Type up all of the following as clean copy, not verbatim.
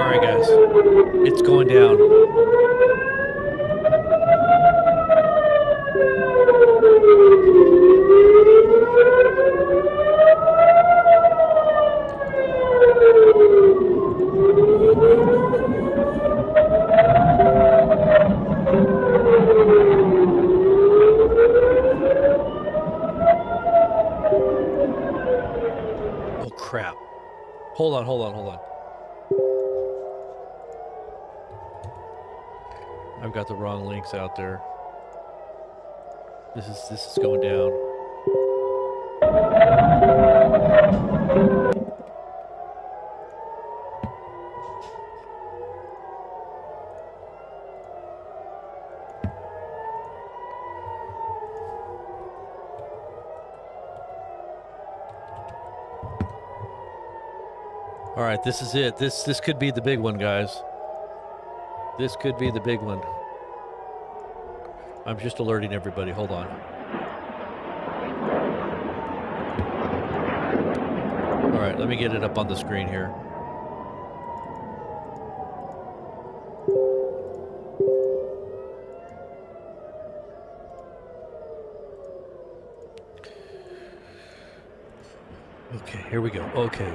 Alright guys, it's going down. Oh crap. Hold on. I've got the wrong links out there. This is going down. All right, this is it. This could be the big one, guys. This could be the big one. I'm just alerting everybody. Hold on. All right, let me get it up on the screen here. Okay, here we go. Okay.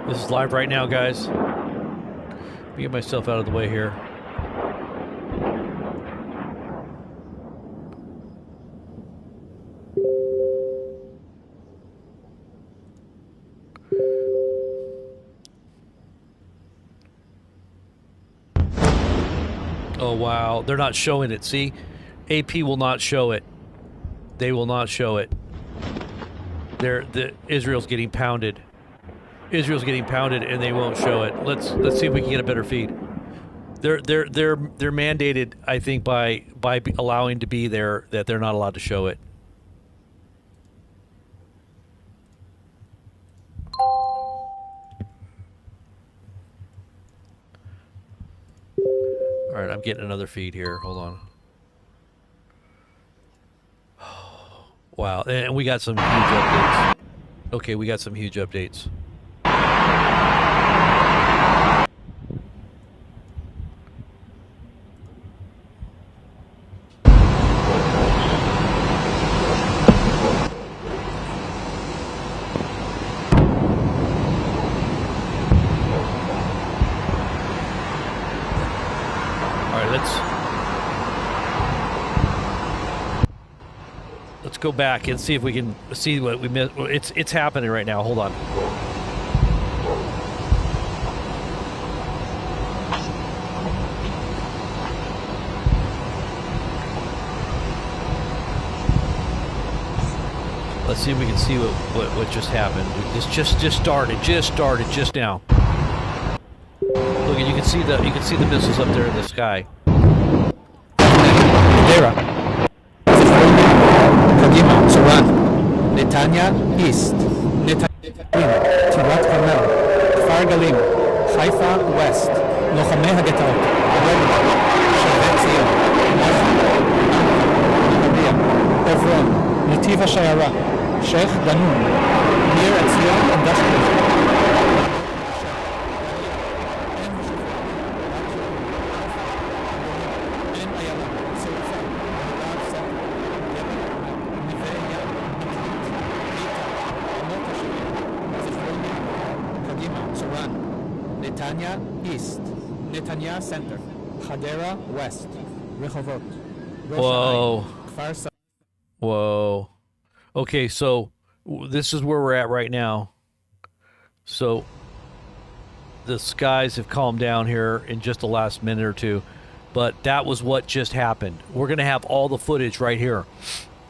This is live right now, guys. Let me get myself out of the way here. Oh, wow. They're not showing it. See? AP will not show it. They will not show it. Israel's getting pounded. Israel's getting pounded, and they won't show it. Let's see if we can get a better feed. They're mandated, I think, by allowing to be there, that they're not allowed to show it. All right, I'm getting another feed here. Hold on. Wow, and we got some huge updates. Okay, we got some huge updates. Let's go back and see if we can see what we missed. It's happening right now. Hold on. Let's see if we can see what just happened. This just started just now. Look, you can see the missiles up there in the sky. Netanyahu East, Netanyahu, Tirat Carmel, Kfar Galim, Haifa West, Lochamei Hagetaot, Shevet Zion, Hebron, Netiv HaShayara, Sheikh Danun, Nir Etzion Industrial. Netanya Center, Hadera West, Rehovot. Whoa. Whoa. Okay, so this is where we're at right now. So the skies have calmed down here in just the last minute or two, but that was what just happened. We're going to have all the footage right here.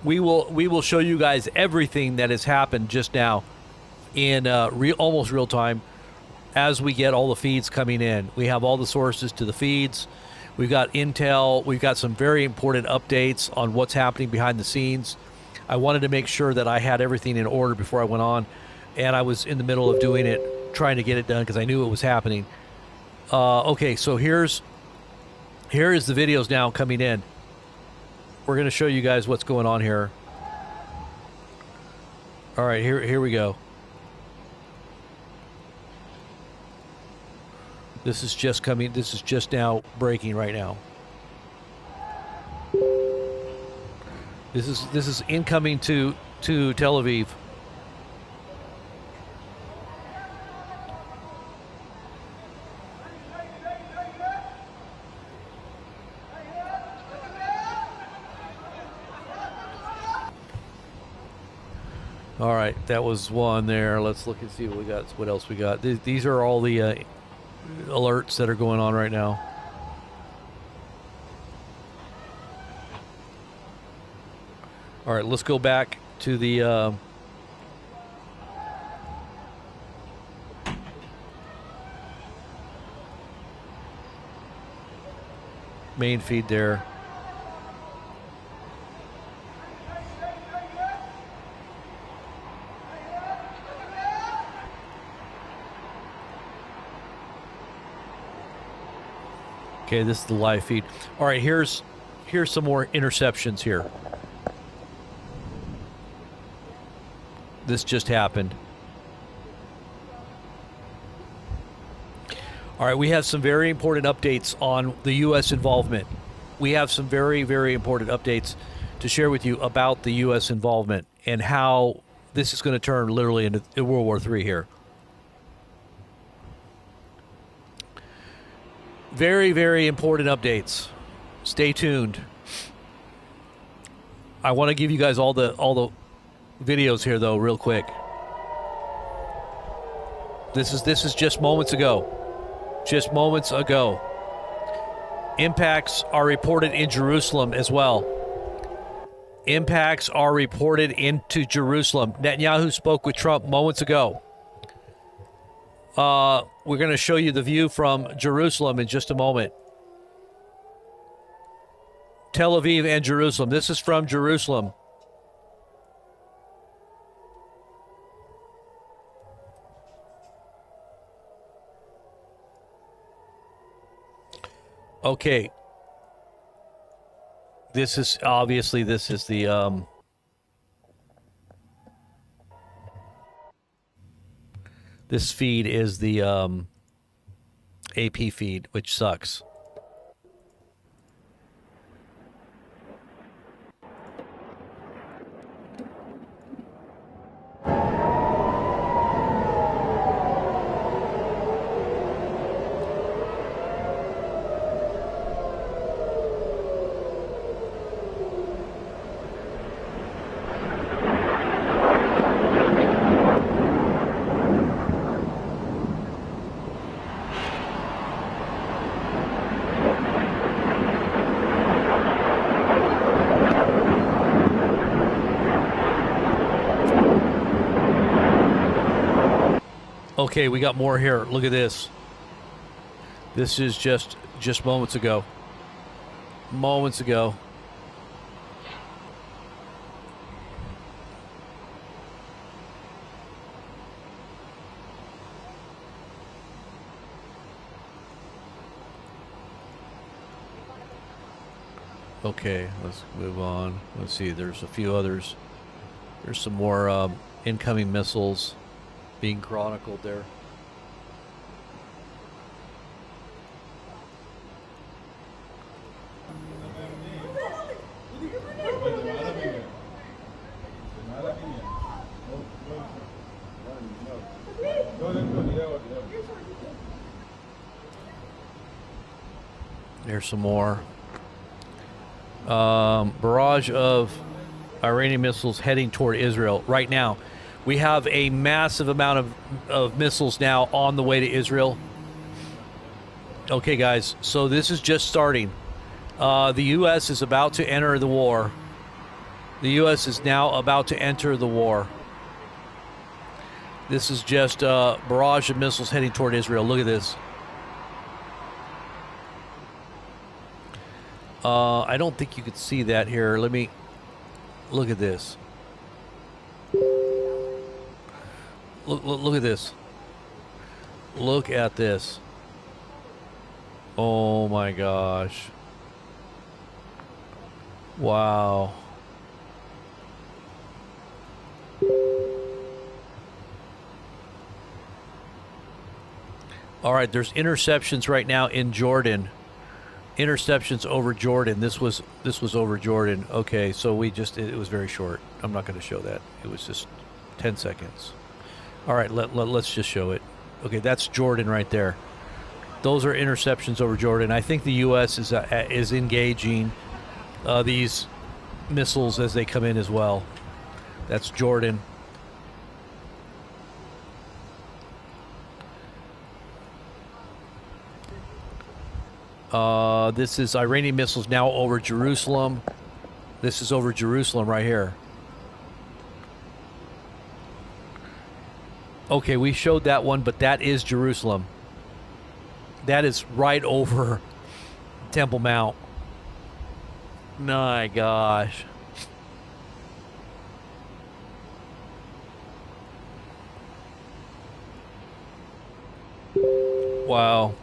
We will show you guys everything that has happened just now in almost real time. As we get all the feeds coming in, we have all the sources to the feeds. We've got intel. We've got some very important updates on what's happening behind the scenes. I wanted to make sure that I had everything in order before I went on, and I was in the middle of doing it, trying to get it done because I knew it was happening. Okay, so here is the videos now coming in. We're going to show you guys what's going on here. All right, here we go. This is just coming. This is just now breaking right now. This is incoming to Tel Aviv. All right, that was one there. Let's look and see what we got. What else we got? These are all the alerts that are going on right now. All right, let's go back to the main feed there. Okay, this is the live feed. All right, here's some more interceptions here. This just happened. All right, we have some very important updates on the U.S. involvement. We have some very, very important updates to share with you about the U.S. involvement and how this is going to turn literally into World War III here. Very, very important updates. Stay tuned. I want to give you guys all the videos here though, real quick. This is just moments ago. Just moments ago. Impacts are reported in Jerusalem as well. Impacts are reported into Jerusalem. Netanyahu spoke with Trump moments ago. We're going to show you the view from Jerusalem in just a moment. Tel Aviv and Jerusalem. This is from Jerusalem. Okay. This is obviously the this feed is the AP feed, which sucks. Okay, we got more here. Look at this. This is just moments ago. Moments ago. Okay, let's move on. Let's see, there's a few others. There's some more incoming missiles being chronicled there. There's some more. Barrage of Iranian missiles heading toward Israel right now. We have a massive amount of missiles now on the way to Israel. Okay, guys, so this is just starting. The U.S. is about to enter the war. The U.S. is now about to enter the war. This is just a barrage of missiles heading toward Israel. Look at this. I don't think you could see that here. Let me look at this. Look at this. Look at this. Oh my gosh. Wow. All right, there's interceptions right now in Jordan. Interceptions over Jordan. This was over Jordan. Okay, so it was very short. I'm not going to show that. It was just 10 seconds. All right, let's just show it. Okay, that's Jordan right there. Those are interceptions over Jordan. I think the U.S. is engaging these missiles as they come in as well. That's Jordan. This is Iranian missiles now over Jerusalem. This is over Jerusalem right here. Okay, we showed that one, but that is Jerusalem. That is right over Temple Mount. My gosh. Wow.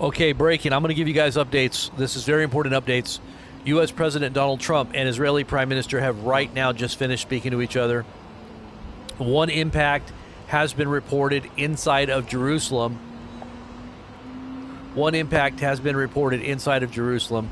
Okay, breaking. I'm going to give you guys updates. This is very important updates. U.S. President Donald Trump and Israeli Prime Minister have right now just finished speaking to each other. One impact has been reported inside of Jerusalem. One impact has been reported inside of Jerusalem.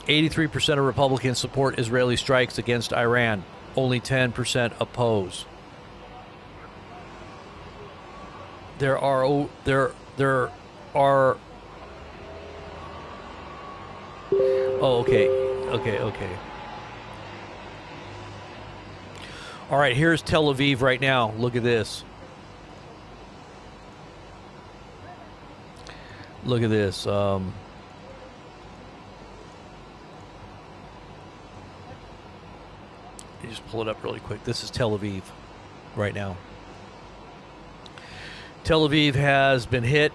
83% of Republicans support Israeli strikes against Iran. Only 10% oppose. There are. Oh, okay. All right, here's Tel Aviv right now. Look at this. Look at this. You just pull it up really quick. This is Tel Aviv right now. Tel Aviv has been hit.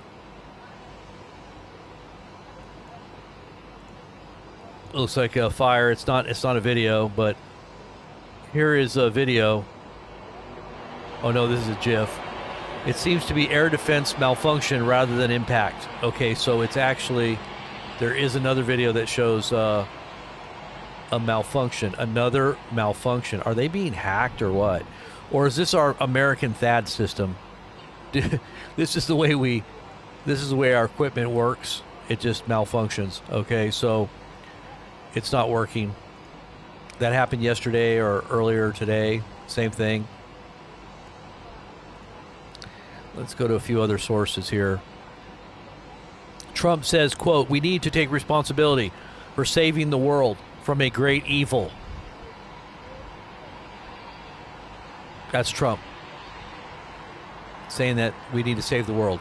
Looks like a fire. It's not a video, but here is a video. Oh no, this is a GIF. It seems to be air defense malfunction rather than impact. Okay, so it's actually, there is another video that shows a malfunction, another malfunction. Are they being hacked or what? Or is this our American THAAD system? This is the way our equipment works. It just malfunctions. Okay, so it's not working. That happened yesterday or earlier today. Same thing. Let's go to a few other sources here. Trump says, quote, "We need to take responsibility for saving the world from a great evil." That's Trump saying that we need to save the world.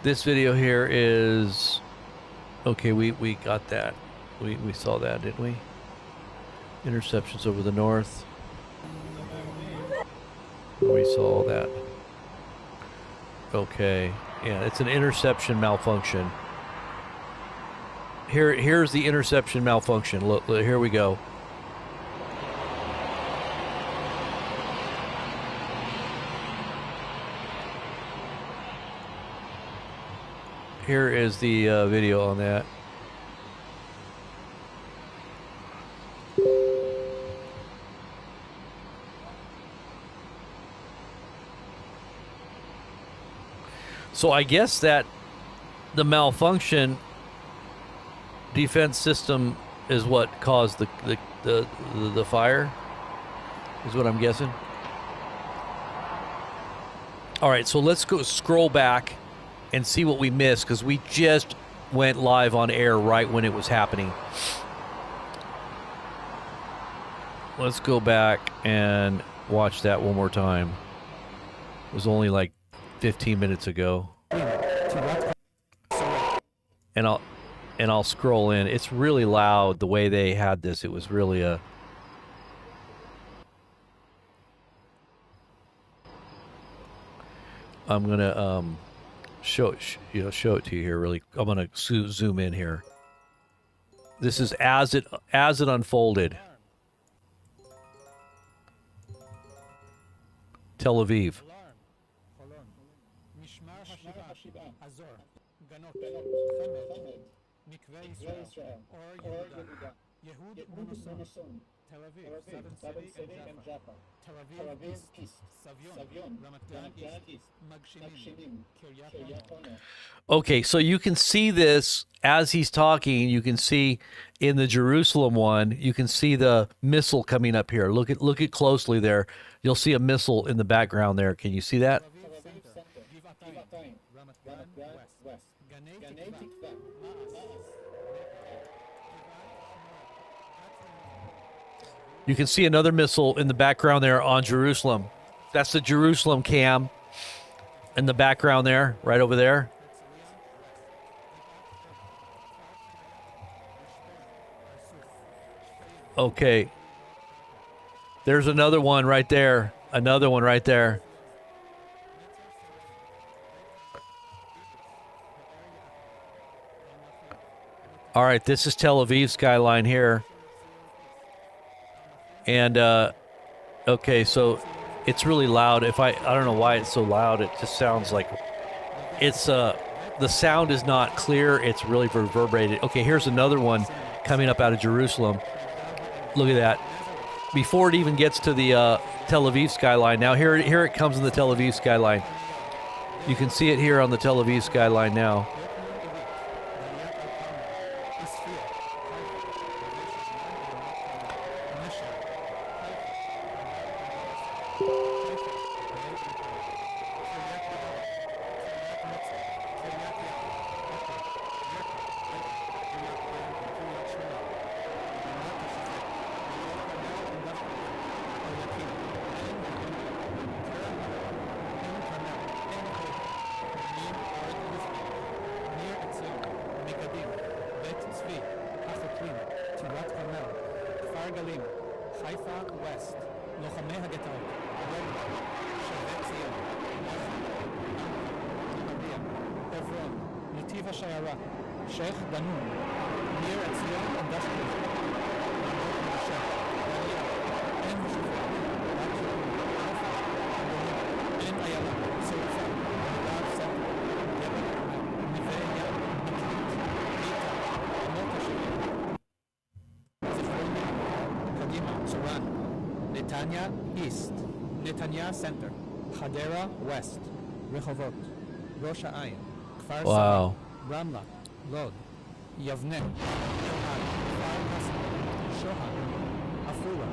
This video here is okay. We got that. We saw that, didn't we? Interceptions over the north. We saw that. Okay. Yeah, it's an interception malfunction. Here's the interception malfunction. Look, here we go. Here is the video on that. So I guess that the malfunction defense system is what caused the fire, is what I'm guessing. All right, so let's go scroll back and see what we missed, because we just went live on air right when it was happening. Let's go back and watch that one more time. It was only like 15 minutes ago. And I'll scroll in. It's really loud the way they had this. It was really a I'm gonna show it, show it to you here. Really, I'm gonna zoom in here. This is as it unfolded. Tel Aviv. Tel Aviv, Southern City and Jaffa. Tel Aviv East, Savion, Ramat Gan East, Magshinim, Kiryat. Okay, so you can see this as he's talking. You can see in the Jerusalem one, you can see the missile coming up here. Look at closely there. You'll see a missile in the background there. Can you see that? You can see another missile in the background there on Jerusalem. That's the Jerusalem cam in the background there, right over there. Okay. There's another one right there. Another one right there. All right, this is Tel Aviv skyline here. And, okay, so it's really loud. I don't know why it's so loud. It just sounds like it's, the sound is not clear. It's really reverberated. Okay, here's another one coming up out of Jerusalem. Look at that. Before it even gets to the Tel Aviv skyline. Now, here it comes in the Tel Aviv skyline. You can see it here on the Tel Aviv skyline now. Netanya East, Netanya Center, Hadera West, Rehovot, Rosh Ha'ayin, Kfar Wow. Saba, Ramla, Lod, Yavne, Yohan, Kfar Hassan, Shohan, Afura,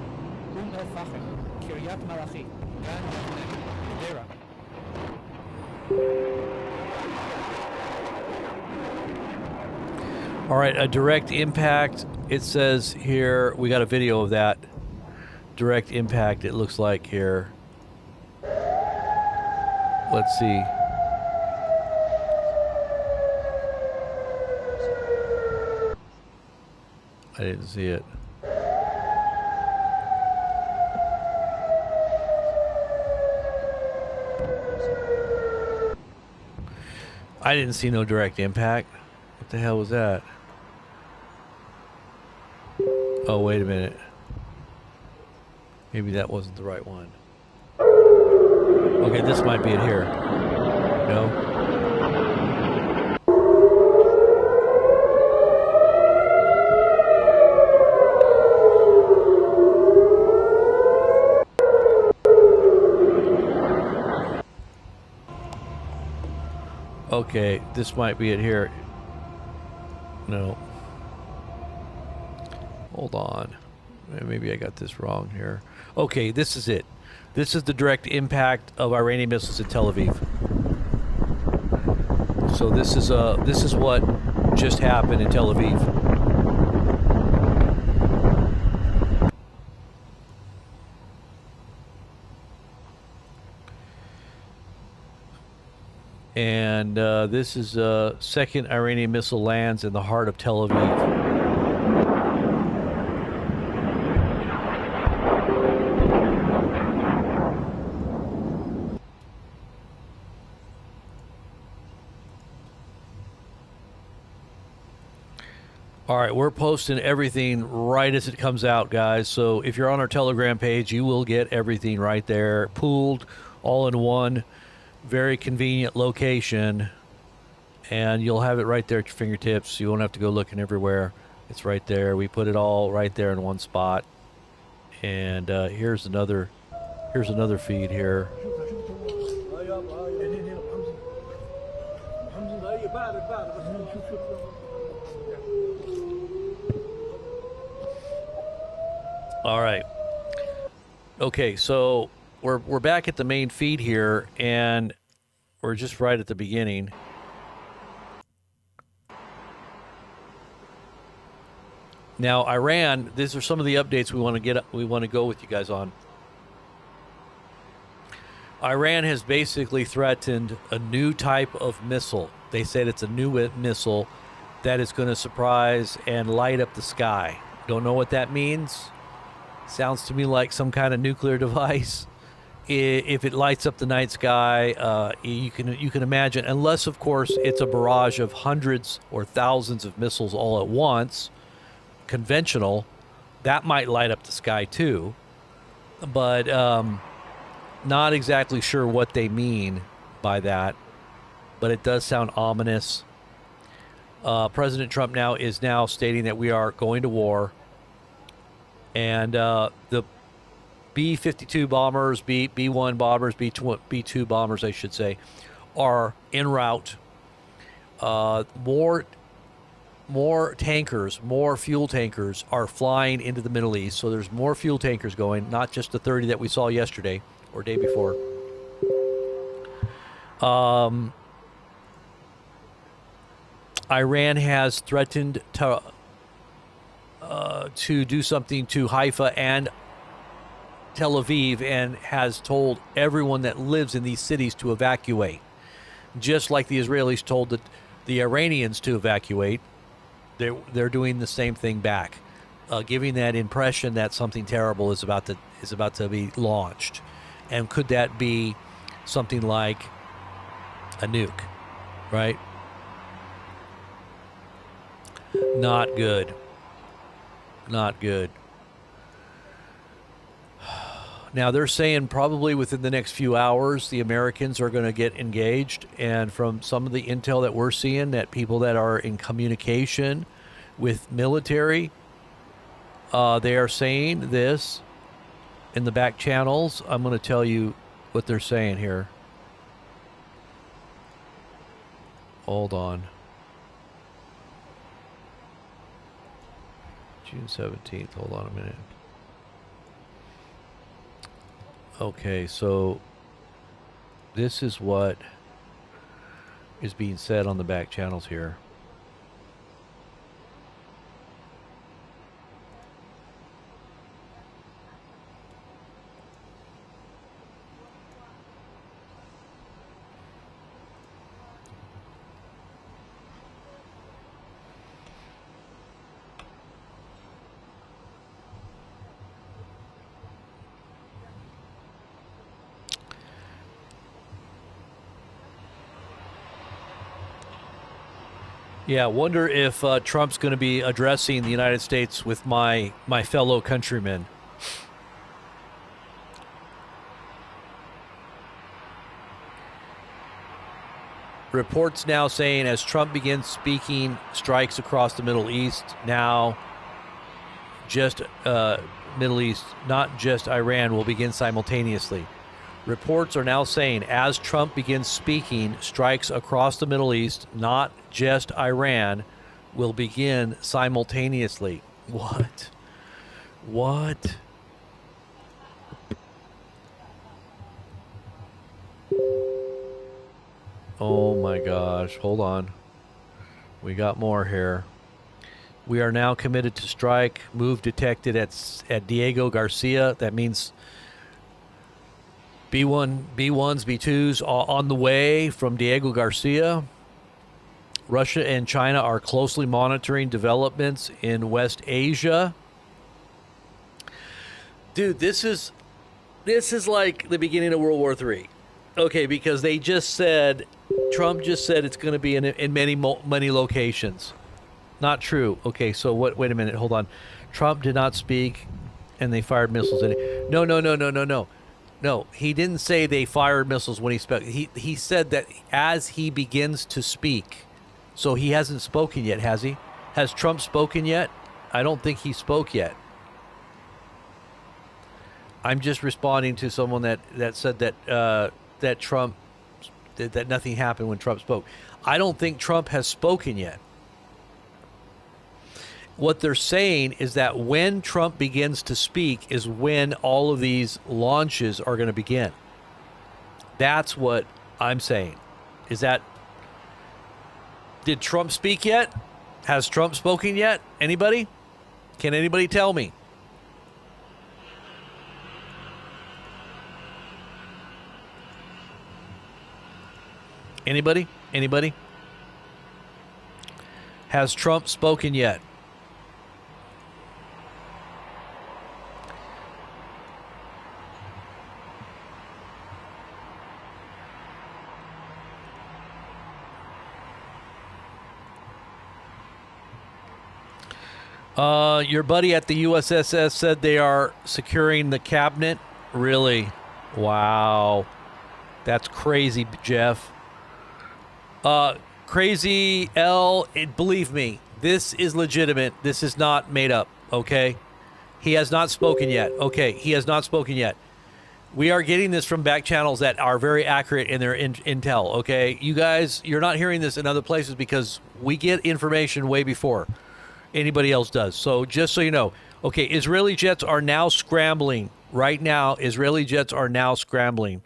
El Fachem, Kiryat Malachi, Gan Yavne, Hadera. All right, a direct impact. It says here, we got a video of that. Direct impact, it looks like here. Let's see. I didn't see it. I didn't see no direct impact. What the hell was that? Oh, wait a minute. Maybe that wasn't the right one. Okay, this might be it here. No? Okay, this might be it here. No. Hold on. Maybe I got this wrong here. Okay, this is it. This is the direct impact of Iranian missiles at Tel Aviv. So this is what just happened in Tel Aviv. And this is second Iranian missile lands in the heart of Tel Aviv. All right, we're posting everything right as it comes out, guys. So if you're on our Telegram page, you will get everything right there, pooled all in one very convenient location, and you'll have it right there at your fingertips. You won't have to go looking everywhere. It's right there. We put it all right there in one spot. And here's another feed here. All right. Okay, so we're back at the main feed here, and we're just right at the beginning. Now, Iran. These are some of the updates we want to go with you guys on. Iran has basically threatened a new type of missile. They said it's a new missile that is going to surprise and light up the sky. Don't know what that means. Sounds to me like some kind of nuclear device. If it lights up the night sky, you can imagine, unless of course it's a barrage of hundreds or thousands of missiles all at once, conventional, that might light up the sky too. But not exactly sure what they mean by that. But it does sound ominous. President Trump is now stating that we are going to war. And the B-52 bombers, B-1 bombers, B-2 bombers, I should say, are en route. More tankers, more fuel tankers are flying into the Middle East. So there's more fuel tankers going, not just the 30 that we saw yesterday or day before. Iran has threatened to do something to Haifa and Tel Aviv, and has told everyone that lives in these cities to evacuate. Just like the Israelis told the Iranians to evacuate, they're doing the same thing back, giving that impression that something terrible is about to be launched. And could that be something like a nuke, right? Not good. Not good. Now, they're saying probably within the next few hours, the Americans are going to get engaged. And from some of the intel that we're seeing, that people that are in communication with military, they are saying this in the back channels. I'm going to tell you what they're saying here. Hold on. June 17th. Hold on a minute. Okay, so this is what is being said on the back channels here. Yeah, wonder if Trump's going to be addressing the United States with my fellow countrymen. Reports now saying as Trump begins speaking strikes across the Middle East, now just Middle East, not just Iran, will begin simultaneously. Reports are now saying as Trump begins speaking, strikes across the Middle East, not just Iran, will begin simultaneously. What? What? Oh my gosh. Hold on. We got more here. We are now committed to strike. Move detected at Diego Garcia. That means B1s, B2s on the way from Diego Garcia. Russia and China are closely monitoring developments in West Asia. Dude, this is like the beginning of World War III. Okay, because Trump just said it's going to be in many locations. Not true. Okay, so what? Wait a minute. Hold on. Trump did not speak, and they fired missiles. No, no, no, no, no, no. No, he didn't say they fired missiles when he spoke. He said that as he begins to speak. So he hasn't spoken yet, has he? Has Trump spoken yet? I don't think he spoke yet. I'm just responding to someone that said that Trump that nothing happened when Trump spoke. I don't think Trump has spoken yet. What they're saying is that when Trump begins to speak is when all of these launches are going to begin. That's what I'm saying. Is that, did Trump speak yet? Has Trump spoken yet? Anybody? Can anybody tell me? Anybody? Anybody? Has Trump spoken yet? Your buddy at the USSS said they are securing the cabinet. Really? Wow. That's crazy, Jeff. Crazy L, believe me, this is legitimate. This is not made up, okay? He has not spoken yet. Okay, he has not spoken yet. We are getting this from back channels that are very accurate in their intel, okay? You guys, you're not hearing this in other places because we get information way before anybody else does. So just so you know, okay, Israeli jets are now scrambling. Right now, Israeli jets are now scrambling.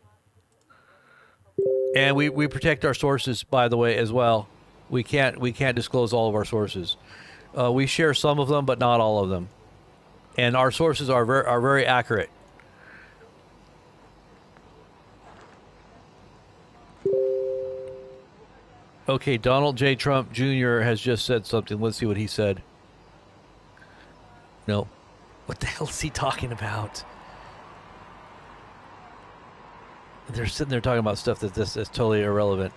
And we protect our sources, by the way, as well. We can't disclose all of our sources. We share some of them, but not all of them. And our sources are very accurate. Okay, Donald J. Trump Jr. has just said something. Let's see what he said. No. What the hell is he talking about? They're sitting there talking about stuff that's totally irrelevant.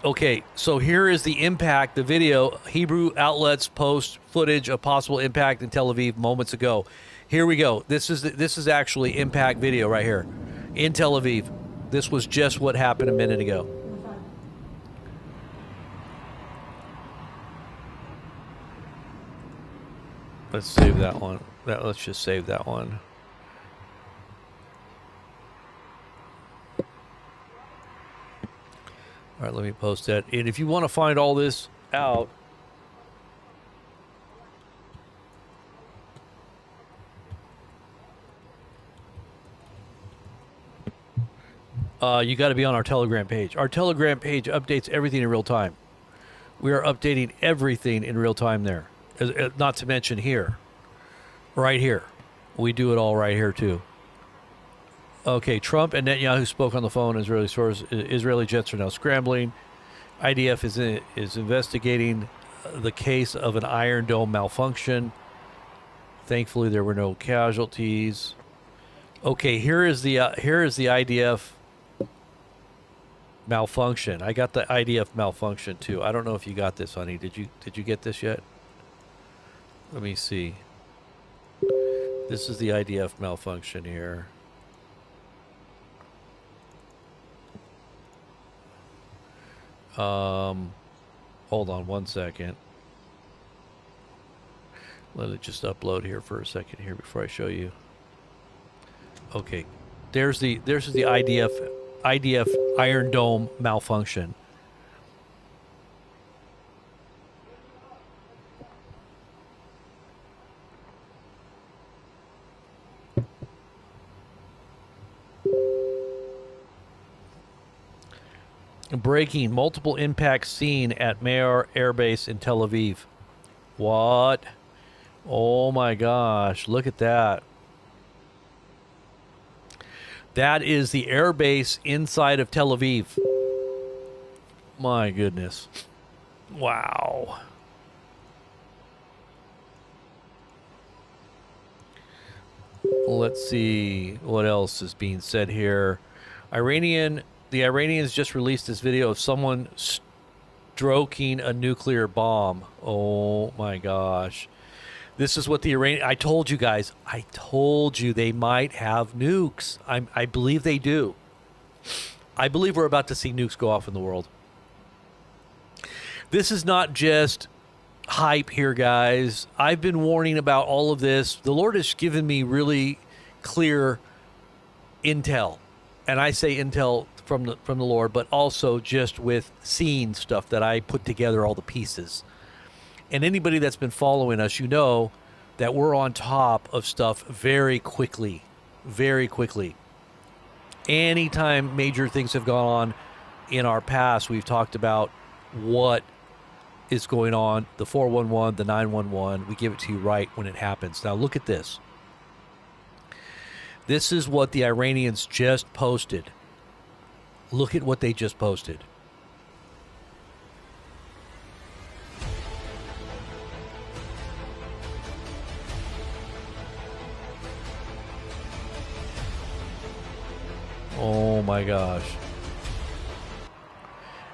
Okay, so here is the impact, the video. Hebrew outlets post footage of possible impact in Tel Aviv moments ago. Here we go. This is actually impact video right here in Tel Aviv. This was just what happened a minute ago. Let's save that one. Let's just save that one. All right, let me post that. And if you want to find all this out, you got to be on our Telegram page. Our Telegram page updates everything in real time. We are updating everything in real time there. Not to mention here. Right here. We do it all right here, too. Okay, Trump and Netanyahu spoke on the phone. Israeli source. Israeli jets are now scrambling. IDF is investigating the case of an Iron Dome malfunction. Thankfully, there were no casualties. Okay, here is the IDF malfunction. I got the IDF malfunction too. I don't know if you got this, honey. Did you get this yet? Let me see. This is the IDF malfunction here. Hold on one second. Let it just upload here for a second here before I show you. Okay, there's the IDF Iron Dome malfunction. Breaking, multiple impacts seen at Meir Air Base in Tel Aviv. What? Oh my gosh, look at that. That is the air base inside of Tel Aviv. My goodness. Wow. Let's see what else is being said here. The Iranians just released this video of someone stroking a nuclear bomb. Oh my gosh. This is what the Iranian... I told you guys. I told you they might have nukes. I believe they do. I believe we're about to see nukes go off in the world. This is not just hype here, guys. I've been warning about all of this. The Lord has given me really clear intel. And I say intel from the Lord, but also just with seeing stuff that I put together, all the pieces. And anybody that's been following us, you know that we're on top of stuff very quickly. Very quickly. Anytime major things have gone on in our past, we've talked about what is going on, the 411, the 911. We give it to you right when it happens. Now look at this. This is what the Iranians just posted. Look at what they just posted. Oh my gosh.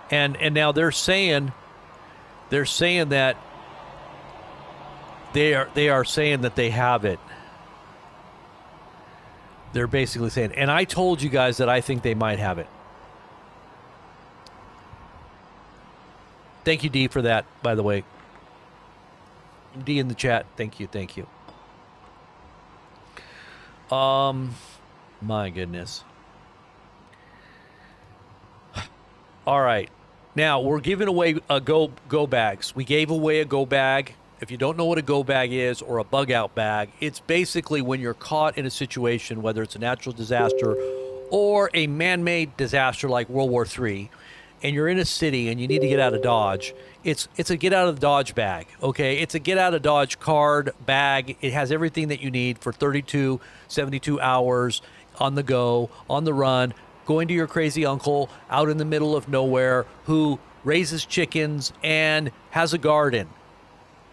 And now they're saying that they are saying that they have it. They're basically saying, and I told you guys that I think they might have it. Thank you, D, for that, by the way. D in the chat. Thank you. My goodness. All right. Now, we're giving away a go bags. We gave away a go bag. If you don't know what a go bag is, or a bug out bag, it's basically when you're caught in a situation, whether it's a natural disaster or a man-made disaster like World War III, and you're in a city and you need to get out of Dodge. It's a get out of Dodge bag, okay? It's a get out of Dodge card bag. It has everything that you need for 32, 72 hours on the go, on the run, going to your crazy uncle out in the middle of nowhere who raises chickens and has a garden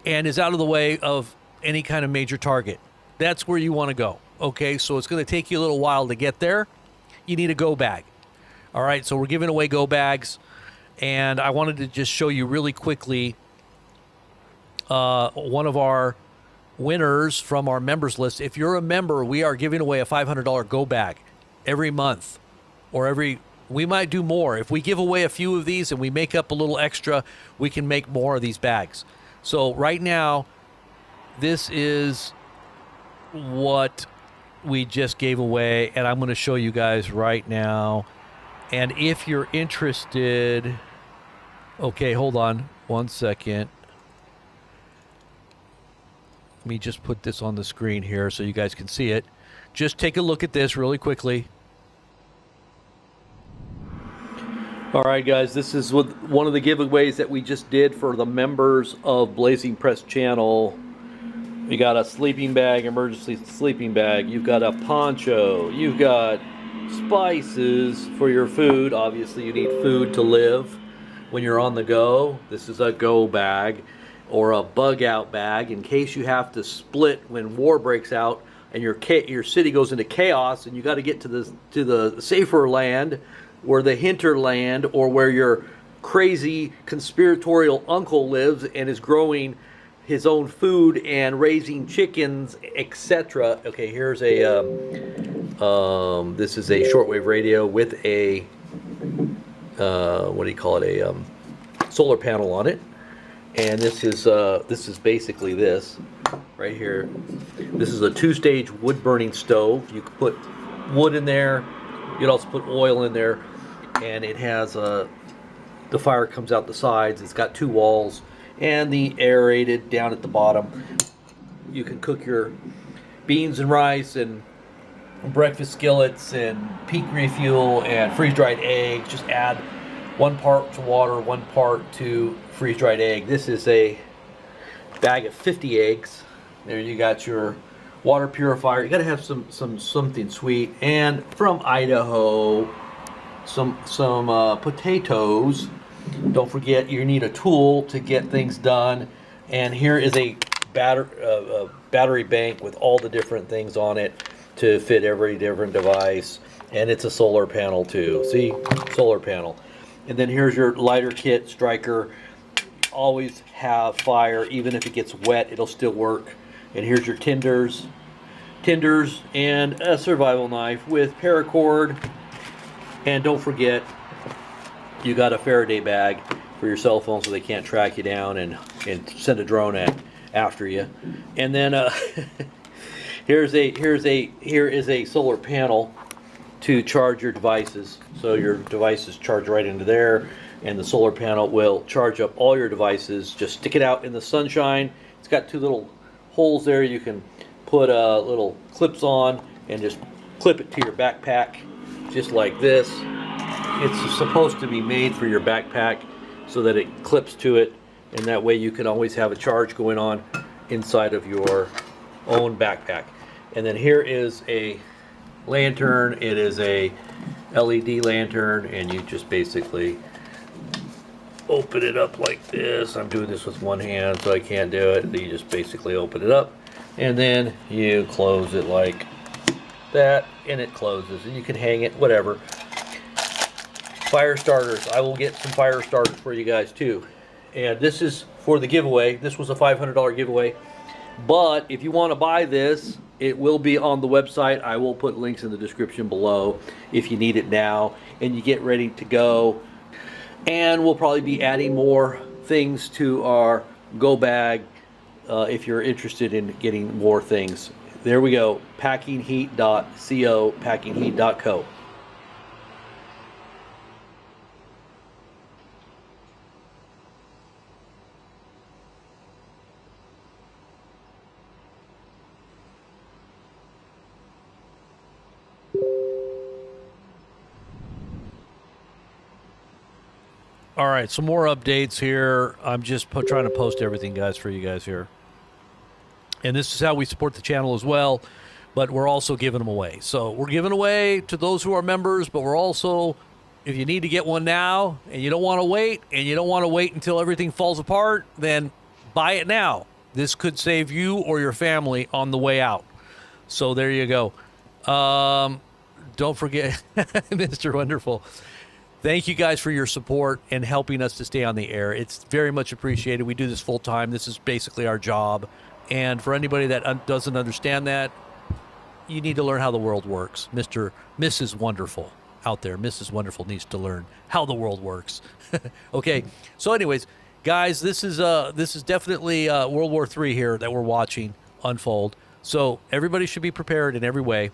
and is out of the way of any kind of major target. That's where you want to go, okay? So it's going to take you a little while to get there. You need a go bag. All right, so we're giving away go bags, and I wanted to just show you really quickly one of our winners from our members list. If you're a member, we are giving away a $500 go bag every month, or we might do more. If we give away a few of these and we make up a little extra, we can make more of these bags. So right now, this is what we just gave away, and I'm going to show you guys right now. And if you're interested, okay, hold on one second. Let me just put this on the screen here so you guys can see it. Just take a look at this really quickly. All right, guys, this is one of the giveaways that we just did for the members of Blazing Press channel. You got a sleeping bag, emergency sleeping bag. You've got a poncho. You've got spices for your food. Obviously, you need food to live when you're on the go. This is a go bag or a bug out bag in case you have to split when war breaks out and your city goes into chaos and you got to get to the safer land, where the hinterland, or where your crazy conspiratorial uncle lives and is growing his own food and raising chickens, etc. Okay, here's a this is a shortwave radio with a what do you call it, a solar panel on it, and this is basically this right here. This is a 2-stage wood burning stove. You could put wood in there. You could also put oil in there, and it has the fire comes out the sides. It's got 2 walls and the aerated down at the bottom. You can cook your beans and rice and breakfast skillets and peak refuel and freeze-dried eggs. Just add 1 part to water, 1 part to freeze-dried egg. This is a bag of 50 eggs. There you got your water purifier. You got to have something sweet. And from Idaho, some potatoes. Don't forget, you need a tool to get things done. And here is a battery bank with all the different things on it to fit every different device. And it's a solar panel too. See, solar panel. And then here's your lighter kit, striker. Always have fire, even if it gets wet, it'll still work. And here's your tinders, and a survival knife with paracord. And don't forget, you got a Faraday bag for your cell phone so they can't track you down and send a drone after you. And then here is a solar panel to charge your devices. So your devices charge right into there, and the solar panel will charge up all your devices. Just stick it out in the sunshine. It's got two little holes there. You can put little clips on and just clip it to your backpack, just like this. It's supposed to be made for your backpack so that it clips to it, and that way you can always have a charge going on inside of your own backpack. And then here is a lantern. It is a LED lantern, and you just basically open it up like this. I'm doing this with one hand, so I can't do it. You just basically open it up, and then you close it like that, and it closes, and you can hang it, whatever. Fire starters. I will get some fire starters for you guys too. And this is for the giveaway. This was a $500 giveaway. But if you want to buy this, it will be on the website. I will put links in the description below if you need it now and you get ready to go. And we'll probably be adding more things to our go bag if you're interested in getting more things. There we go. packingheat.co, packingheat.co. All right, some more updates here. I'm just trying to post everything, guys, for you guys here. And this is how we support the channel as well, but we're also giving them away. So we're giving away to those who are members, but we're also, if you need to get one now and you don't want to wait, until everything falls apart, then buy it now. This could save you or your family on the way out. So there you go. Don't forget, Mr. Wonderful. Thank you guys for your support and helping us to stay on the air. It's very much appreciated. We do this full time. This is basically our job. And for anybody that doesn't understand that, you need to learn how the world works. Mrs. Wonderful out there, Mrs. Wonderful needs to learn how the world works. Okay. So anyways, guys, this is definitely World War III here that we're watching unfold. So everybody should be prepared in every way.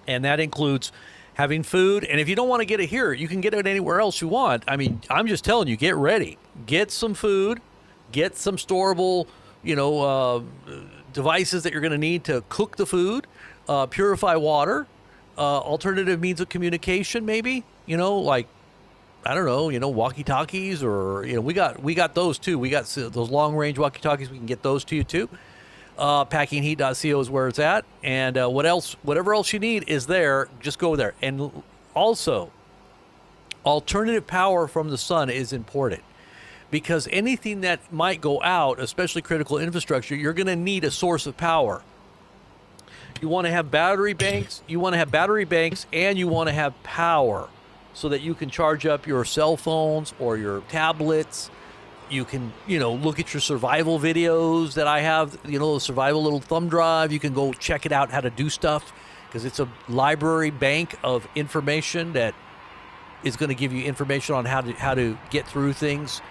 And that includes having food. And if you don't want to get it here, you can get it anywhere else you want. I mean, I'm just telling you, get ready. Get some food. Get some storable, devices that you're going to need to cook the food. Purify water. Alternative means of communication, maybe. Like, I don't know, walkie-talkies or, we got those too. We got those long-range walkie-talkies. We can get those to you too. Packingheat.co is where it's at. And whatever else you need is there. Just go there. And also, alternative power from the sun is important, because anything that might go out, especially critical infrastructure, you're going to need a source of power. You want to have battery banks, and you want to have power so that you can charge up your cell phones or your tablets. You can, look at your survival videos that I have, the survival little thumb drive. You can go check it out, how to do stuff, because it's a library bank of information that is going to give you information on how to get through things.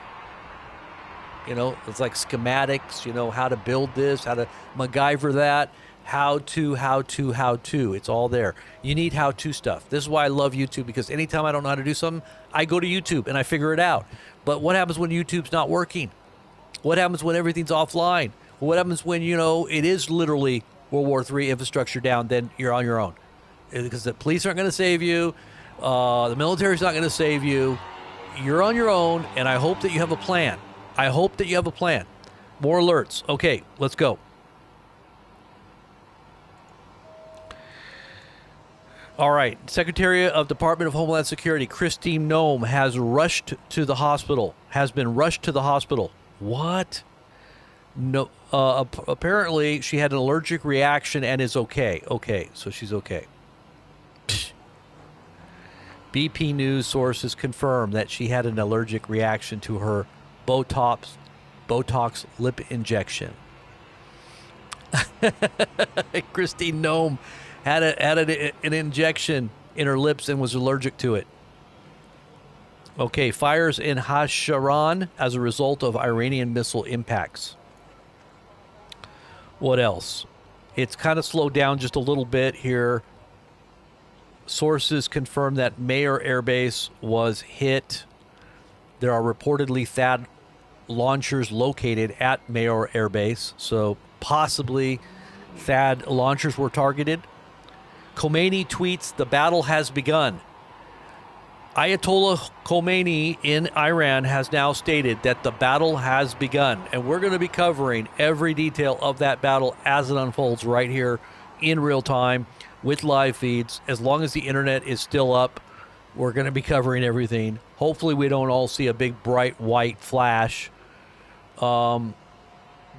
It's like schematics, how to build this, how to MacGyver that, how to. It's all there. You need how-to stuff. This is why I love YouTube, because anytime I don't know how to do something, I go to YouTube and I figure it out. But what happens when YouTube's not working? What happens when everything's offline? What happens when, it is literally World War III infrastructure down? Then you're on your own. Because the police aren't going to save you. The military's not going to save you. You're on your own, and I hope that you have a plan. More alerts. Okay, let's go. All right. Secretary of Department of Homeland Security, Christine Noem, has been rushed to the hospital. What? No. Apparently, she had an allergic reaction and is okay. Okay, so she's okay. BP News sources confirm that she had an allergic reaction to her Botox lip injection. Christine Nome had an injection in her lips and was allergic to it. Okay, fires in Hasharon as a result of Iranian missile impacts. What else? It's kind of slowed down just a little bit here. Sources confirm that Mayor Air Base was hit. There are reportedly THAAD launchers located at Mayor Air Base, so possibly THAAD launchers were targeted. Khomeini tweets, "The battle has begun." Ayatollah Khomeini in Iran has now stated that the battle has begun, and we're going to be covering every detail of that battle as it unfolds right here in real time with live feeds. As long as the internet is still up, we're going to be covering everything. Hopefully we don't all see a big bright white flash. But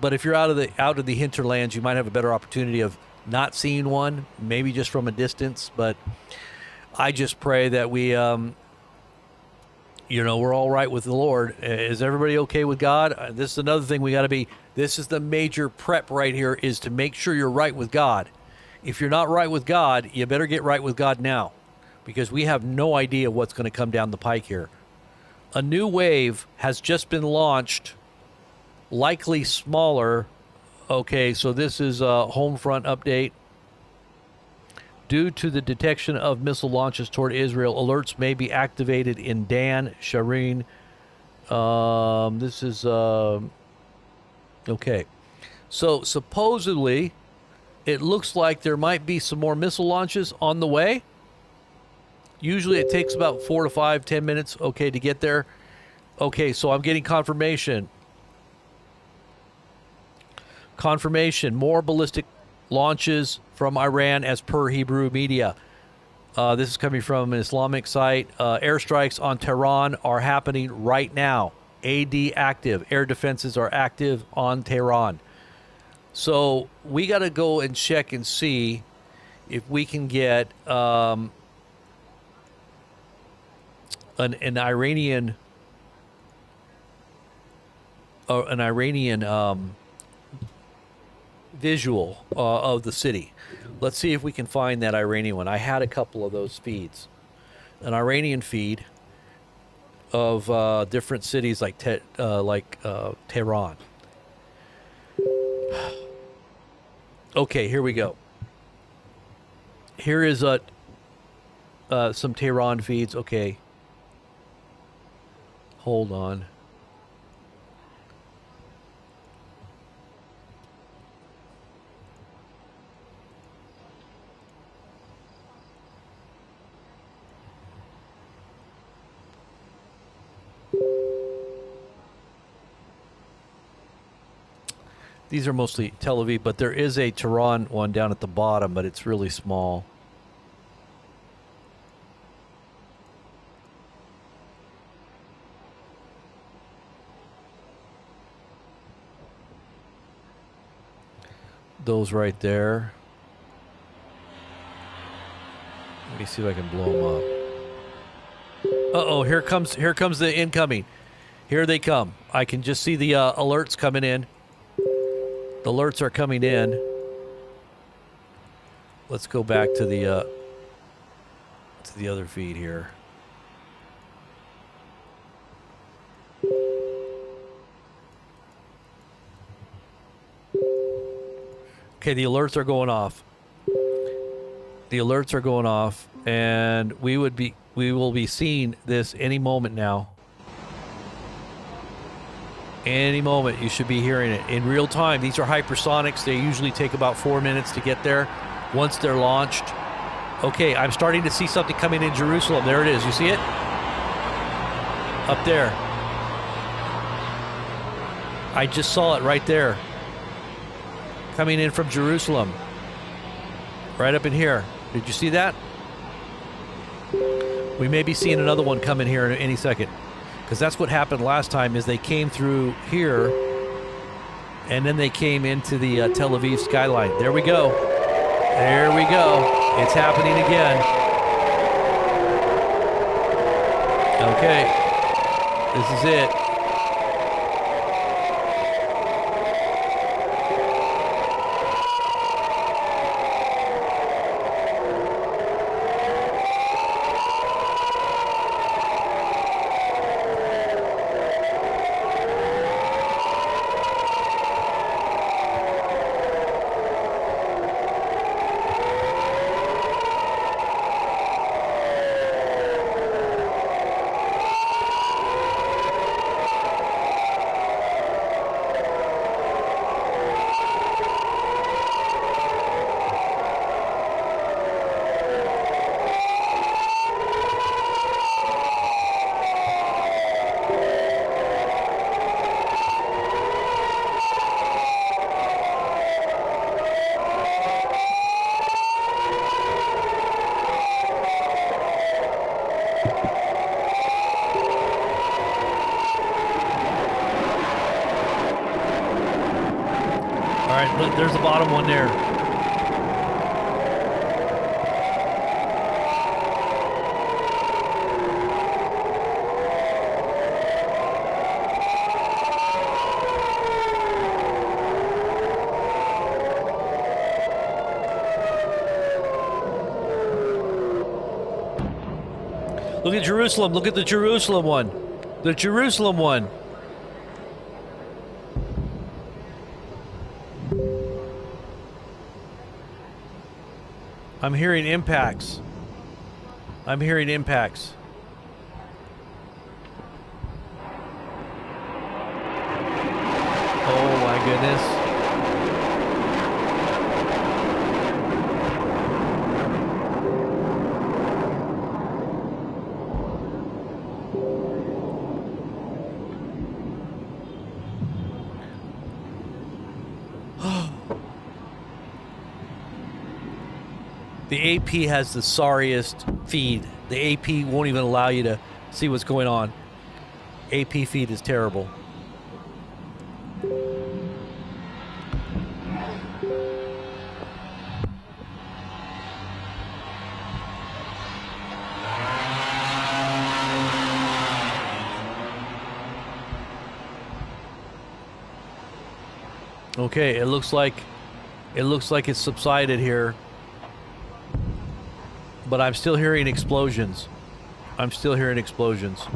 if you're out of the hinterlands, you might have a better opportunity of not seeing one, maybe just from a distance. But I just pray that we we're all right with the Lord. Is everybody okay with God? This is another thing we got to be. This is the major prep right here, is to make sure you're right with God. If you're not right with God, you better get right with God now, because we have no idea what's going to come down the pike here. A new wave has just been launched, likely smaller. Okay, so this is a home front update. Due to the detection of missile launches toward Israel, alerts may be activated in Dan, Shireen. This is okay. So supposedly, it looks like there might be some more missile launches on the way. Usually it takes about 4 to 5, 10 minutes, okay, to get there. Okay, so I'm getting confirmation. More ballistic launches from Iran as per Hebrew media. This is coming from an Islamic site. Airstrikes on Tehran are happening right now. AD active. Air defenses are active on Tehran. So we got to go and check and see if we can get an Iranian visual of the city. Let's see if we can find that Iranian one. I had a couple of those feeds. An Iranian feed of different cities like Tehran. Okay, here we go. Here is some Tehran feeds. Okay. Hold on. These are mostly Tel Aviv, but there is a Tehran one down at the bottom, but it's really small. Those right there. Let me see if I can blow them up. Uh-oh, here comes the incoming. Here they come. I can just see the alerts coming in. The alerts are coming in. Let's go back to the other feed here. Okay, the alerts are going off. The alerts are going off, and we will be seeing this any moment now. Any moment you should be hearing it in real time. These are hypersonics. They usually take about 4 minutes to get there once they're launched. Okay, I'm starting to see something coming in Jerusalem. There it is. You see it? Up there. I just saw it right there. Coming in from Jerusalem. Right up in here. Did you see that? We may be seeing another one coming here in any second. Because that's what happened last time, is they came through here and then they came into the Tel Aviv skyline. There we go. There we go. It's happening again. Okay. This is it. All right, look, there's the bottom one there. Look at Jerusalem. Look at the Jerusalem one. The Jerusalem one. I'm hearing impacts. I'm hearing impacts. Oh my goodness. The AP has the sorriest feed. The AP won't even allow you to see what's going on. AP feed is terrible. Okay, it looks like it's subsided here. But I'm still hearing explosions. I'm still hearing explosions.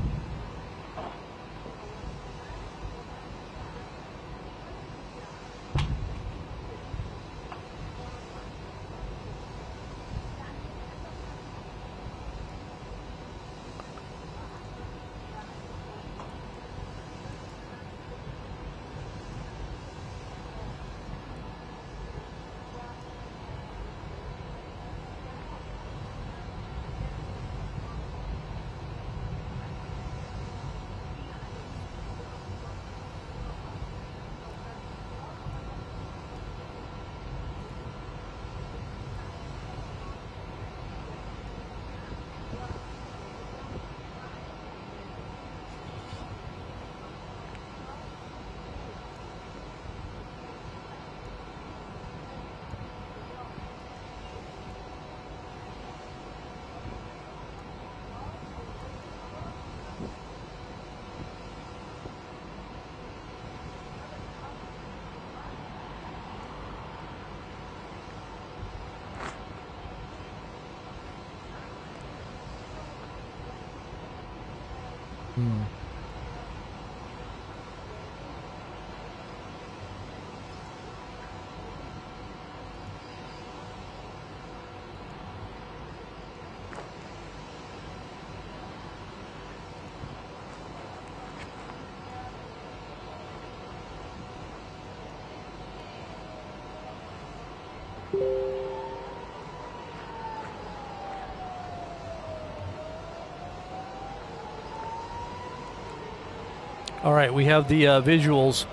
All right, we have the visuals.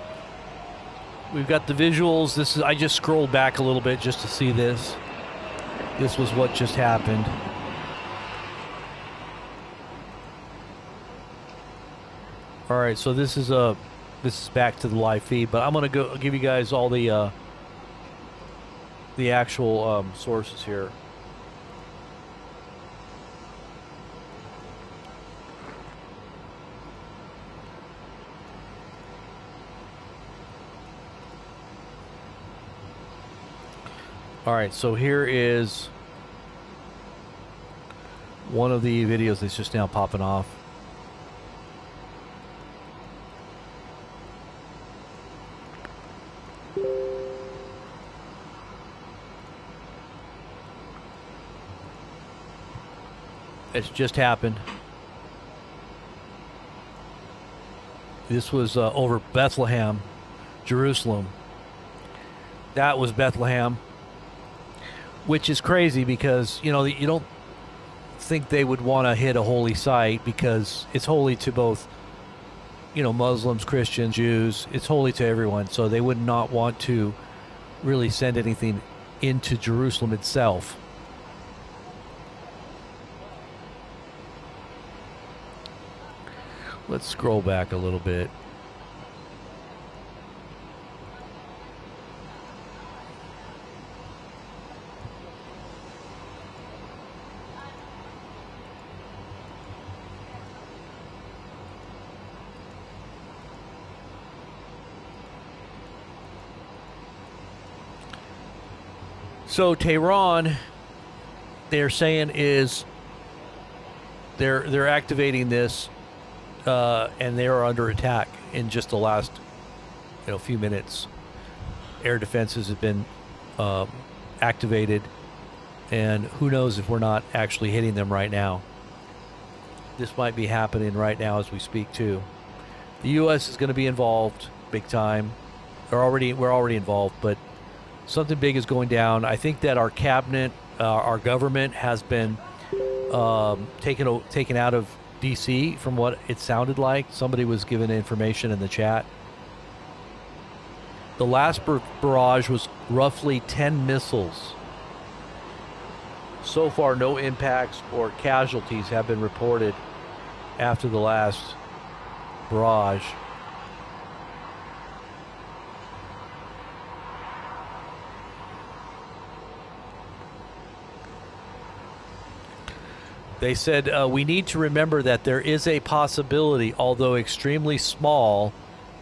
We've got the visuals. This is, I just scrolled back a little bit just to see this. This was what just happened. All right, so this is back to the live feed, but I'm gonna go give you guys all the actual sources here. All right, so here is one of the videos that's just now popping off. It's just happened. This was over Bethlehem, Jerusalem. That was Bethlehem, which is crazy because, you know, you don't think they would want to hit a holy site because it's holy to both, you know, Muslims, Christians, Jews. It's holy to everyone. So they would not want to really send anything into Jerusalem itself. Let's scroll back a little bit. So Tehran, they're saying is they're activating this. And they are under attack in just the last, few minutes. Air defenses have been activated, and who knows if we're not actually hitting them right now. This might be happening right now as we speak too. The U.S. is going to be involved big time. We're already involved, but something big is going down. I think that our cabinet, our government has been taken out of D.C. from what it sounded like. Somebody was given information in the chat. The last barrage was roughly 10 missiles. So far, no impacts or casualties have been reported after the last barrage. They said, we need to remember that there is a possibility, although extremely small,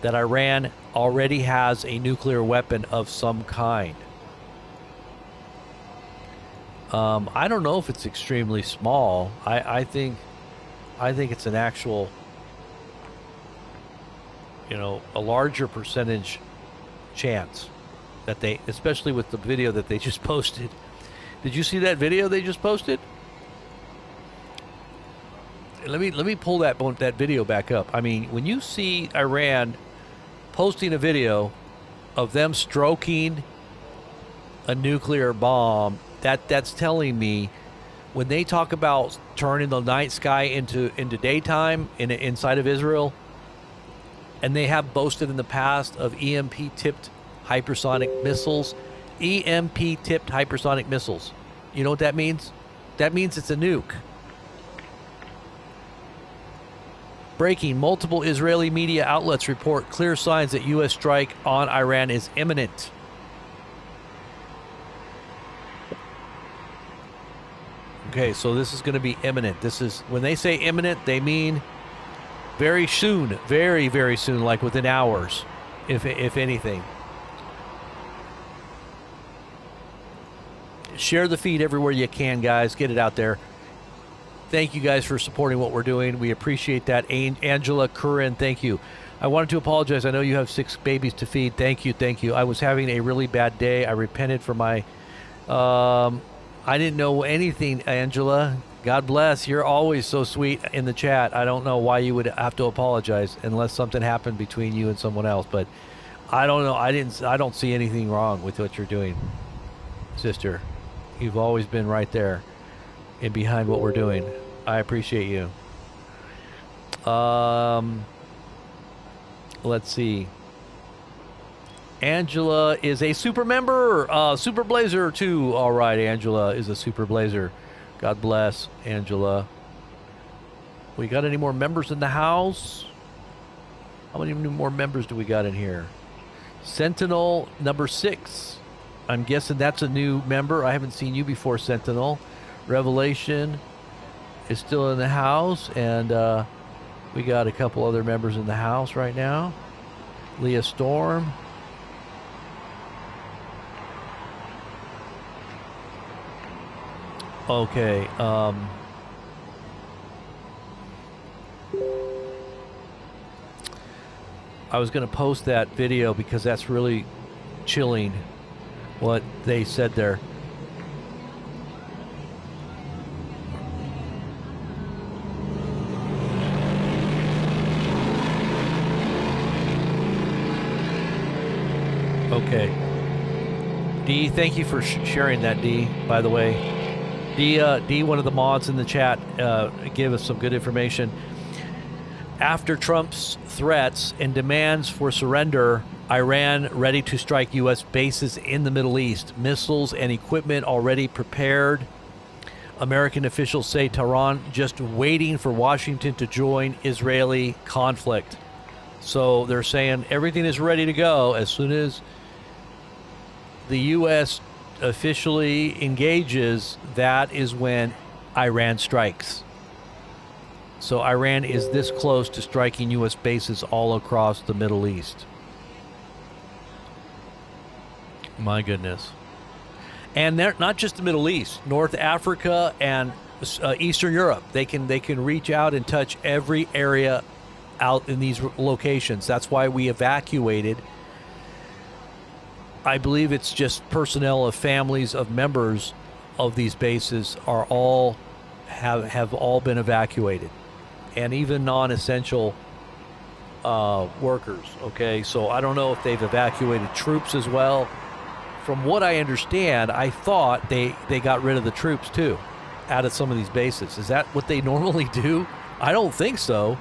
that Iran already has a nuclear weapon of some kind. I don't know if it's extremely small. I think it's an actual, a larger percentage chance that they, especially with the video that they just posted. Did you see that video they just posted? Let me pull that video back up. I mean, when you see Iran posting a video of them stroking a nuclear bomb, that's telling me when they talk about turning the night sky into daytime inside of Israel, and they have boasted in the past of EMP-tipped hypersonic missiles. EMP-tipped hypersonic missiles. You know what that means? That means it's a nuke. Breaking, multiple Israeli media outlets report clear signs that U.S. strike on Iran is imminent. Okay, so this is going to be imminent. This is, when they say imminent, they mean very soon, very, very soon, like within hours, if anything. Share the feed everywhere you can, guys. Get it out there. Thank you guys for supporting what we're doing. We appreciate that. Angela Curran, thank you. I wanted to apologize. I know you have 6 babies to feed. Thank you, thank you. I was having a really bad day. I repented for my... I didn't know anything, Angela. God bless. You're always so sweet in the chat. I don't know why you would have to apologize unless something happened between you and someone else. But I don't know. I don't see anything wrong with what you're doing, sister. You've always been right there and behind what we're doing. I appreciate you. Let's see. Angela is a super member. Super Blazer too. All right, Angela is a super Blazer. God bless, Angela. We got any more members in the house? How many more members do we got in here? Sentinel number 6. I'm guessing that's a new member. I haven't seen you before, Sentinel. Revelation is still in the house, and we got a couple other members in the house right now. Leah Storm. Okay. I was going to post that video because that's really chilling what they said there. Okay. D, thank you for sharing that, D, by the way. D, one of the mods in the chat, gave us some good information. After Trump's threats and demands for surrender, Iran ready to strike U.S. bases in the Middle East. Missiles and equipment already prepared. American officials say Tehran just waiting for Washington to join Israeli conflict. So they're saying everything is ready to go as soon as the U.S. officially engages. That is when Iran strikes. So Iran is this close to striking U.S. bases all across the Middle East. My goodness. And they're not just the Middle East, North Africa and Eastern Europe. They can reach out and touch every area out in these locations. That's why we evacuated. I believe it's just personnel of families of members of these bases are all have all been evacuated, and even non-essential workers. Okay, so I don't know if they've evacuated troops as well. From what I understand, I thought they got rid of the troops too out of some of these bases. Is that what they normally do? I don't think so.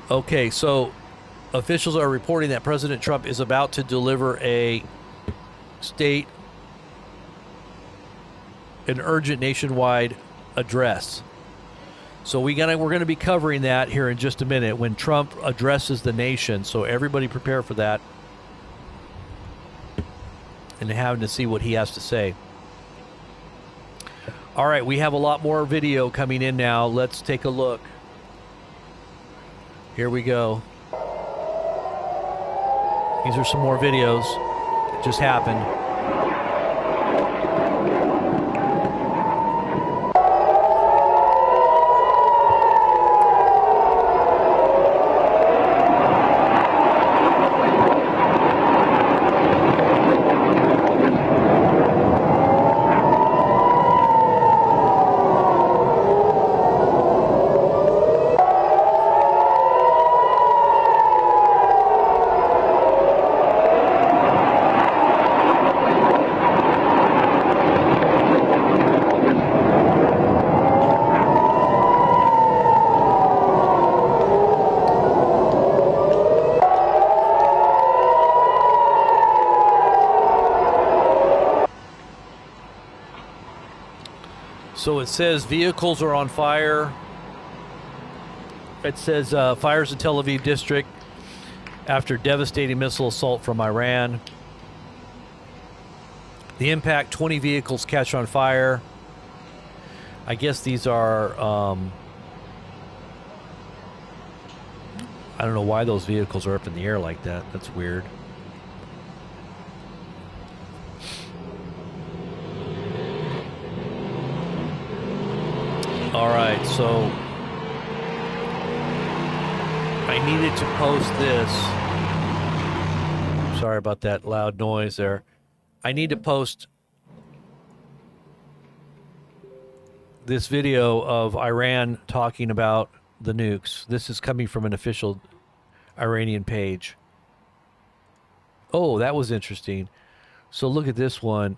Okay, so officials are reporting that President Trump is about to deliver an urgent nationwide address. So we're gonna be covering that here in just a minute when Trump addresses the nation. So everybody prepare for that and having to see what he has to say. All right, we have a lot more video coming in now. Let's take a look. Here we go. These are some more videos that just happened. So it says vehicles are on fire. It says fires in Tel Aviv district after devastating missile assault from Iran. The impact, 20 vehicles catch on fire. I guess these are, I don't know why those vehicles are up in the air like that. That's weird. All right, so I needed to post this. Sorry about that loud noise there. I need to post this video of Iran talking about the nukes. This is coming from an official Iranian page. Oh, that was interesting. So look at this one.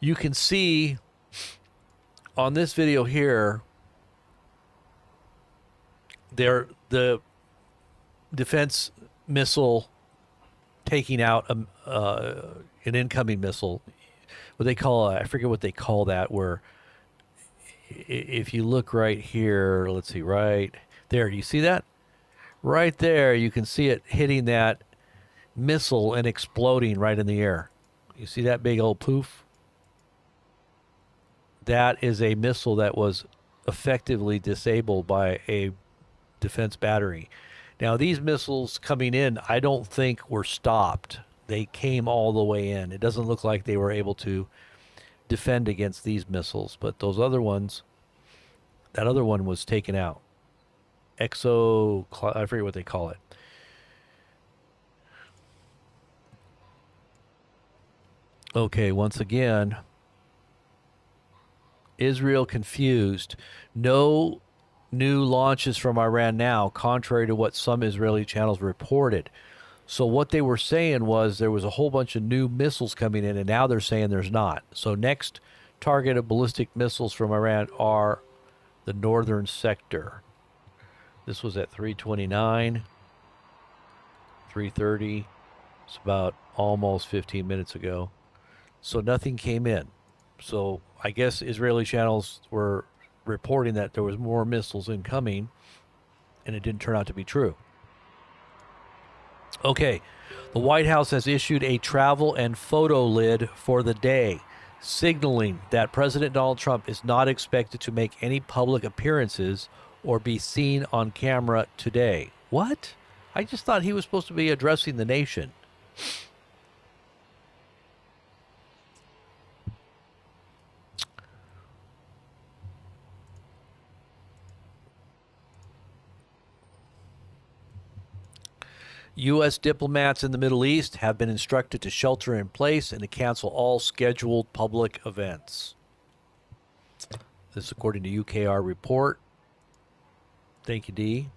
You can see on this video here, the defense missile taking out an incoming missile. What they call, I forget what they call that, where if you look right here, let's see, right there, do you see that? Right there, you can see it hitting that missile and exploding right in the air. You see that big old poof? That is a missile that was effectively disabled by a defense battery. Now, these missiles coming in, I don't think were stopped. They came all the way in. It doesn't look like they were able to defend against these missiles, but those other ones, that other one was taken out. I forget what they call it. Okay, once again, Israel confused. No new launches from Iran now, contrary to what some Israeli channels reported. So what they were saying was there was a whole bunch of new missiles coming in, and now they're saying there's not. So next target of ballistic missiles from Iran are the northern sector. This was at 3:29, 3:30. It's about almost 15 minutes ago. So nothing came in. So I guess Israeli channels were reporting that there was more missiles incoming, and it didn't turn out to be true. Okay, the White House has issued a travel and photo lid for the day, signaling that President Donald Trump is not expected to make any public appearances or be seen on camera today. What? I just thought he was supposed to be addressing the nation. U.S. diplomats in the Middle East have been instructed to shelter in place and to cancel all scheduled public events. This according to UKR report. Thank you, Dee.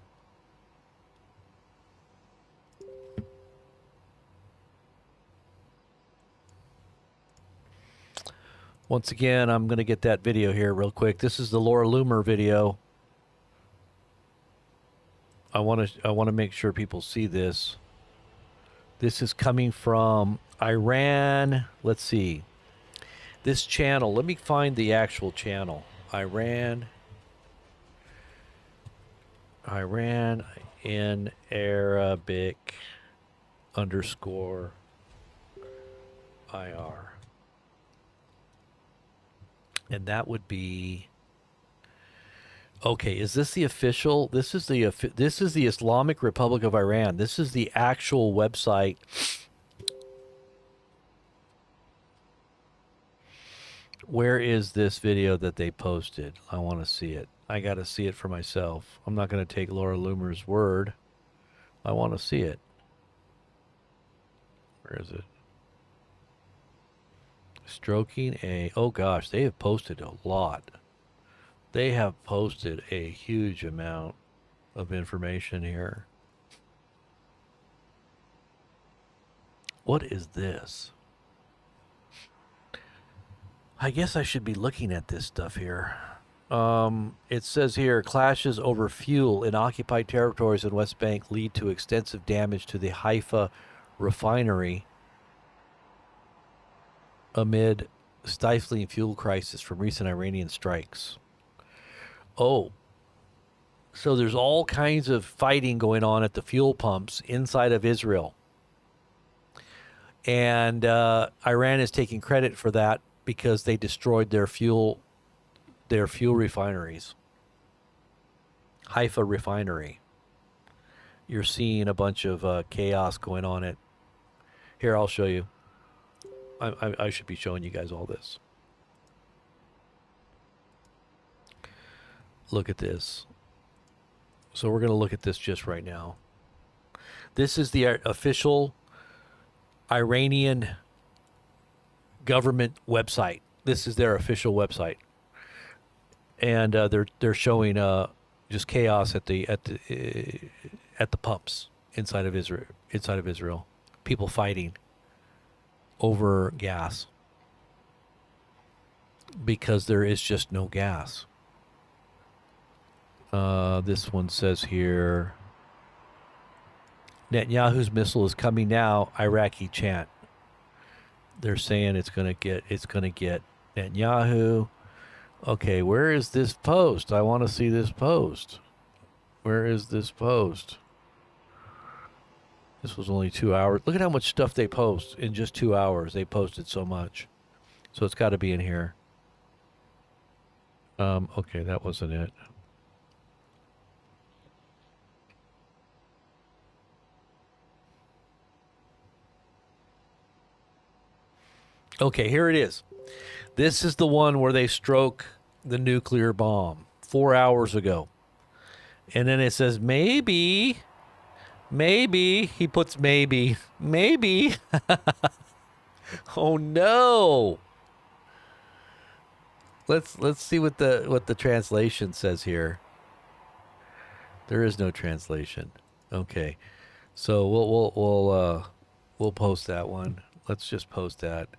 Once again, I'm going to get that video here real quick. This is the Laura Loomer video. I want to make sure people see this. This is coming from Iran. Let's see. This channel, let me find the actual channel. Iran in Arabic _ IR. And that would be, okay, is this the official? This is the Islamic Republic of Iran. This is the actual website. Where is this video that they posted? I want to see it. I got to see it for myself. I'm not going to take Laura Loomer's word. I want to see it. Where is it? Stroking a... Oh gosh, they have posted a lot. They have posted a huge amount of information here. What is this? I guess I should be looking at this stuff here. It says here, clashes over fuel in occupied territories in West Bank lead to extensive damage to the Haifa refinery amid stifling fuel crisis from recent Iranian strikes. Oh, so there's all kinds of fighting going on at the fuel pumps inside of Israel. And Iran is taking credit for that because they destroyed their fuel refineries. Haifa refinery. You're seeing a bunch of chaos going on at... Here, I'll show you. I should be showing you guys all this. Look at this. So we're going to look at this just right now. This is the official Iranian government website. This is their official website, and they're showing just chaos at the pumps inside of Israel. People fighting over gas because there is just no gas. This one says here, Netanyahu's missile is coming now, Iraqi chant. They're saying it's gonna get Netanyahu. Okay, where is this post? I want to see this post. Where is this post? This was only 2 hours. Look at how much stuff they post in just 2 hours. They posted so much. So it's got to be in here. Okay, that wasn't it. Okay, here it is. This is the one where they stroke the nuclear bomb 4 hours ago. And then it says, maybe, he puts maybe. Oh no. Let's see what the translation says here. There is no translation. Okay. So we'll post that one. Let's just post that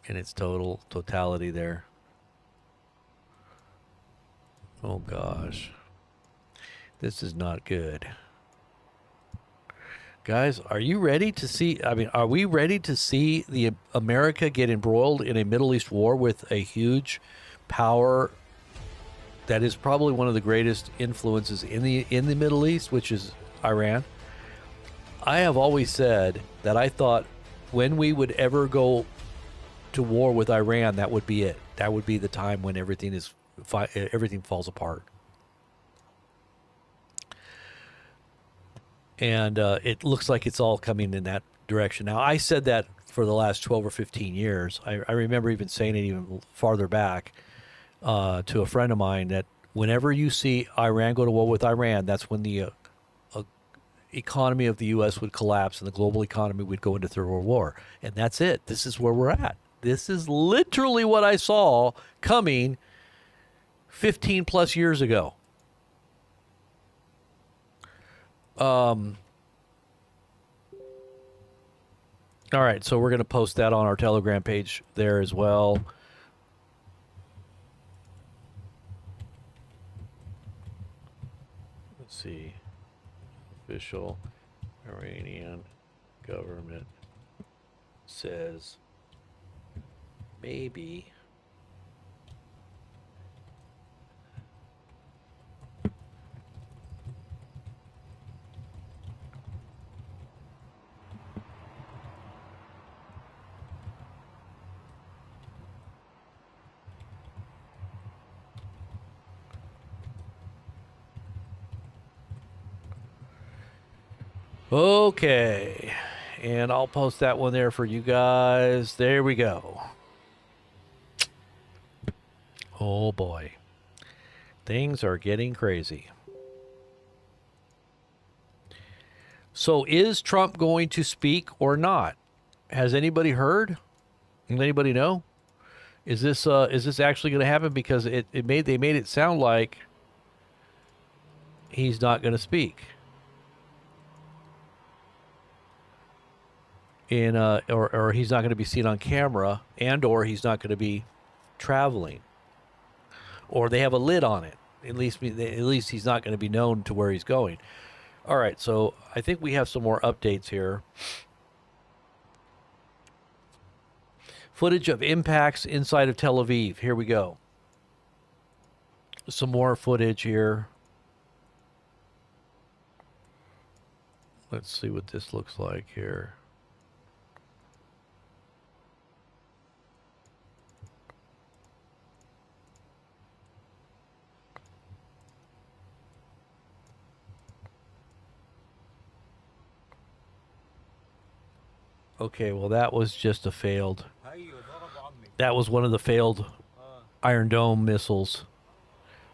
in its totality there. Oh gosh. This is not good. Guys, are you ready to see, are we ready to see the America get embroiled in a Middle East war with a huge power that is probably one of the greatest influences in the Middle East, which is Iran? I have always said that I thought when we would ever go to war with Iran, that would be it. That would be the time when everything falls apart. And it looks like it's all coming in that direction. Now, I said that for the last 12 or 15 years. I remember even saying it even farther back to a friend of mine that whenever you see Iran go to war with Iran, that's when the economy of the U.S. would collapse and the global economy would go into third world war. And that's it. This is where we're at. This is literally what I saw coming 15 plus years ago. All right, so we're going to post that on our Telegram page there as well. Let's see. Official Iranian government says maybe okay, and I'll post that one there for you guys. There we go. Oh boy. Things are getting crazy. So is Trump going to speak or not? Has anybody heard? Does anybody know? Is this actually going to happen? Because they made it sound like he's not going to speak. Or he's not going to be seen on camera, or he's not going to be traveling, or they have a lid on it. At least he's not going to be known to where he's going. All right, so I think we have some more updates here. Footage of impacts inside of Tel Aviv. Here we go. Some more footage here. Let's see what this looks like here. Okay, well, that was just a failed. That was one of the failed Iron Dome missiles.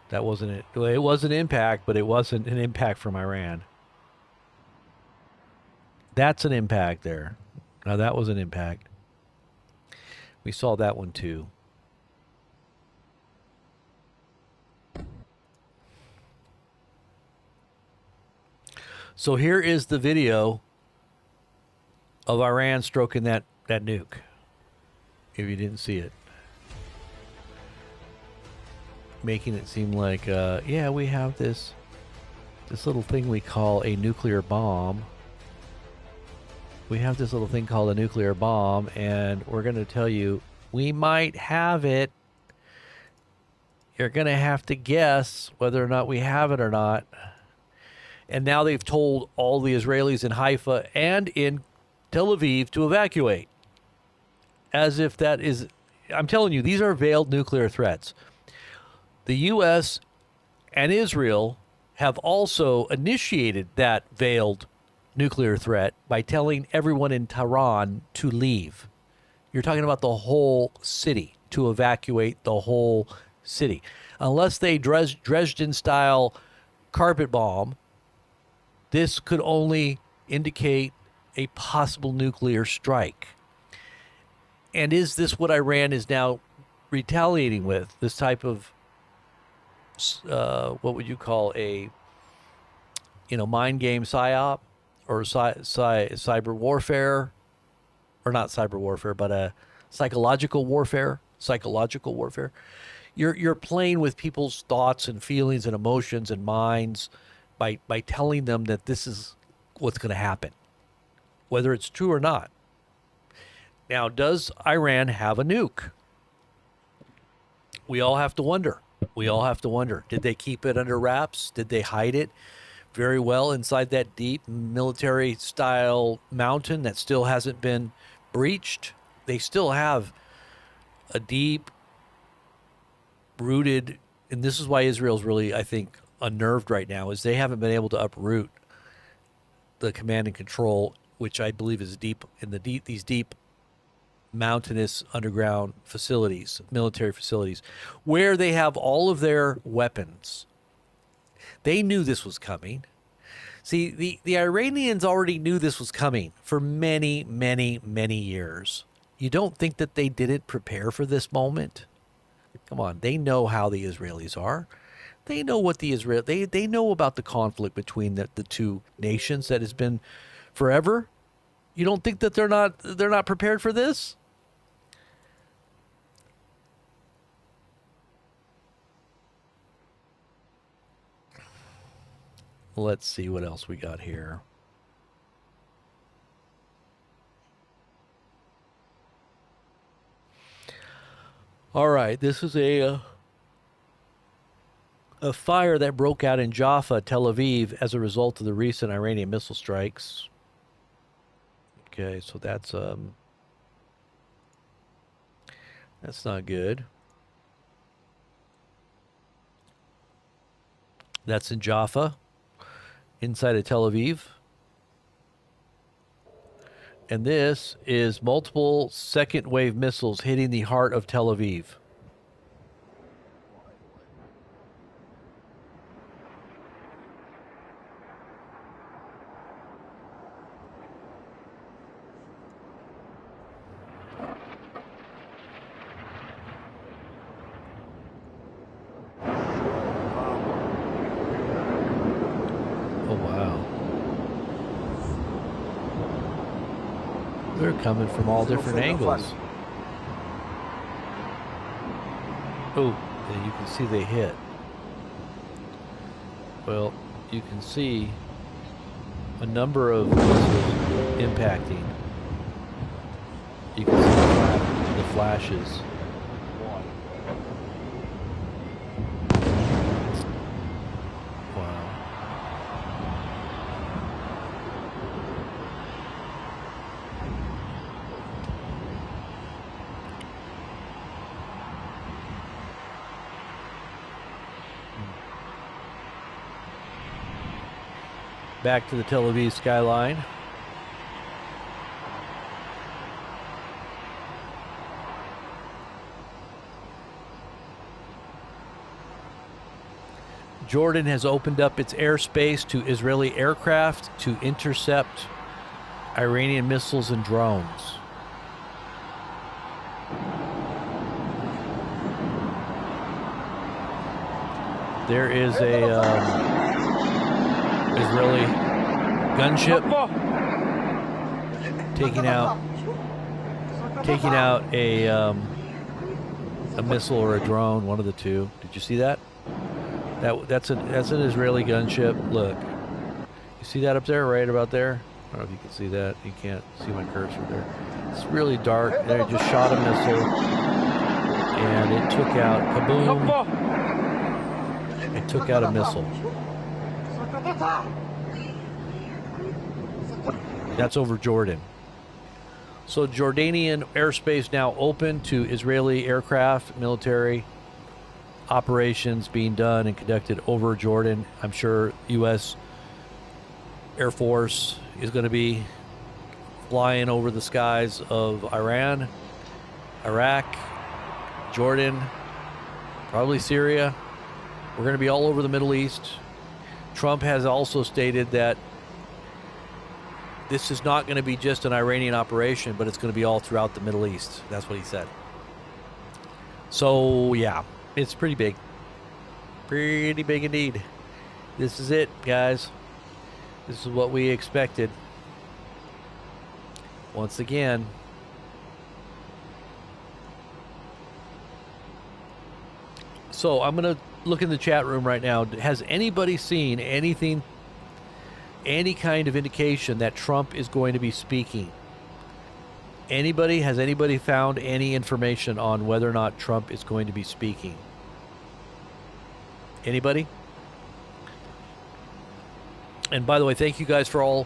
That wasn't it. Well, it was an impact, but it wasn't an impact from Iran. That's an impact there. Now, that was an impact. We saw that one too. So here is the video of Iran stroking that nuke, if you didn't see it. Making it seem like, yeah, we have this little thing we call a nuclear bomb. We have this little thing called a nuclear bomb, and we're going to tell you, we might have it. You're going to have to guess whether or not we have it or not. And now they've told all the Israelis in Haifa and in Tel Aviv to evacuate. As if that is, I'm telling you, these are veiled nuclear threats. The U.S. and Israel have also initiated that veiled nuclear threat by telling everyone in Tehran to leave. You're talking about the whole city, to evacuate the whole city. Unless they Dresden-style carpet bomb, this could only indicate a possible nuclear strike. And is this what Iran is now retaliating with? This type of, what would you call a, mind game psyop or cyber warfare, or not cyber warfare, but a psychological warfare. You're playing with people's thoughts and feelings and emotions and minds by telling them that this is what's going to happen, whether it's true or not. Now, does Iran have a nuke? We all have to wonder. Did they keep it under wraps? Did they hide it very well inside that deep military-style mountain that still hasn't been breached? They still have a deep-rooted, and this is why Israel's really, I think, unnerved right now, is they haven't been able to uproot the command and control, which I believe is deep in these deep mountainous underground facilities, military facilities, where they have all of their weapons. They knew this was coming. See, the Iranians already knew this was coming for many, many, many years. You don't think that they didn't prepare for this moment? Come on, they know how the Israelis are. They know what they know about the conflict between the two nations that has been forever. You don't think that they're not prepared for this? Let's see what else we got here. All right, this is a fire that broke out in Jaffa, Tel Aviv, as a result of the recent Iranian missile strikes. Okay, so that's not good. That's in Jaffa, inside of Tel Aviv. And this is multiple second wave missiles hitting the heart of Tel Aviv. They're coming from all different angles. Oh, and you can see they hit. Well, you can see a number of missiles impacting. You can see the flashes. Back to the Tel Aviv skyline. Jordan has opened up its airspace to Israeli aircraft to intercept Iranian missiles and drones. There is a Israeli gunship taking out a missile or a drone, one of the two. Did you see that? That's an Israeli gunship. Look, you see that up there, right about there? I don't know if you can see that. You can't see my cursor there. It's really dark. They just shot a missile, and it took out, kaboom! It took out a missile. That's over Jordan. So Jordanian airspace now open to Israeli aircraft, military operations being done and conducted over Jordan. I'm sure U.S. Air Force is going to be flying over the skies of Iran Iraq, Jordan, probably Syria. We're going to be all over the Middle East. Trump has also stated that this is not going to be just an Iranian operation, but it's going to be all throughout the Middle East. That's what he said. So, yeah, it's pretty big. Pretty big indeed. This is it, guys. This is what we expected. Once again, so I'm going to look in the chat room right now. Has anybody seen anything, any kind of indication that Trump is going to be speaking? Has anybody found any information on whether or not Trump is going to be speaking? Anybody? And by the way, thank you guys for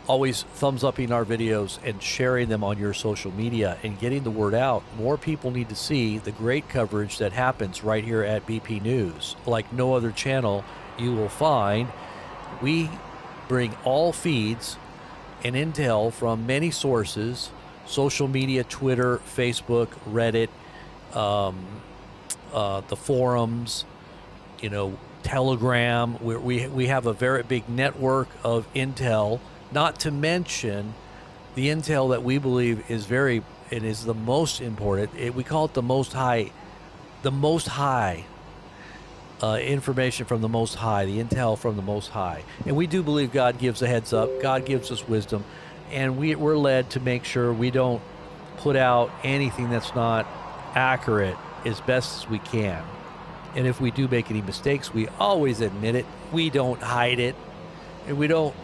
always thumbs upping our videos and sharing them on your social media and getting the word out. More people need to see the great coverage that happens right here at BP News. Like no other channel you will find, we bring all feeds and intel from many sources: social media, Twitter, Facebook, Reddit, the forums, Telegram. We have a very big network of intel, not to mention the intel that we believe is the most important. We call it the most high information from the Most High, the intel from the Most High. And we do believe God gives a heads up, God gives us wisdom, and we're led to make sure we don't put out anything that's not accurate as best as we can. And if we do make any mistakes, we always admit it. We don't hide it, and we don't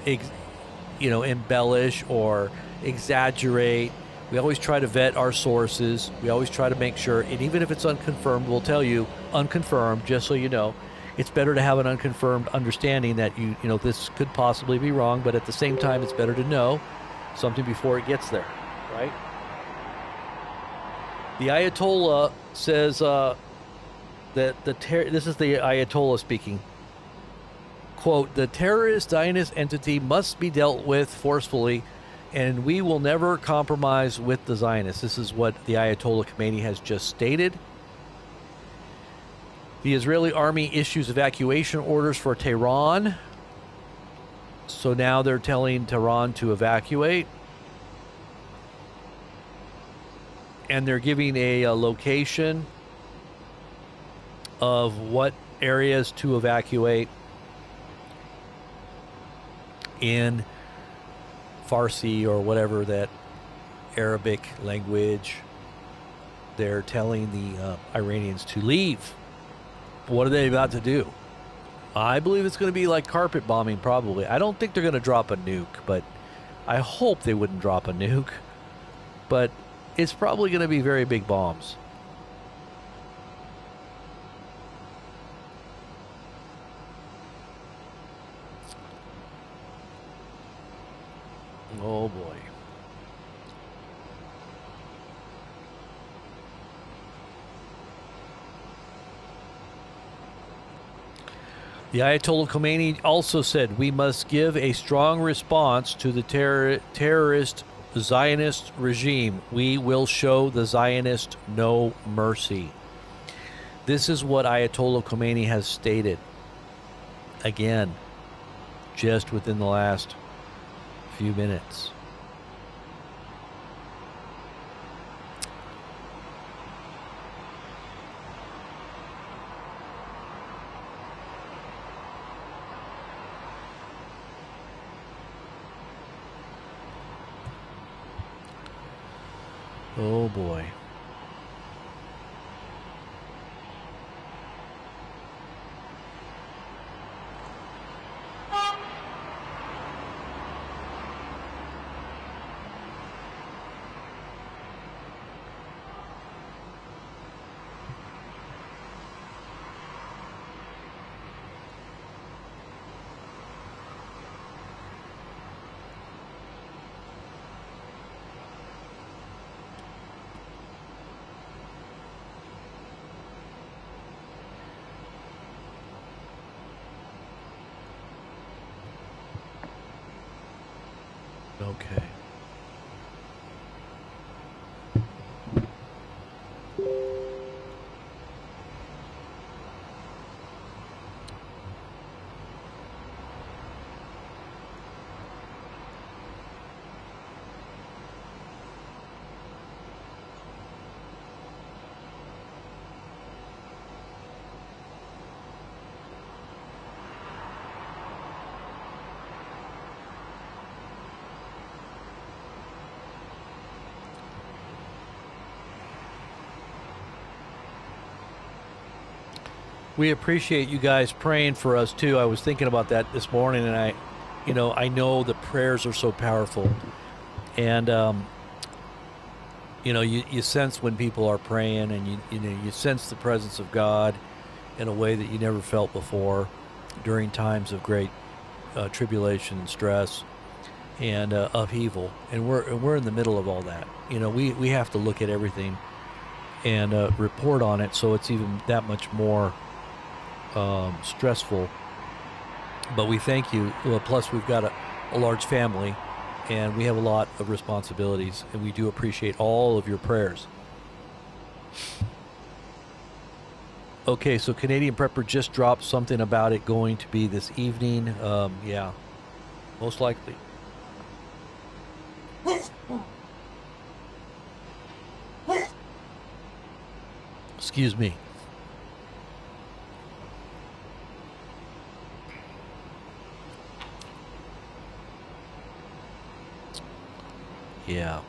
embellish or exaggerate. We always try to vet our sources. We always try to make sure, and even if it's unconfirmed, we'll tell you unconfirmed, just so you know. It's better to have an unconfirmed understanding that this could possibly be wrong, but at the same time, it's better to know something before it gets there, right? The Ayatollah says that this is the Ayatollah speaking. Quote, "The terrorist Zionist entity must be dealt with forcefully, and we will never compromise with the Zionists." This is what the Ayatollah Khomeini has just stated. The Israeli army issues evacuation orders for Tehran. So now they're telling Tehran to evacuate. And they're giving a location of what areas to evacuate in Farsi or whatever that Arabic language. They're telling the Iranians to leave. What are they about to do? I believe it's going to be like carpet bombing, probably. I don't think they're going to drop a nuke, but I hope they wouldn't drop a nuke. But it's probably going to be very big bombs. Oh boy. The Ayatollah Khomeini also said, "We must give a strong response to the terrorist Zionist regime. We will show the Zionist no mercy." This is what Ayatollah Khomeini has stated. Again, just within the last few minutes. Oh boy. Okay. We appreciate you guys praying for us too. I was thinking about that this morning, and I know the prayers are so powerful, and you sense when people are praying, and you sense the presence of God in a way that you never felt before during times of great tribulation and stress and upheaval. And we're in the middle of all that. We have to look at everything and report on it, so it's even that much more stressful. But we thank you. Well, plus we've got a large family, and we have a lot of responsibilities, and we do appreciate all of your prayers. Okay, so Canadian Prepper just dropped something about it going to be this evening. Yeah, most likely. Excuse me. Yeah.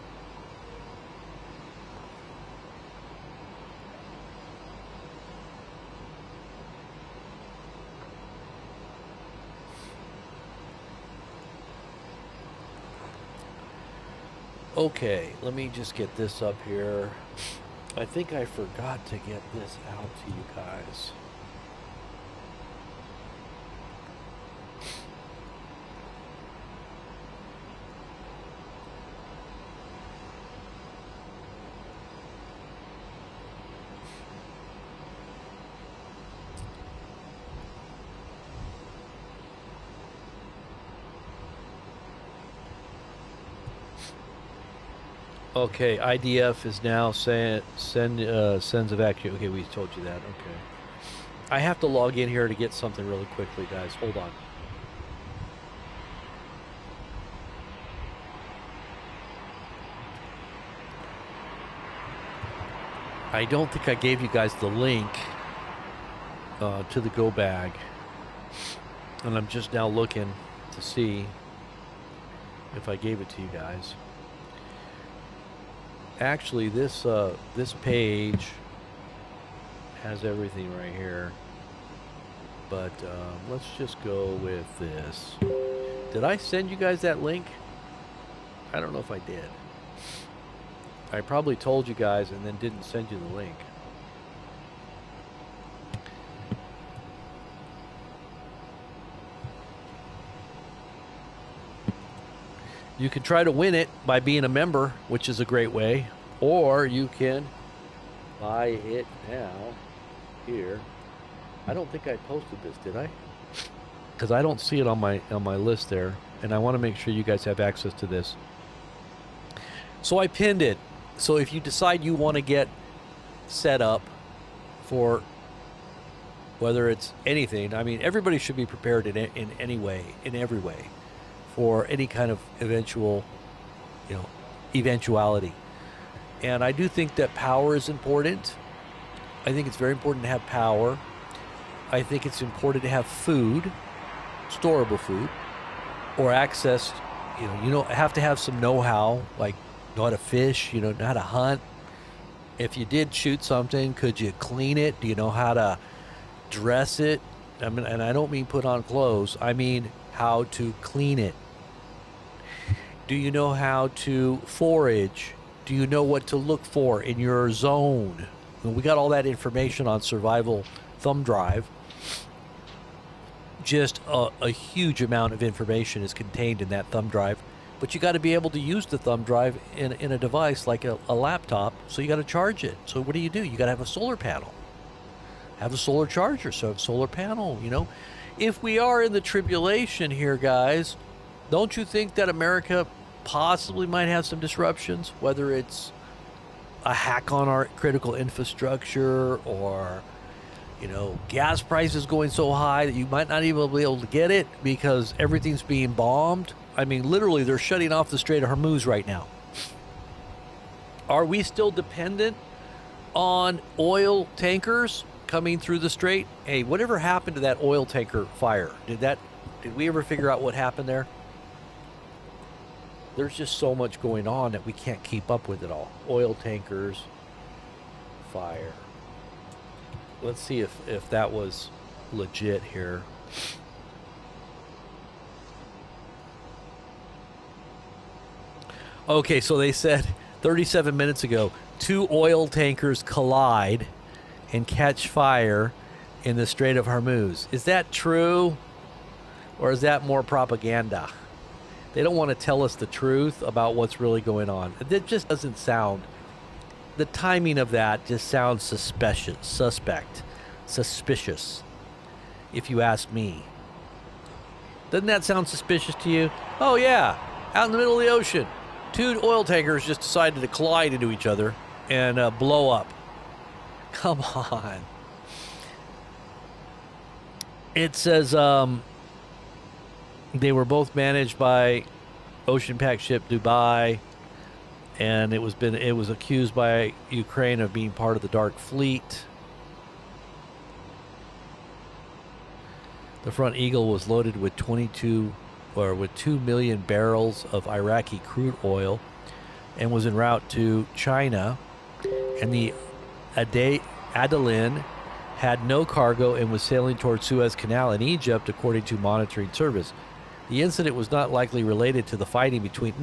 Okay, let me just get this up here. I think I forgot to get this out to you guys. Okay, IDF is now saying sends evacuate. Okay, we told you that. Okay, I have to log in here to get something really quickly, guys. Hold on. I don't think I gave you guys the link to the Go Bag, and I'm just now looking to see if I gave it to you guys. Actually, this page has everything right here, but let's just go with this. Did I send you guys that link? I don't know if I did. I probably told you guys and then didn't send you the link. You can try to win it by being a member, which is a great way, or you can buy it now here. I don't think I posted this, did I? Because I don't see it on my list there, and I want to make sure you guys have access to this. So I pinned it. So if you decide you want to get set up for whether it's anything, I mean, everybody should be prepared in any way, in every way, for any kind of eventuality. And I do think that power is important. I think it's very important to have power. I think it's important to have food, storable food, or access. You have to have some know-how, like know how to fish, know how to hunt. If you did shoot something, could you clean it? Do you know how to dress it? I mean, and I don't mean put on clothes. I mean how to clean it. Do you know how to forage? Do you know what to look for in your zone? We got all that information on Survival Thumb Drive. Just a huge amount of information is contained in that thumb drive. But you got to be able to use the thumb drive in a device like a laptop, so you got to charge it. So what do? You got to have a solar panel. Have a solar charger, so have a solar panel, If we are in the tribulation here, guys, don't you think that America possibly might have some disruptions, whether it's a hack on our critical infrastructure or, gas prices going so high that you might not even be able to get it because everything's being bombed? I mean, literally, they're shutting off the Strait of Hormuz right now. Are we still dependent on oil tankers coming through the strait? Hey, whatever happened to that oil tanker fire? Did we ever figure out what happened there? There's just so much going on that we can't keep up with it all. Oil tankers, fire. let's see if that was legit here. Okay, so they said 37 minutes ago, 2 oil tankers collide and catch fire in the Strait of Hormuz. Is that true? Or is that more propaganda? They don't want to tell us the truth about what's really going on. It just doesn't sound, the timing of that just sounds suspicious, if you ask me. Doesn't that sound suspicious to you? Oh yeah, out in the middle of the ocean, 2 oil tankers just decided to collide into each other and blow up. Come on. It says they were both managed by ocean pack ship Dubai, and it was accused by Ukraine of being part of the Dark Fleet. The Front Eagle was loaded with 2 million barrels of Iraqi crude oil and was en route to China, and the Adeline had no cargo and was sailing towards Suez Canal in Egypt, according to monitoring service. The incident was not likely related to the fighting between...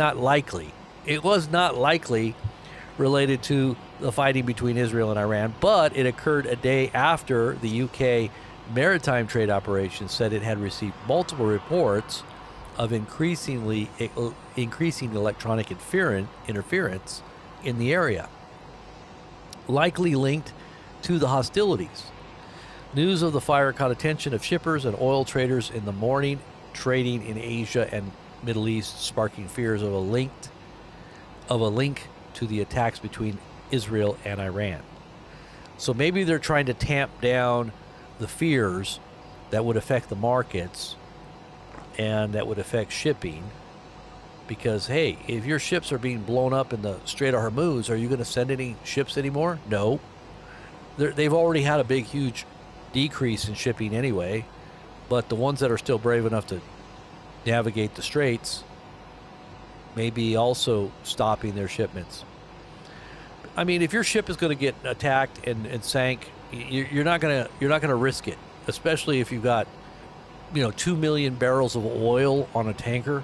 It was not likely related to the fighting between Israel and Iran, but it occurred a day after the UK Maritime Trade Operation said it had received multiple reports of increasing electronic interference in the area, likely linked to the hostilities. News of the fire caught attention of shippers and oil traders in the morning, trading in Asia and Middle East, sparking fears of a link to the attacks between Israel and Iran. So maybe they're trying to tamp down the fears that would affect the markets and that would affect shipping, because hey, if your ships are being blown up in the Strait of Hormuz, are you going to send any ships anymore? No. They've already had a big, huge decrease in shipping anyway, but the ones that are still brave enough to navigate the straits may be also stopping their shipments. I mean, if your ship is going to get attacked and sank, you're not going to risk it, especially if you've got 2 million barrels of oil on a tanker.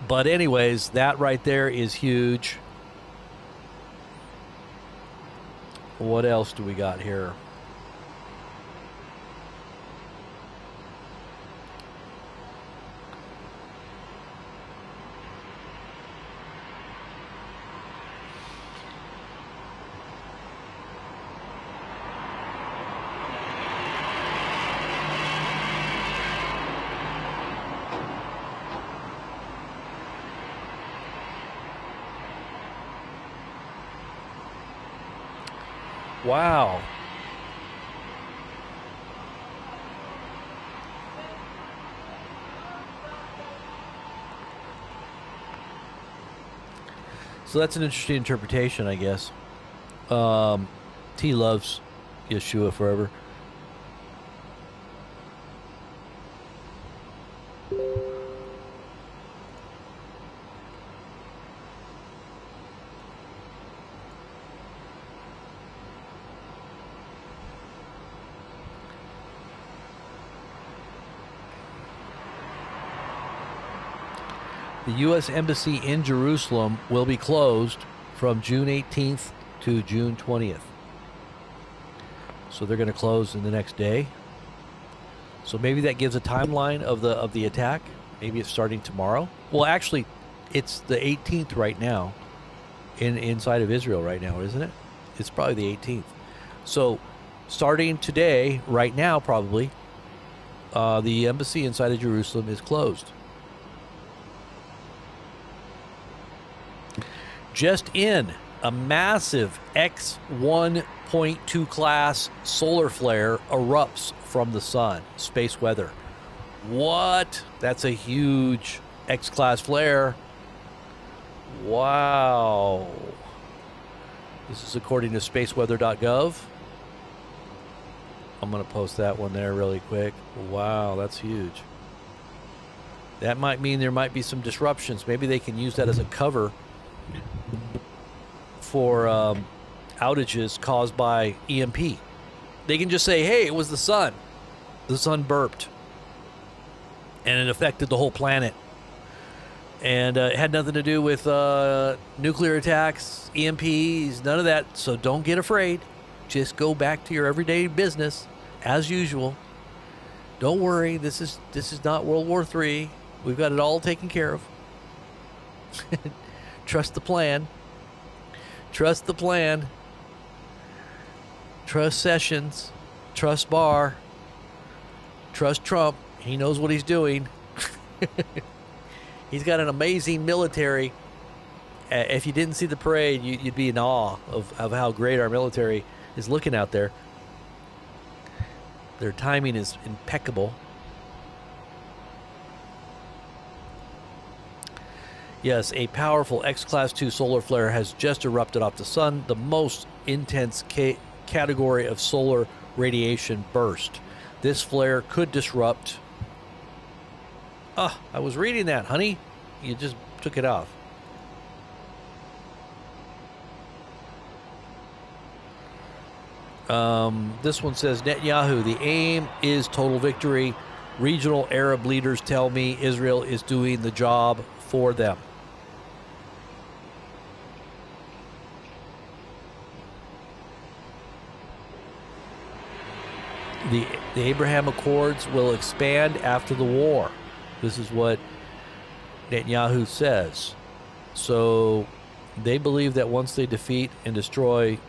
But anyways, that right there is huge. What else do we got here? Wow. So that's an interesting interpretation, I guess. T loves Yeshua forever. The U.S. Embassy in Jerusalem will be closed from June 18th to June 20th. So they're going to close in the next day. So maybe that gives a timeline of the attack. Maybe it's starting tomorrow. Well, actually, it's the 18th right now, inside of Israel right now, isn't it? It's probably the 18th. So starting today, right now, probably, the embassy inside of Jerusalem is closed. Just in, a massive X-1.2 class solar flare erupts from the sun. Space weather. What? That's a huge X-class flare. Wow. This is according to spaceweather.gov. I'm going to post that one there really quick. Wow, that's huge. That might mean there might be some disruptions. Maybe they can use that as a cover for outages caused by EMP. They can just say, hey, it was the sun. The sun burped. And it affected the whole planet. And it had nothing to do with nuclear attacks, EMPs, none of that. So don't get afraid. Just go back to your everyday business as usual. Don't worry. This is not World War III. We've got it all taken care of. Trust the plan. Trust the plan. Trust Sessions. Trust Barr. Trust Trump. He knows what he's doing. He's got an amazing military. If you didn't see the parade, you'd be in awe of how great our military is looking out there. Their timing is impeccable. Yes, a powerful X-Class 2 solar flare has just erupted off the sun, the most intense category of solar radiation burst. This flare could disrupt... I was reading that, honey. You just took it off. This one says, Netanyahu, the aim is total victory. Regional Arab leaders tell me Israel is doing the job for them. The Abraham Accords will expand after the war. This is what Netanyahu says. So they believe that once they defeat and destroy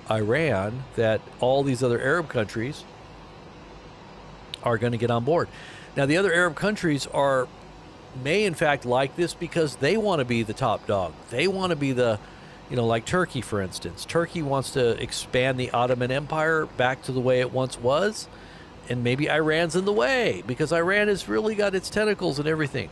Iran, that all these other Arab countries are going to get on board. Now, the other Arab countries may in fact like this because they want to be the top dog. They want to be the, like Turkey, for instance. Turkey wants to expand the Ottoman Empire back to the way it once was. And maybe Iran's in the way because Iran has really got its tentacles and everything.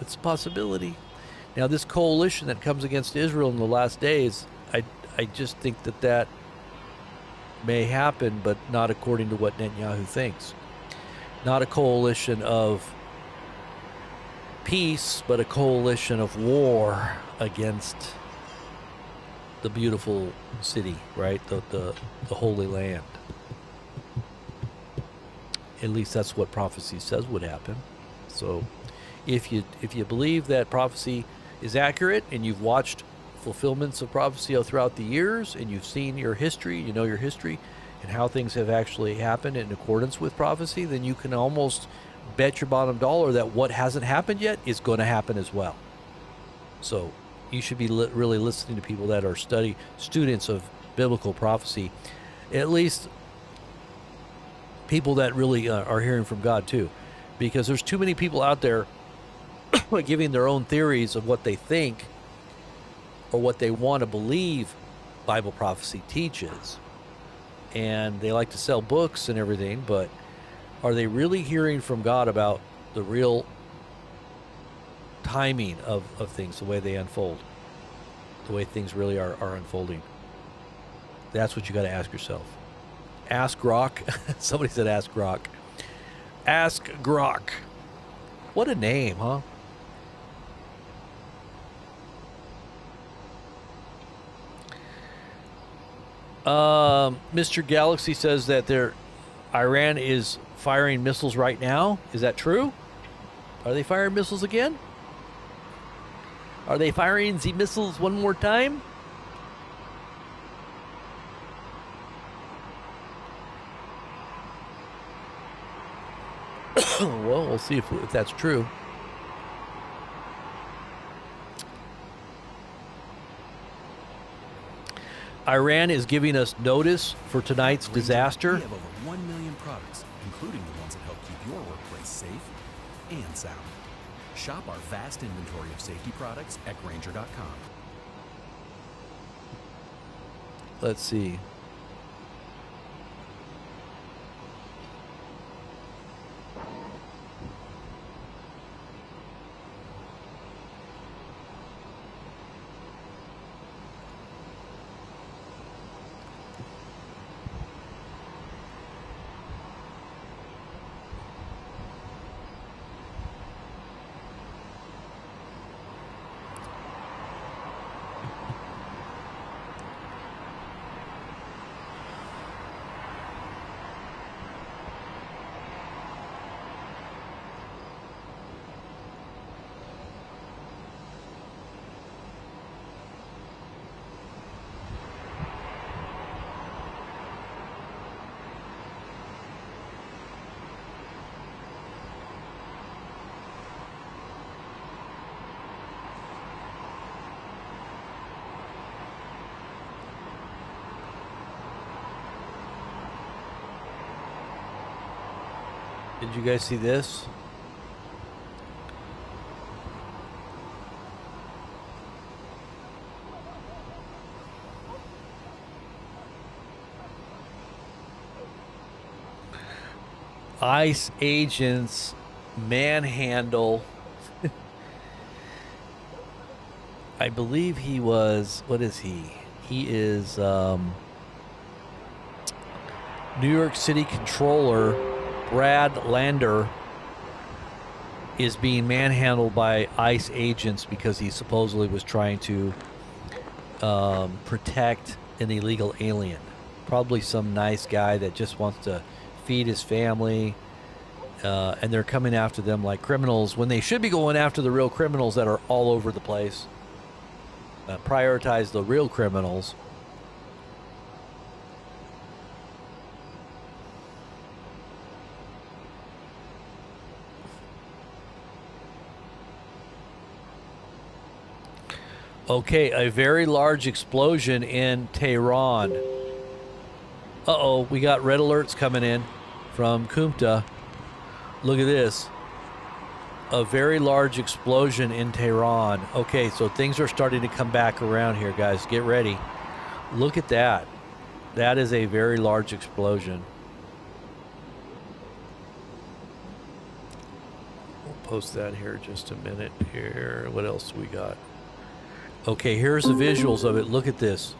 It's a possibility. Now, this coalition that comes against Israel in the last days, I just think that may happen, but not according to what Netanyahu thinks. Not a coalition of peace, but a coalition of war against the beautiful city, right? The Holy Land. At least that's what prophecy says would happen. So if you believe that prophecy is accurate and you've watched fulfillments of prophecy throughout the years and you've seen your history, you know your history and how things have actually happened in accordance with prophecy, then you can almost bet your bottom dollar that what hasn't happened yet is going to happen as well. So you should be really listening to people that are students of biblical prophecy, at least people that really are hearing from God too, because there's too many people out there giving their own theories of what they think or what they want to believe Bible prophecy teaches, and they like to sell books and everything, but are they really hearing from God about the real timing of things, the way they unfold, the way things really are unfolding? That's what you got to ask yourself. Ask Grok. Somebody said ask Grok. Ask Grok. What a name, huh? Mr. Galaxy says that Iran is firing missiles right now. Is that true? Are they firing missiles again? Are they firing the missiles one more time? Well, we'll see if that's true. Iran is giving us notice for tonight's disaster. We have over 1 million products, including the ones that help keep your workplace safe and sound. Shop our vast inventory of safety products at Grainger.com. Let's see. Did you guys see this? ICE agents manhandle. I believe he was. What is he? He is New York City Controller Brad Lander is being manhandled by ICE agents because he supposedly was trying to protect an illegal alien. Probably some nice guy that just wants to feed his family, and they're coming after them like criminals when they should be going after the real criminals that are all over the place. Prioritize the real criminals. Okay, a very large explosion in Tehran. Uh-oh, we got red alerts coming in from Kumta. Look at this. A very large explosion in Tehran. Okay, so things are starting to come back around here, guys. Get ready. Look at that. That is a very large explosion. We'll post that here just a minute here. What else do we got? Okay, here's the visuals of it. Look at this.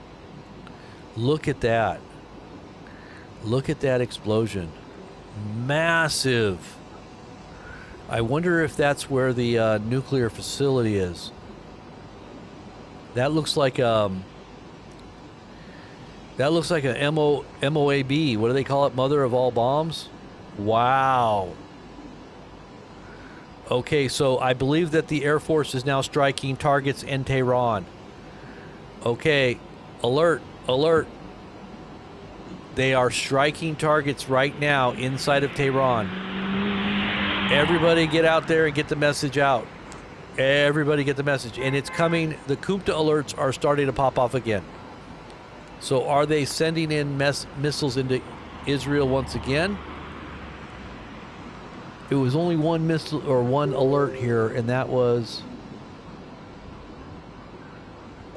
Look at that. Look at that explosion. Massive. I wonder if that's where the nuclear facility is. That looks like a MOAB. What do they call it? Mother of all bombs? Wow. Okay, so I believe that the Air Force is now striking targets in Tehran. Okay, alert, alert. They are striking targets right now inside of Tehran. Everybody get out there and get the message out. Everybody get the message. And it's coming. The Kumta alerts are starting to pop off again. So are they sending in missiles into Israel once again? It was only one missile or one alert here, and that was...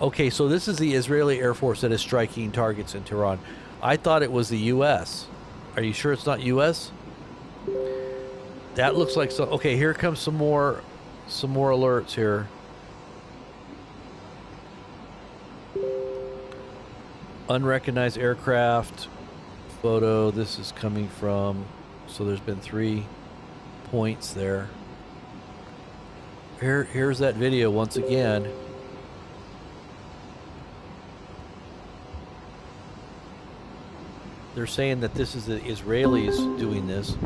Okay, so this is the Israeli Air Force that is striking targets in Tehran. I thought it was the U.S. Are you sure it's not U.S.? That looks like so. Okay, here comes some more alerts here. Unrecognized aircraft photo. This is coming from. So there's been 3 points there. Here's that video once again. They're saying that this is the Israelis doing this.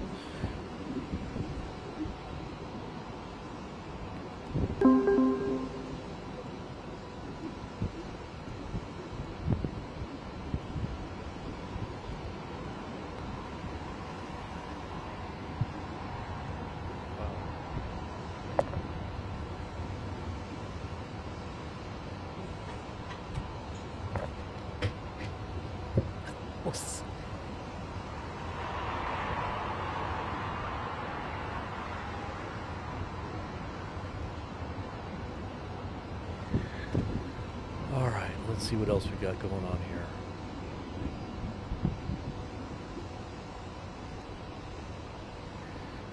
Let's see what else we got going on here.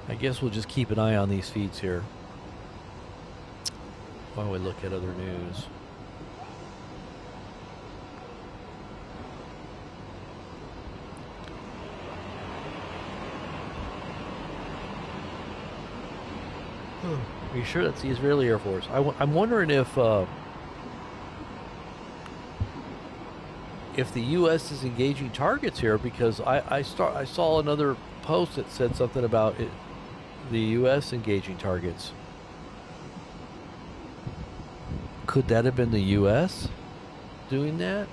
I guess we'll just keep an eye on these feeds here while we look at other news. Are you sure that's the Israeli Air Force? I'm wondering if the U.S. is engaging targets here, because I saw another post that said something about it, the U.S. engaging targets. Could that have been the U.S. doing that?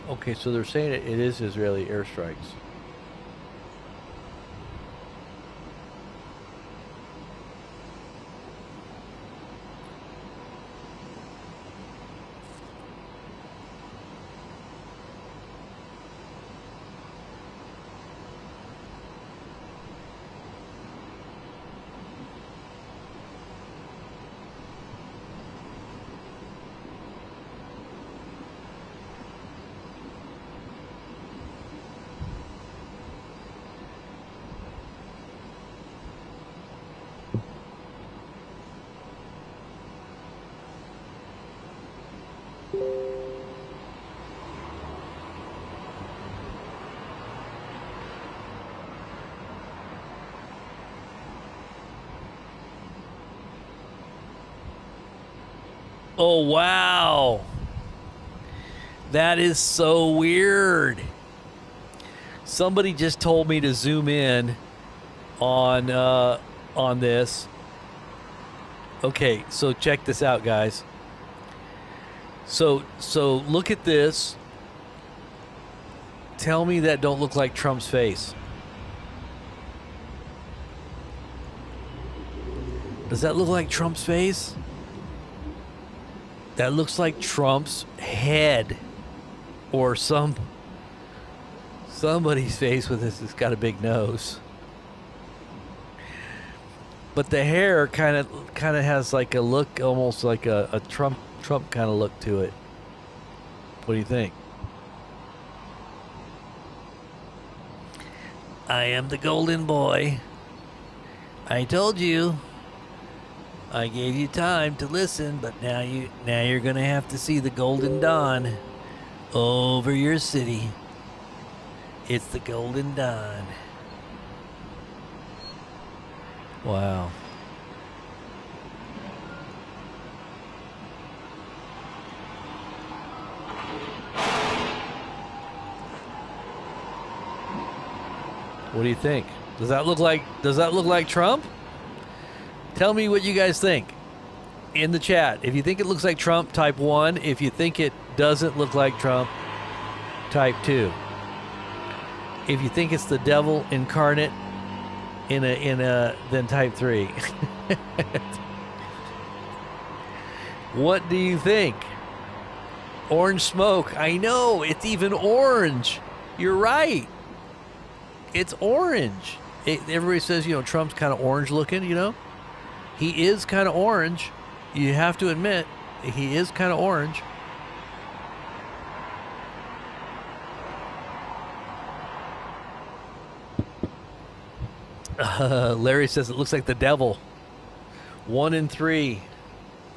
Okay, so they're saying it is Israeli airstrikes. Oh, wow. That is so weird. Somebody just told me to zoom in on this. Okay, so check this out, guys. So look at this. Tell me that don't look like Trump's face. Does that look like Trump's face? That looks like Trump's head, or somebody's face with this. It's got a big nose, but the hair kind of has like a look, almost like a Trump kind of look to it. What do you think? I am the golden boy. I told you. I gave you time to listen, but now you're gonna have to see the golden dawn over your city. It's the golden dawn. Wow. What do you think? Does that look like Trump? Tell me what you guys think in the chat. If you think it looks like Trump, type 1. If you think it doesn't look like Trump, type 2. If you think it's the devil incarnate then type 3. What do you think? Orange smoke. I know, it's even orange. You're right. It's orange. Everybody says, Trump's kind of orange looking, He is kind of orange. You have to admit, he is kind of orange. Larry says it looks like the devil. 1 in 3.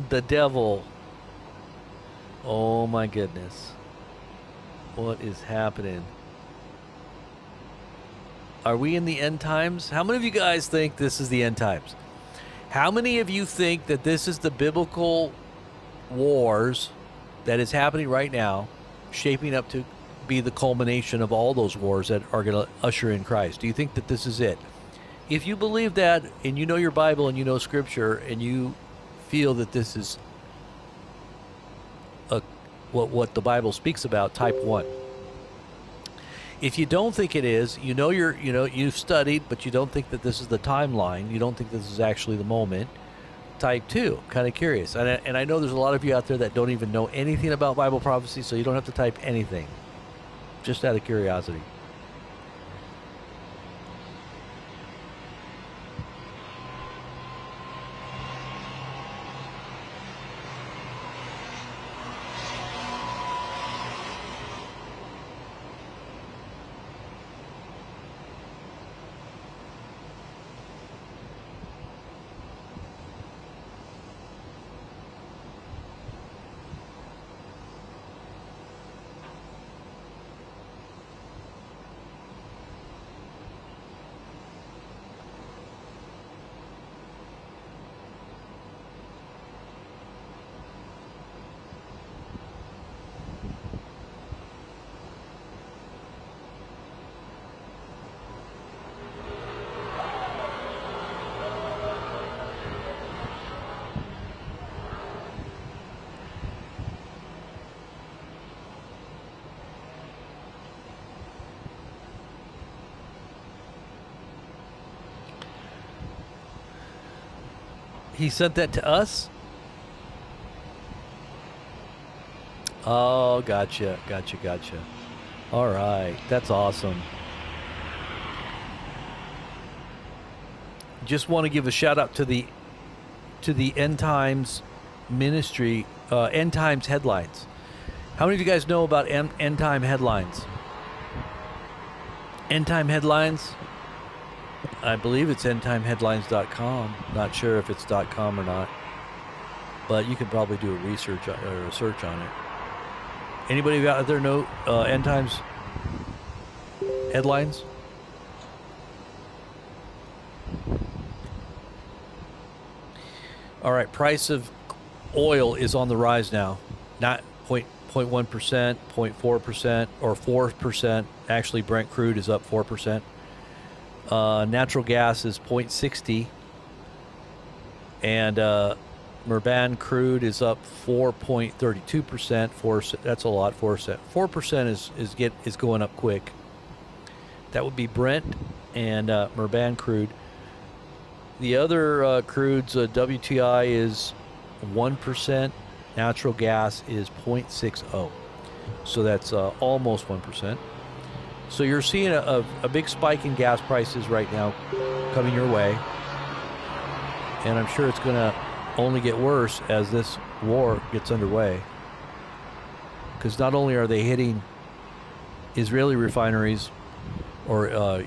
The devil. Oh my goodness. What is happening? Are we in the end times? How many of you guys think this is the end times? How many of you think that this is the biblical wars that is happening right now, shaping up to be the culmination of all those wars that are going to usher in Christ? Do you think that this is it? If you believe that, and you know your Bible and you know Scripture, and you feel that this is what the Bible speaks about, type 1. If you don't think it is, you've studied, but you don't think that this is the timeline, you don't think this is actually the moment, type 2. Kind of curious. And I know there's a lot of you out there that don't even know anything about Bible prophecy, so you don't have to type anything. Just out of curiosity. He sent that to us? Oh, gotcha. All right, that's awesome. Just want to give a shout out to the End Times ministry, End Times headlines. How many of you guys know about End Time headlines? End Time headlines? I believe it's endtimeheadlines.com. Not sure if it's .com or not, but you could probably do a research or a search on it. Anybody out there know End Times headlines? All right, price of oil is on the rise now. Not 0.1%, 0.4%, or 4%. Actually, Brent crude is up 4%. Natural gas is 0.60. And Merban crude is up 4.32%. That's a lot. 4% is going up quick. That would be Brent and Merban crude. The other crudes, WTI is 1%. Natural gas is 0.60. So that's almost 1%. So you're seeing a big spike in gas prices right now coming your way. And I'm sure it's going to only get worse as this war gets underway. Because not only are they hitting Israeli refineries or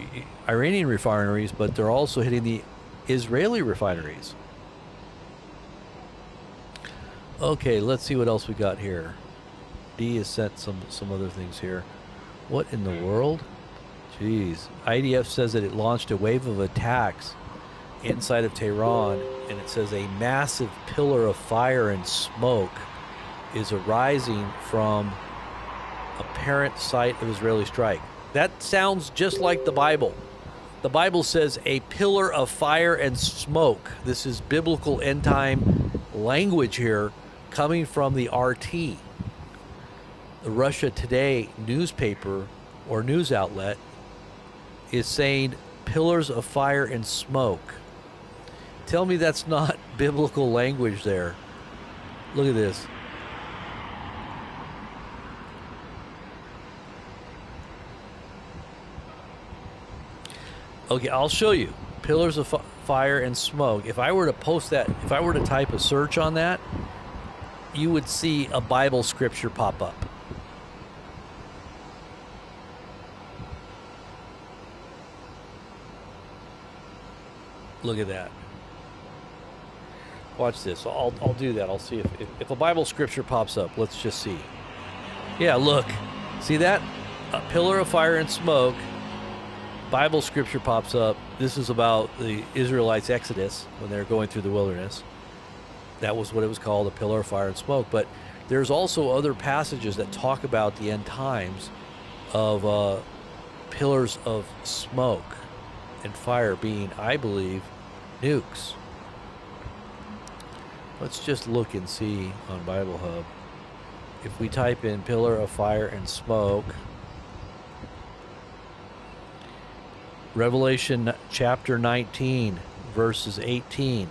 Iranian refineries, but they're also hitting the Israeli refineries. Okay, let's see what else we got here. D has sent some other things here. What in the world? Jeez. IDF says that it launched a wave of attacks inside of Tehran, and it says a massive pillar of fire and smoke is arising from apparent site of Israeli strike. That sounds just like the Bible. The Bible says a pillar of fire and smoke. This is biblical end time language here coming from the RT. The Russia Today newspaper or news outlet is saying pillars of fire and smoke. Tell me that's not biblical language there. Look at this. Okay, I'll show you. Pillars of fire and smoke. If I were to post that, if I were to type a search on that, you would see a Bible scripture pop up. Look at that. Watch this. I'll do that. I'll see if a Bible scripture pops up. Let's just see. Yeah, look. See that? A pillar of fire and smoke. Bible scripture pops up. This is about the Israelites' exodus when they're going through the wilderness. That was what it was called, a pillar of fire and smoke. But there's also other passages that talk about the end times of pillars of smoke and fire being, I believe, nukes. Let's just look and see on Bible Hub. If we type in pillar of fire and smoke, Revelation chapter 19, verses 18.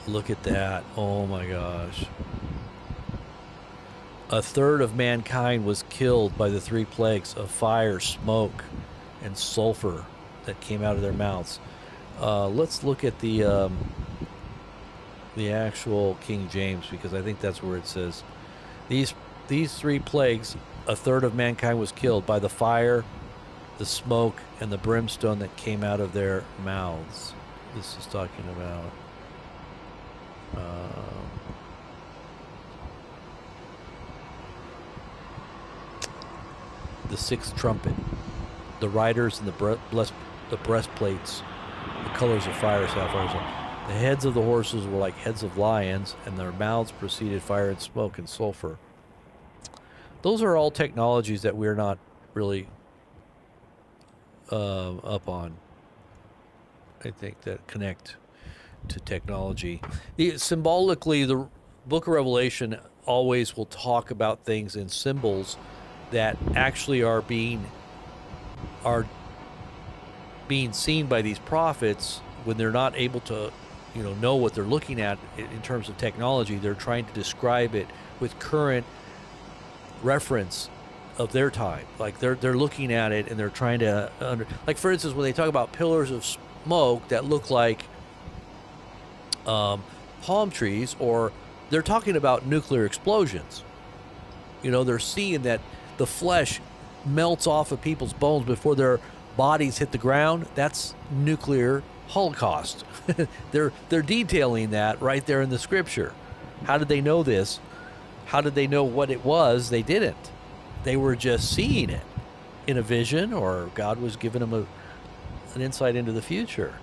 Look at that. Oh my gosh. A third of mankind was killed by the three plagues of fire, smoke, and sulfur that came out of their mouths. Let's look at the actual King James, because I think that's where it says these three plagues, a third of mankind was killed by the fire, the smoke, and the brimstone that came out of their mouths. This is talking about the sixth trumpet, the riders and the breastplates, the colors of fire, sapphires. The heads of the horses were like heads of lions, and their mouths proceeded fire and smoke and sulfur. Those are all technologies that we're not really up on. I think that connect to technology. Symbolically, the book of Revelation always will talk about things in symbols that actually are being seen by these prophets when they're not able to, know what they're looking at in terms of technology. They're trying to describe it with current reference of their time. Like they're looking at it and they're trying to like, for instance, when they talk about pillars of smoke that look like palm trees, or they're talking about nuclear explosions. They're seeing that the flesh melts off of people's bones before their bodies hit the ground. That's nuclear holocaust. They're detailing that right there in the scripture. How did they know this? How did they know what it was? They didn't. They were just seeing it in a vision, or God was giving them an insight into the future.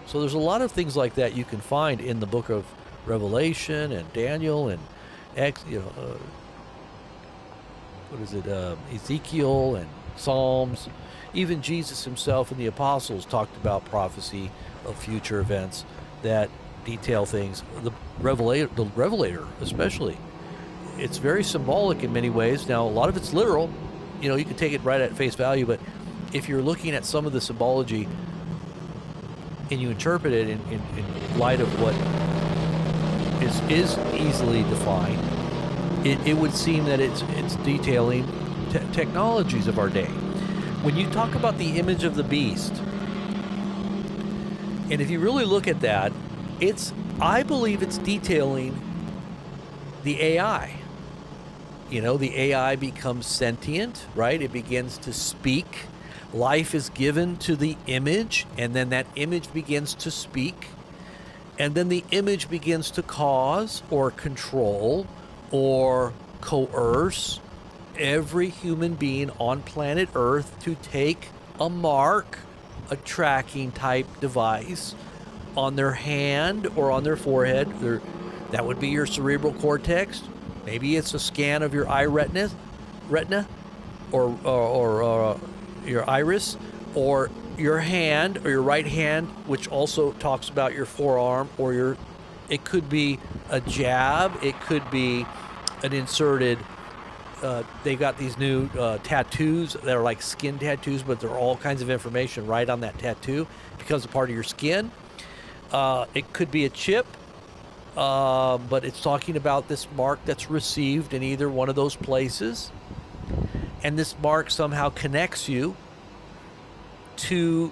So there's a lot of things like that you can find in the book of Revelation and Daniel and Ezekiel and Psalms. Even Jesus himself and the apostles talked about prophecy of future events that detail things. The Revelator especially. It's very symbolic in many ways. Now, a lot of it's literal. You can take it right at face value, but if you're looking at some of the symbology and you interpret it in light of what is easily defined, it would seem that it's detailing technologies of our day. When you talk about the image of the beast, and if you really look at that, I believe it's detailing the AI. The AI becomes sentient, right? It begins to speak. Life is given to the image, and then that image begins to speak. And then the image begins to cause or control or coerce every human being on planet Earth to take a mark, a tracking type device on their hand or on their forehead. That would be your cerebral cortex. Maybe it's a scan of your eye retina, or your iris, or your hand, or your right hand, which also talks about your forearm, or it could be a jab, it could be an inserted. They got these new tattoos that are like skin tattoos, but they're all kinds of information right on that tattoo. It becomes a part of your skin. It could be a chip. But it's talking about this mark that's received in either one of those places, and this mark somehow connects you to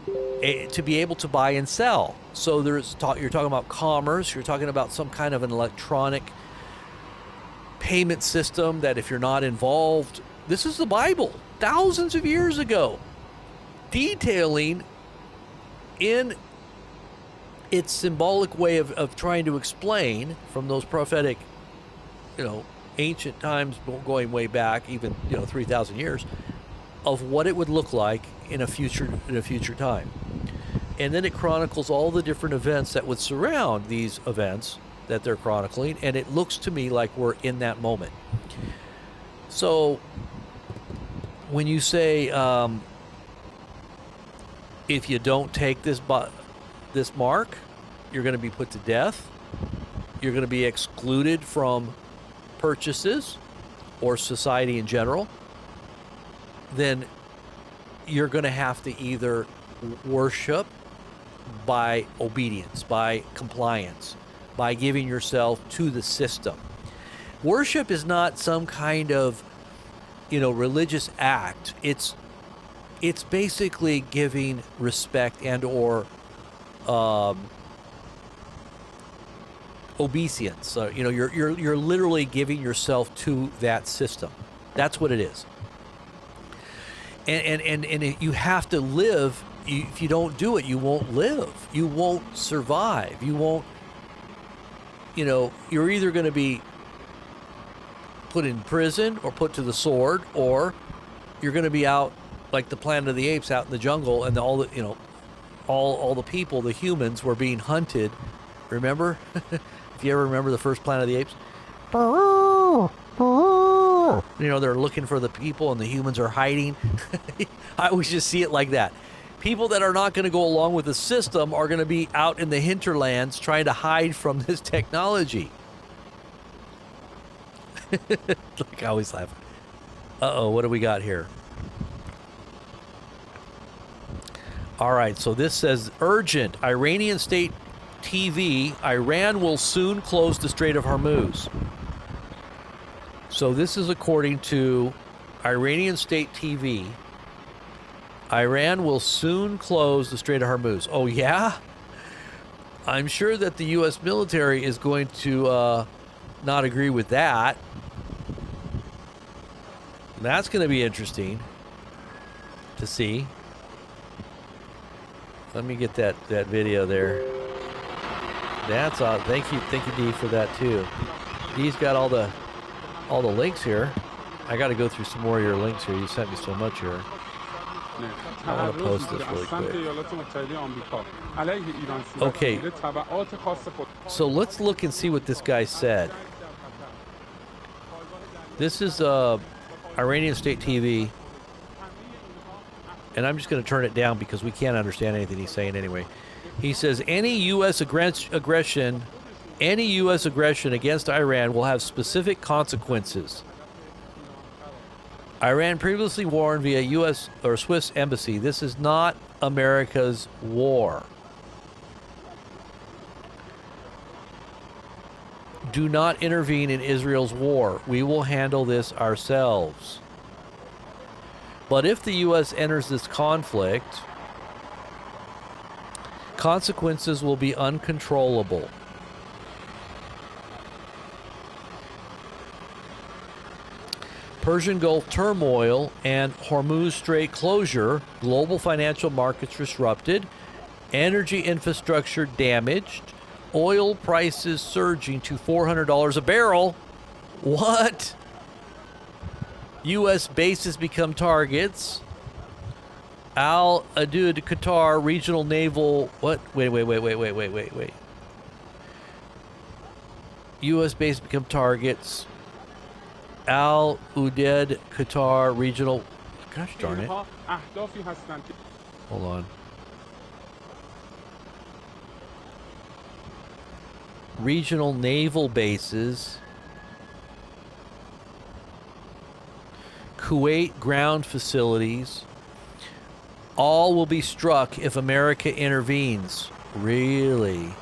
be able to buy and sell. So you're talking about commerce. You're talking about some kind of an electronic payment system that if you're not involved, this is the Bible thousands of years ago, detailing in its symbolic way of trying to explain from those prophetic, ancient times going way back, even 3,000 years, of what it would look like in a future time. And then it chronicles all the different events that would surround these events that they're chronicling, and it looks to me like we're in that moment. So when you say if you don't take this mark, you're going to be put to death, you're going to be excluded from purchases or society in general, then you're going to have to either worship by obedience, by compliance, by giving yourself to the system. Worship is not some kind of, religious act. It's basically giving respect and or obeisance. So, you're literally giving yourself to that system. That's what it is. And you have to live. If you don't do it, you won't live. You won't survive. You won't. You're either going to be put in prison or put to the sword, or you're going to be out like the Planet of the Apes, out in the jungle, and all the people, the humans, were being hunted. Remember? If you ever remember the first Planet of the Apes, they're looking for the people, and the humans are hiding. I always just see it like that. People that are not going to go along with the system are going to be out in the hinterlands trying to hide from this technology. Like I always laugh. What do we got here? All right, so this says urgent. Iranian state TV, Iran will soon close the Strait of Hormuz. So this is according to Iranian state TV. Iran will soon close the Strait of Hormuz. Oh, yeah? I'm sure that the U.S. military is going to not agree with that. That's going to be interesting to see. Let me get that video there. That's thank you, Dee, for that too. Dee's got all the links here. I got to go through some more of your links here. You sent me so much here. I want to post this really quick. Okay. So let's look and see what this guy said. This is Iranian state TV. And I'm just going to turn it down because we can't understand anything he's saying anyway. He says any U.S. aggression against Iran will have specific consequences. Iran previously warned via U.S. or Swiss embassy, this is not America's war. Do not intervene in Israel's war. We will handle this ourselves. But if the U.S. enters this conflict, consequences will be uncontrollable. Persian Gulf turmoil and Hormuz Strait closure, global financial markets disrupted, energy infrastructure damaged, oil prices surging to $400 a barrel. What? U.S. bases become targets. Al Adud Qatar regional naval. What? Wait. U.S. bases become targets. Al Udeid Qatar regional. Gosh darn it. Hold on. Regional naval bases. Kuwait ground facilities. All will be struck if America intervenes. Really?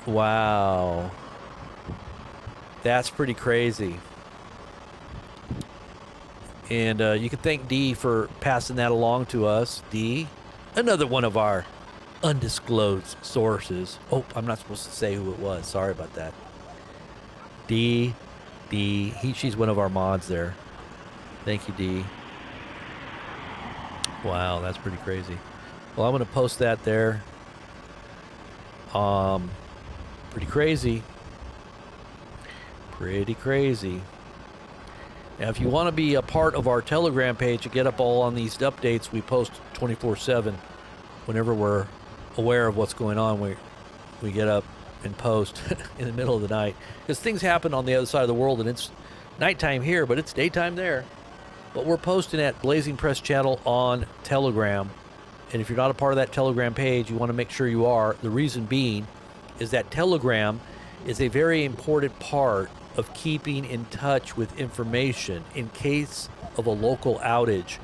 Wow. That's pretty crazy. And you can thank Dee for passing that along to us. Dee, another one of our undisclosed sources. Oh, I'm not supposed to say who it was. Sorry about that. Dee, she's one of our mods there. Thank you, Dee. Wow, that's pretty crazy. Well, I'm going to post that there. Pretty crazy. Pretty crazy. Now, if you want to be a part of our Telegram page to get up all on these updates, we post 24/7. Whenever we're aware of what's going on, we get up and post in the middle of the night. Because things happen on the other side of the world, and it's nighttime here, but it's daytime there. But we're posting at Blazing Press channel on Telegram. And if you're not a part of that Telegram page, you want to make sure you are. The reason being is that Telegram is a very important part of keeping in touch with information in case of a local outage,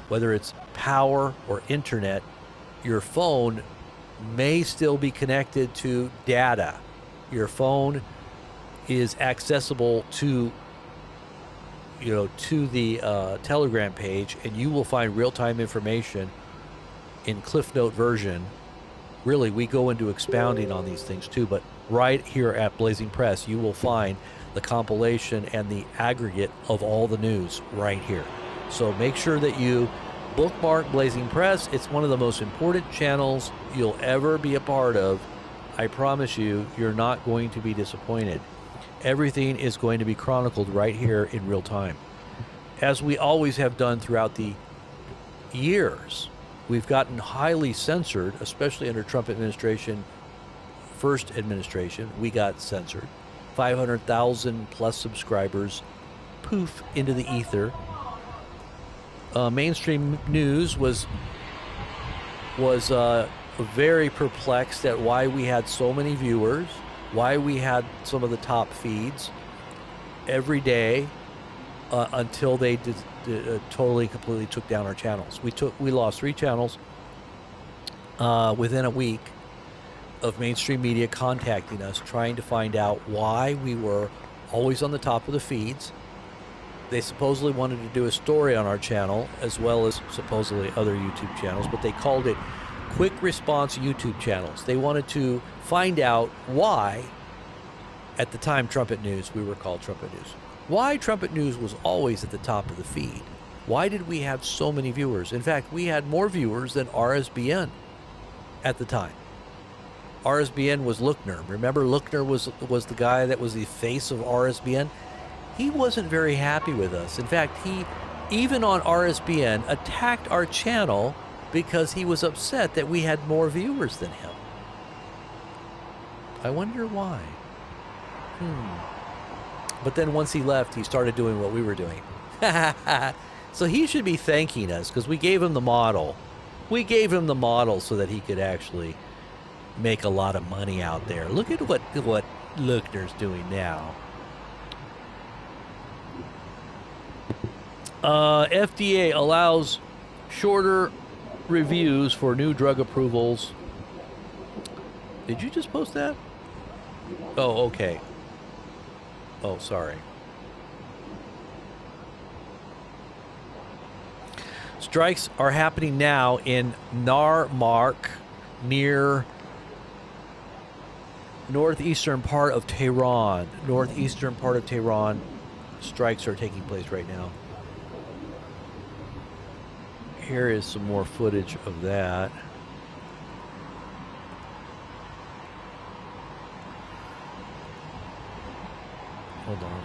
whether it's power or internet. Your phone may still be connected to data. Your phone is accessible to the Telegram page, and you will find real-time information in Cliff Note version. Really, we go into expounding on these things too, but right here at Blazing Press, you will find the compilation and the aggregate of all the news right here. So make sure that you bookmark Blazing Press. It's one of the most important channels you'll ever be a part of. I promise you, you're not going to be disappointed. Everything is going to be chronicled right here in real time. As we always have done throughout the years, we've gotten highly censored, especially under Trump administration, first administration, we got censored. 500,000 plus subscribers, poof, into the ether. Mainstream news was very perplexed at why we had so many viewers, why we had some of the top feeds every day until they completely took down our channels. We lost 3 channels within a week of mainstream media contacting us, trying to find out why we were always on the top of the feeds. They supposedly wanted to do a story on our channel, as well as supposedly other YouTube channels, but they called it quick response YouTube channels. They wanted to find out why, at the time Trumpet News, we were called Trumpet News, why Trumpet News was always at the top of the feed. Why did we have so many viewers? In fact, we had more viewers than RSBN at the time. RSBN was Lookner. Remember, Lookner was the guy that was the face of RSBN? He wasn't very happy with us. In fact, even on RSBN, attacked our channel because he was upset that we had more viewers than him. I wonder why. But then once he left, he started doing what we were doing. So he should be thanking us because we gave him the model. We gave him the model so that he could actually make a lot of money out there. Look at what Lookner's doing now. FDA allows shorter reviews for new drug approvals. Did you just post that? Oh, okay. Oh, sorry. Strikes are happening now in Narmark, near northeastern part of Tehran. Northeastern part of Tehran. Strikes are taking place right now. Here is some more footage of that. Hold on.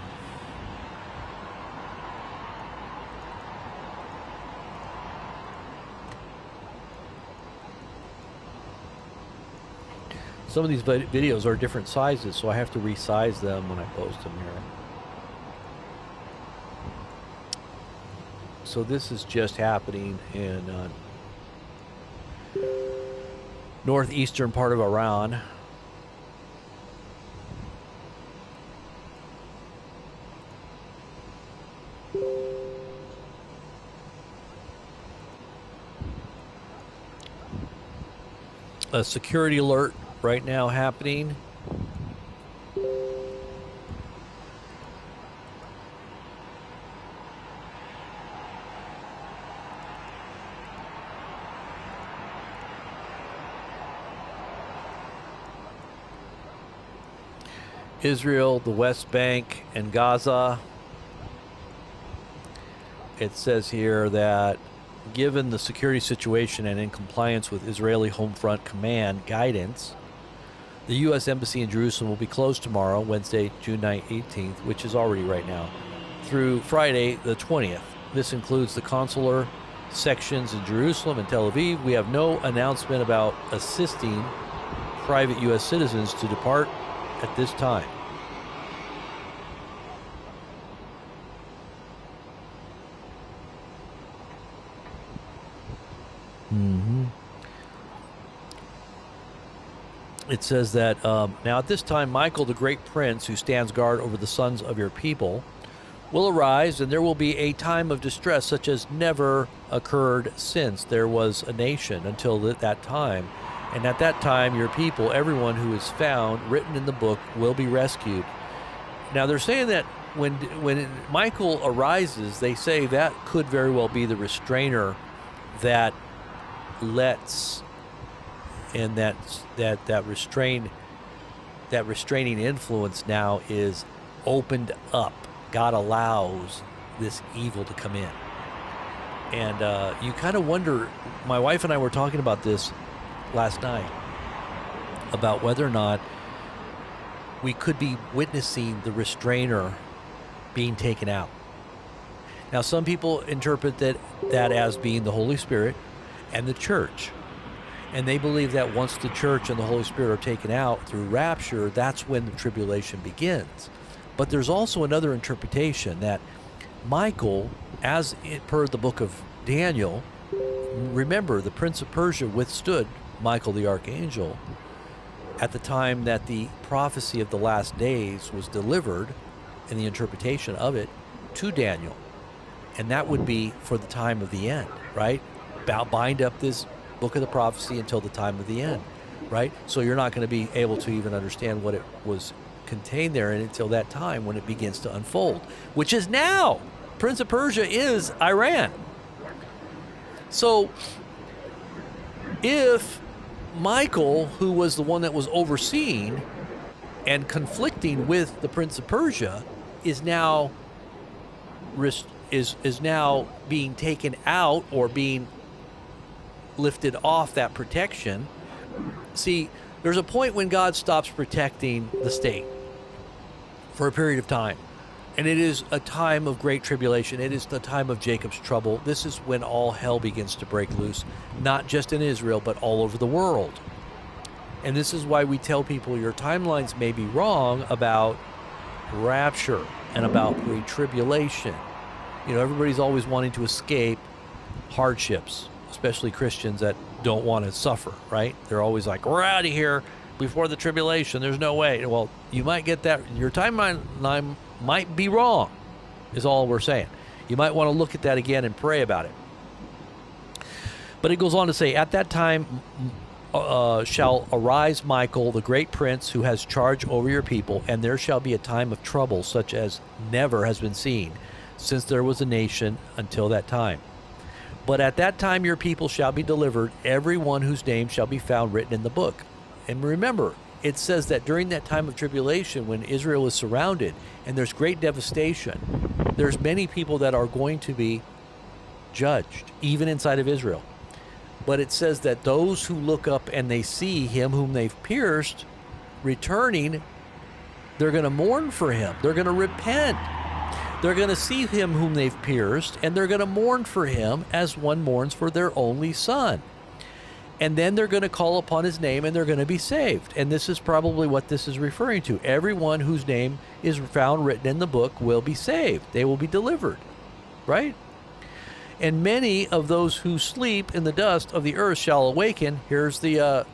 Some of these videos are different sizes, so I have to resize them when I post them here. So this is just happening in northeastern part of Iran. A security alert right now happening. Israel, the West Bank, and Gaza. It says here that given the security situation and in compliance with Israeli Home Front Command guidance, the U.S. Embassy in Jerusalem will be closed tomorrow, Wednesday, June 18th, which is already right now, through Friday, the 20th. This includes the consular sections in Jerusalem and Tel Aviv. We have no announcement about assisting private U.S. citizens to depart at this time. It says that now at this time, Michael, the great prince who stands guard over the sons of your people, will arise, and there will be a time of distress such as never occurred since there was a nation until that time. And at that time, your people, everyone who is found written in the book, will be rescued. Now they're saying that when Michael arises, they say that could very well be the restrainer that lets, and that restraining influence now is opened up. God allows this evil to come in, and you kind of wonder. My wife and I were talking about this last night, about whether or not we could be witnessing the restrainer being taken out. Now, some people interpret that as being the Holy Spirit and the church. And they believe that once the church and the Holy Spirit are taken out through rapture, that's when the tribulation begins. But there's also another interpretation that Michael, as per the book of Daniel, remember the Prince of Persia withstood Michael the Archangel at the time that the prophecy of the last days was delivered and the interpretation of it to Daniel. And that would be for the time of the end, right? Bind up this book of the prophecy until the time of the end, right? So you're not going to be able to even understand what it was contained there until that time when it begins to unfold, which is now. Prince of Persia is Iran. So if Michael, who was the one that was overseeing and conflicting with the Prince of Persia, is now being taken out or being lifted off that protection. See, there's a point when God stops protecting the state for a period of time. And it is a time of great tribulation. It is the time of Jacob's trouble. This is when all hell begins to break loose, not just in Israel, but all over the world. And this is why we tell people your timelines may be wrong about rapture and about pre-tribulation. You know, everybody's always wanting to escape hardships, especially Christians that don't want to suffer, right? They're always like, we're out of here before the tribulation. There's no way. Well, you might get that. Your timeline might be wrong, is all we're saying. You might want to look at that again and pray about it. But it goes on to say, at that time shall arise Michael, the great prince, who has charge over your people, and there shall be a time of trouble such as never has been seen since there was a nation until that time. But at that time your people shall be delivered, every one whose name shall be found written in the book. And remember, it says that during that time of tribulation, when Israel is surrounded and there's great devastation, there's many people that are going to be judged, even inside of Israel. But it says that those who look up and they see him whom they've pierced returning, they're going to mourn for him. They're going to repent. They're going to see him whom they've pierced, and they're going to mourn for him as one mourns for their only son. And then they're going to call upon his name, and they're going to be saved. And this is probably what this is referring to. Everyone whose name is found written in the book will be saved. They will be delivered, right? And many of those who sleep in the dust of the earth shall awaken. Here's the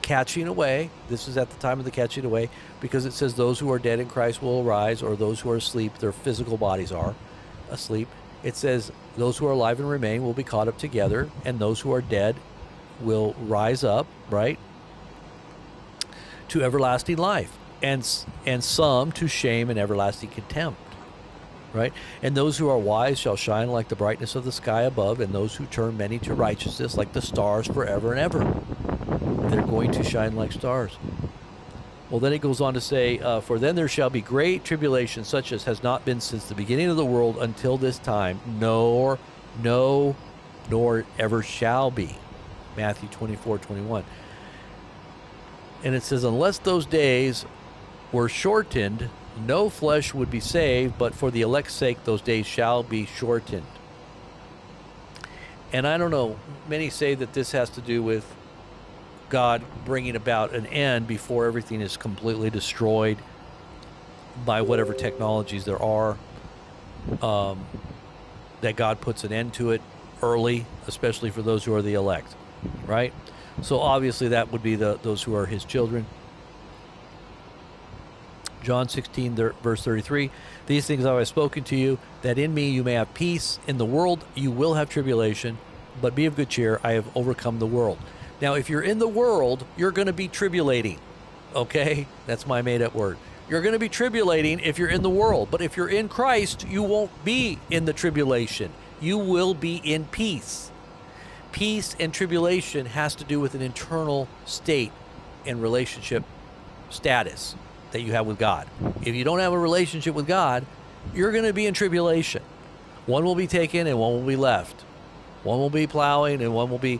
catching away. This is at the time of the catching away, because it says those who are dead in Christ will arise, or those who are asleep, their physical bodies are asleep. It says those who are alive and remain will be caught up together, and those who are dead will rise up, right, to everlasting life, and some to shame and everlasting contempt, right? And those who are wise shall shine like the brightness of the sky above, and those who turn many to righteousness like the stars forever and ever. They're going to shine like stars. Well, then it goes on to say, for then there shall be great tribulation, such as has not been since the beginning of the world until this time, nor ever shall be. Matthew 24:21. And it says, unless those days were shortened, no flesh would be saved, but for the elect's sake those days shall be shortened. And I don't know, many say that this has to do with God bringing about an end before everything is completely destroyed by whatever technologies there are, that God puts an end to it early, especially for those who are the elect, right? So obviously that would be those who are his children. John 16, verse 33, these things I have spoken to you, that in me you may have peace. In the world you will have tribulation, but be of good cheer, I have overcome the world. Now, if you're in the world, you're going to be tribulating, okay? That's my made-up word. You're going to be tribulating if you're in the world, but if you're in Christ, you won't be in the tribulation. You will be in peace. Peace and tribulation has to do with an internal state and relationship status that you have with God. If you don't have a relationship with God, you're going to be in tribulation. One will be taken and one will be left. One will be plowing and one will be,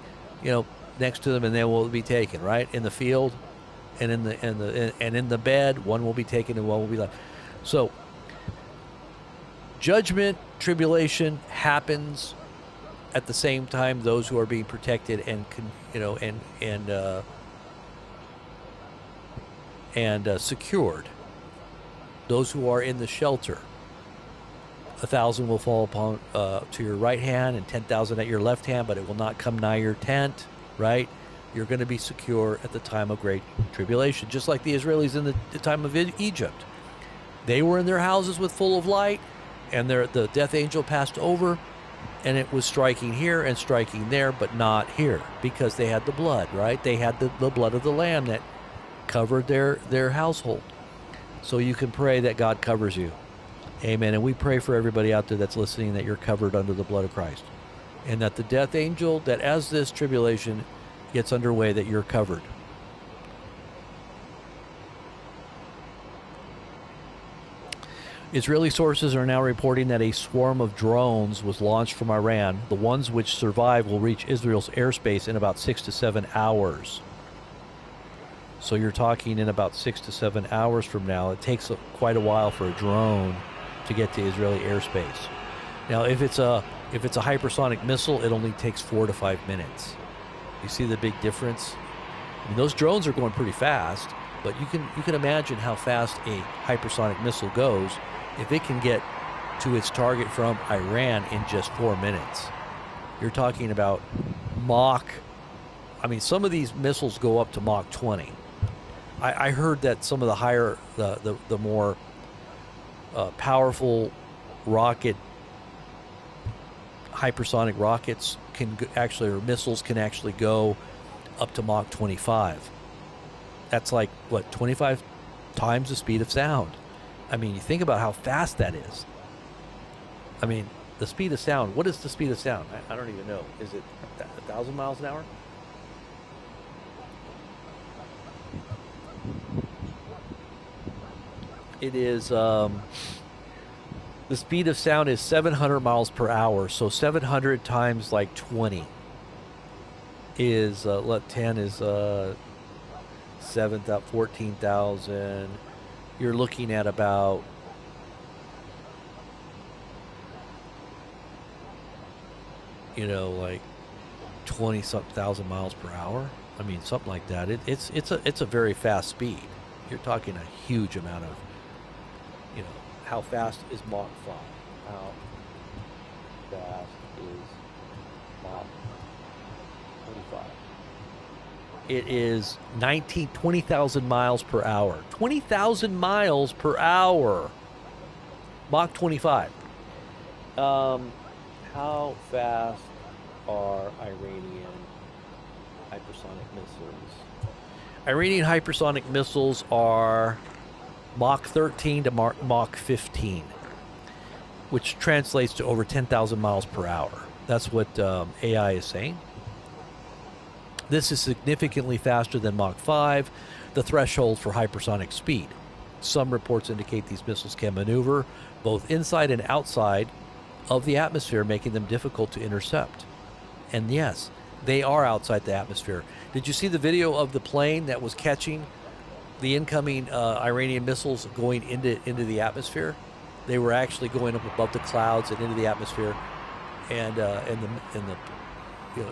next to them, and they will be taken, right? In the field and in the bed, one will be taken and one will be left. So judgment, tribulation happens at the same time those who are being protected and secured, those who are in the shelter. 1,000 will fall upon to your right hand and 10,000 at your left hand, but it will not come nigh your tent, right? You're going to be secure at the time of great tribulation, just like the Israelis in the time of Egypt. They were in their houses with full of light, and the death angel passed over, and it was striking here and striking there, but not here, because they had the blood, right? They had the blood of the Lamb that covered their household. So you can pray that God covers you. Amen. And we pray for everybody out there that's listening that you're covered under the blood of Christ. And that the death angel, that as this tribulation gets underway, that you're covered. Israeli sources are now reporting that a swarm of drones was launched from Iran. The ones which survive will reach Israel's airspace in about 6 to 7 hours. So you're talking in about 6 to 7 hours from now. It takes quite a while for a drone to get to Israeli airspace. Now, if it's a hypersonic missile, it only takes 4 to 5 minutes. You see the big difference? I mean, those drones are going pretty fast, but you can imagine how fast a hypersonic missile goes if it can get to its target from Iran in just 4 minutes. You're talking about Mach. I mean, some of these missiles go up to Mach 20. I heard that some of the higher, the more powerful rocket, hypersonic rockets can actually, or missiles can actually go up to Mach 25. That's like, what, 25 times the speed of sound. I mean, you think about how fast that is. I mean, the speed of sound, what is the speed of sound? I don't even know. Is it 1,000 miles an hour? It is, the speed of sound is 700 miles per hour. So 700 times like 20 is, 10 is 14,000. You're looking at about, like 20-something thousand miles per hour. I mean, something like that. It's a very fast speed. You're talking a huge amount of, how fast is Mach 5? How fast is Mach 25? It is 20,000 miles per hour. 20,000 miles per hour. Mach 25. How fast are Iranian hypersonic missiles? Iranian hypersonic missiles are Mach 13 to Mach 15, which translates to over 10,000 miles per hour. That's what AI is saying. This is significantly faster than Mach 5, the threshold for hypersonic speed. Some reports indicate these missiles can maneuver both inside and outside of the atmosphere, making them difficult to intercept. And yes, they are outside the atmosphere. Did you see the video of the plane that was catching the incoming Iranian missiles going into the atmosphere? They were actually going up above the clouds and into the atmosphere, and in the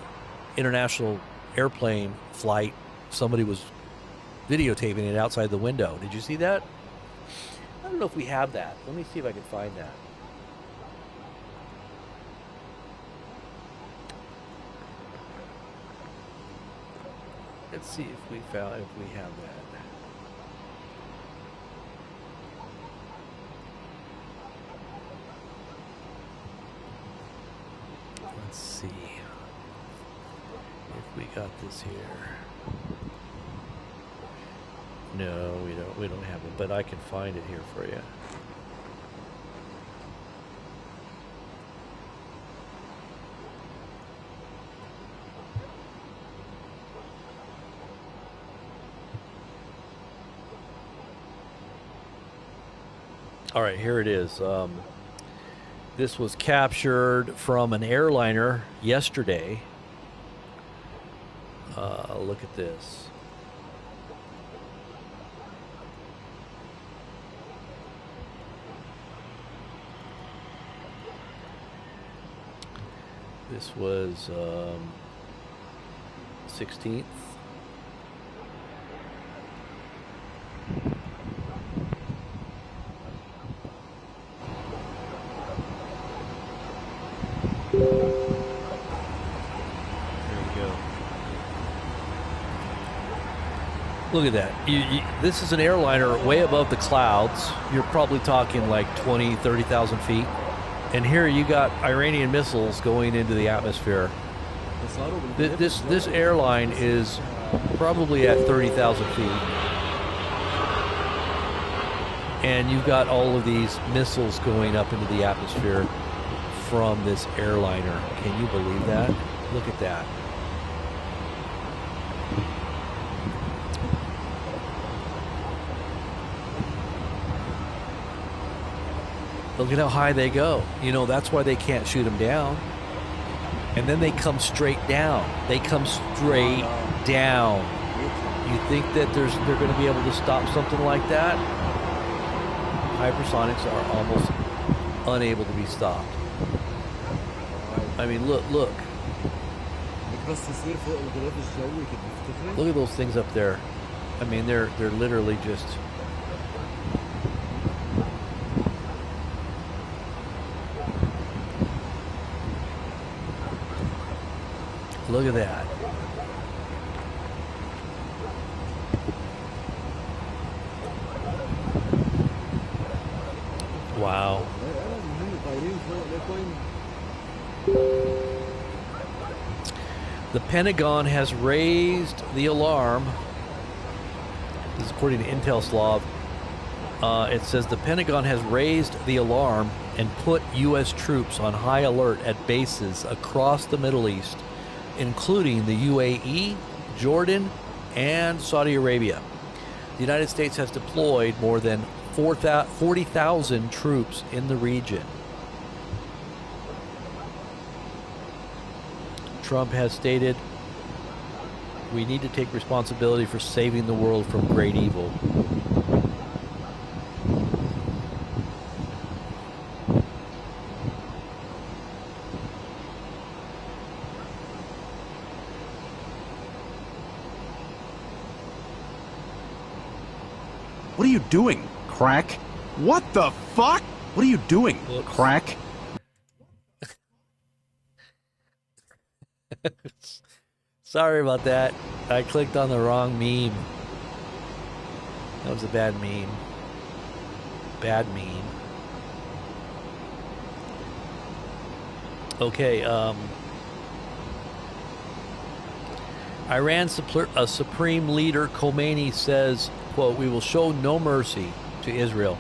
international airplane flight, somebody was videotaping it outside the window. Did you see that? I don't know if we have that. Let me see if I can find that. Let's see if we have that. Let's see if we got this here. No, we don't have it, but I can find it here for you. All right, here it is. This was captured from an airliner yesterday. Look at this. This was 16th. Look at that. This is an airliner way above the clouds. You're probably talking like 20, 30,000 feet. And here you got Iranian missiles going into the atmosphere. This airline is probably at 30,000 feet. And you've got all of these missiles going up into the atmosphere from this airliner. Can you believe that? Look at that. Look at how high they go. That's why they can't shoot them down. And then they come straight down. They come straight down. You think that they're going to be able to stop something like that? Hypersonics are almost unable to be stopped. I mean, look. بس تصير فوق الغلاف الجوي كده تفتكري؟ Look at those things up there. I mean, they're literally just. Look at that. Wow. The Pentagon has raised the alarm. This is according to Intel Slav. It says the Pentagon has raised the alarm and put U.S. troops on high alert at bases across the Middle East, including the UAE, Jordan, and Saudi Arabia. The United States has deployed more than 40,000 troops in the region. Trump has stated, "We need to take responsibility for saving the world from great evil." What are you doing, crack? What the fuck? What are you doing, Whoops. crack? Sorry about that. I clicked on the wrong meme. That was a bad meme. Bad meme. Okay, Iran's supreme leader Khomeini says, quote, "We will show no mercy to Israel."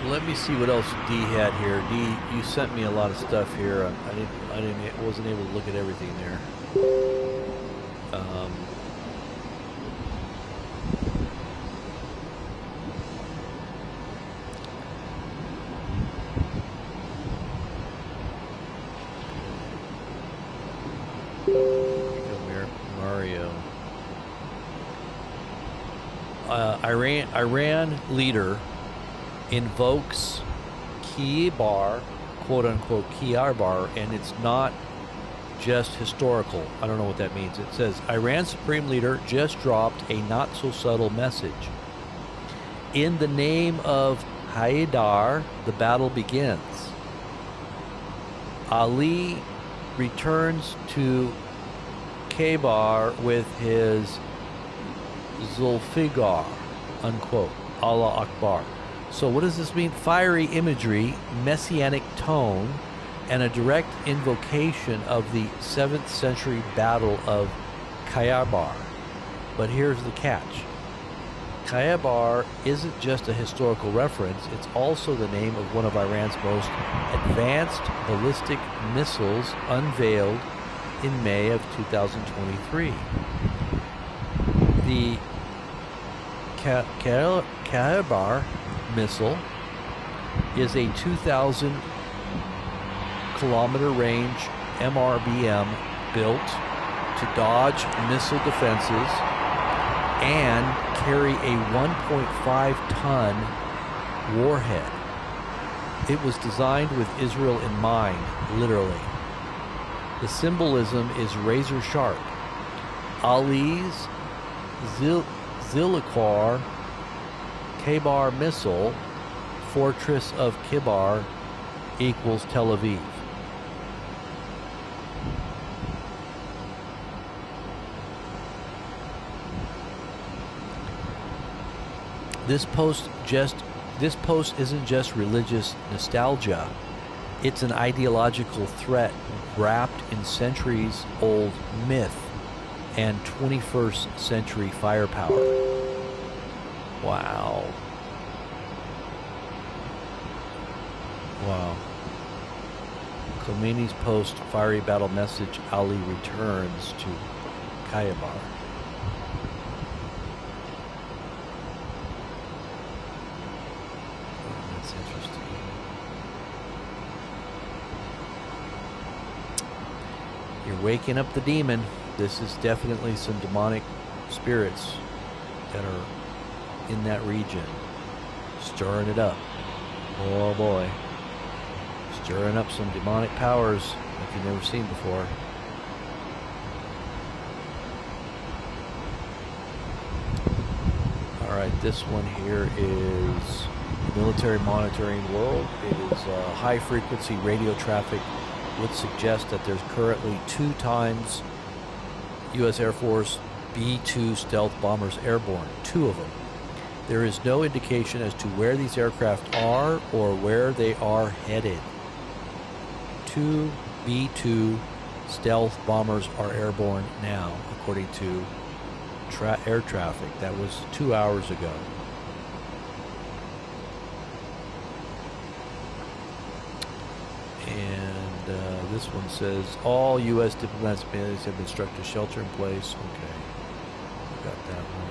Let me see what else D had here. D, you sent me a lot of stuff here. I wasn't able to look at everything there. Come here, Mario. Iran leader invokes Kibar, quote unquote Kibar, and it's not just historical. I don't know what that means. It says Iran's supreme leader just dropped a not so subtle message. In the name of Haidar, the battle begins. Ali returns to Kibar with his Zulfigar, unquote. Allah Akbar. So what does this mean? Fiery imagery, messianic tone, and a direct invocation of the 7th century Battle of Khaybar. But here's the catch. Khaybar isn't just a historical reference, it's also the name of one of Iran's most advanced ballistic missiles unveiled in May of 2023. The Khaybar missile is a 2,000 kilometer range MRBM built to dodge missile defenses and carry a 1.5 ton warhead. It was designed with Israel in mind, literally. The symbolism is razor sharp. Ali's Zilakar Kibar missile, Fortress of Kibar, equals Tel Aviv. This post isn't just religious nostalgia. It's an ideological threat wrapped in centuries-old myth and 21st century firepower. Wow. Wow. Khomeini's post-fiery battle message, Ali returns to Kayabar. Oh, that's interesting. You're waking up the demon. This is definitely some demonic spirits that are in that region, stirring it up. Oh boy. Stirring up some demonic powers like you've never seen before. Alright, this one here is military monitoring world. It is high frequency radio traffic would suggest that there's currently 2 times U.S. Air Force B-2 stealth bombers airborne, 2 of them. There is no indication as to where these aircraft are or where they are headed. 2 B-2 stealth bombers are airborne now, according to air traffic. That was 2 hours ago. And this one says all U.S. diplomats and families have been instructed to shelter in place. Okay, got that one.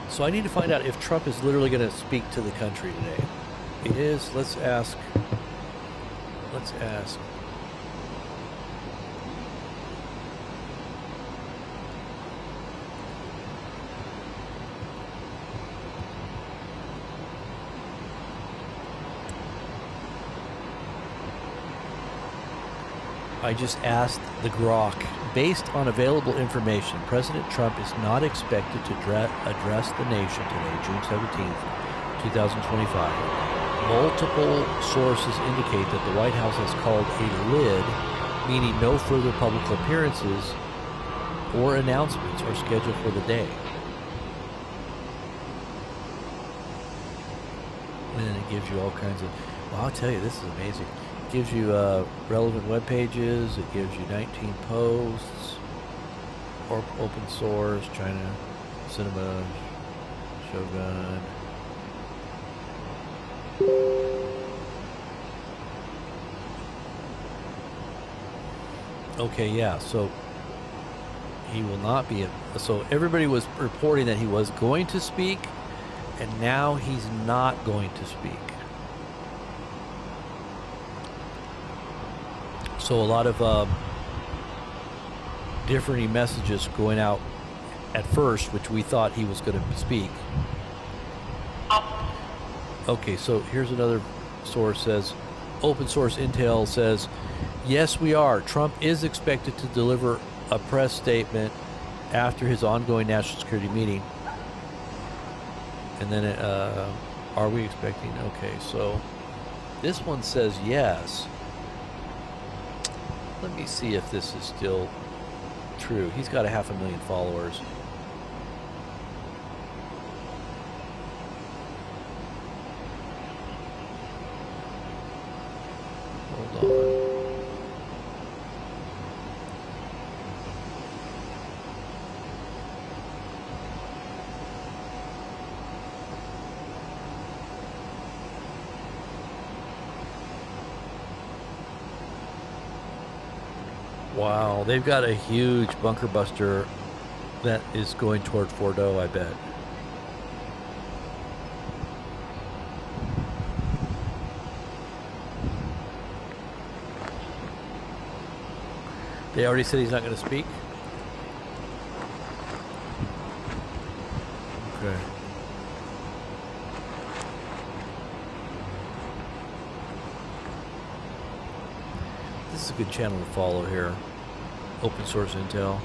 So I need to find out if Trump is literally going to speak to the country today. It is. Let's ask. I just asked the Grok. Based on available information, President Trump is not expected to address the nation today, June 17th, 2025. Multiple sources indicate that the White House has called a lid, meaning no further public appearances or announcements are scheduled for the day. And then it gives you all kinds of, well, I'll tell you, this is amazing. It gives you relevant web pages. It gives you 19 posts, or open source, China, Cinema, Shogun. Okay, yeah, so he will not be. So everybody was reporting that he was going to speak, and now he's not going to speak. So a lot of differing messages going out at first, which we thought he was going to speak. Okay, so here's another source says, open source intel says, yes, we are. Trump is expected to deliver a press statement after his ongoing national security meeting. And then, are we expecting? Okay, so this one says yes. Let me see if this is still true. He's got 500,000 followers. Hold on. Wow, they've got a huge bunker buster that is going toward Fordo, I bet. They already said he's not going to speak? Okay. This is a good channel to follow here. Open source intel.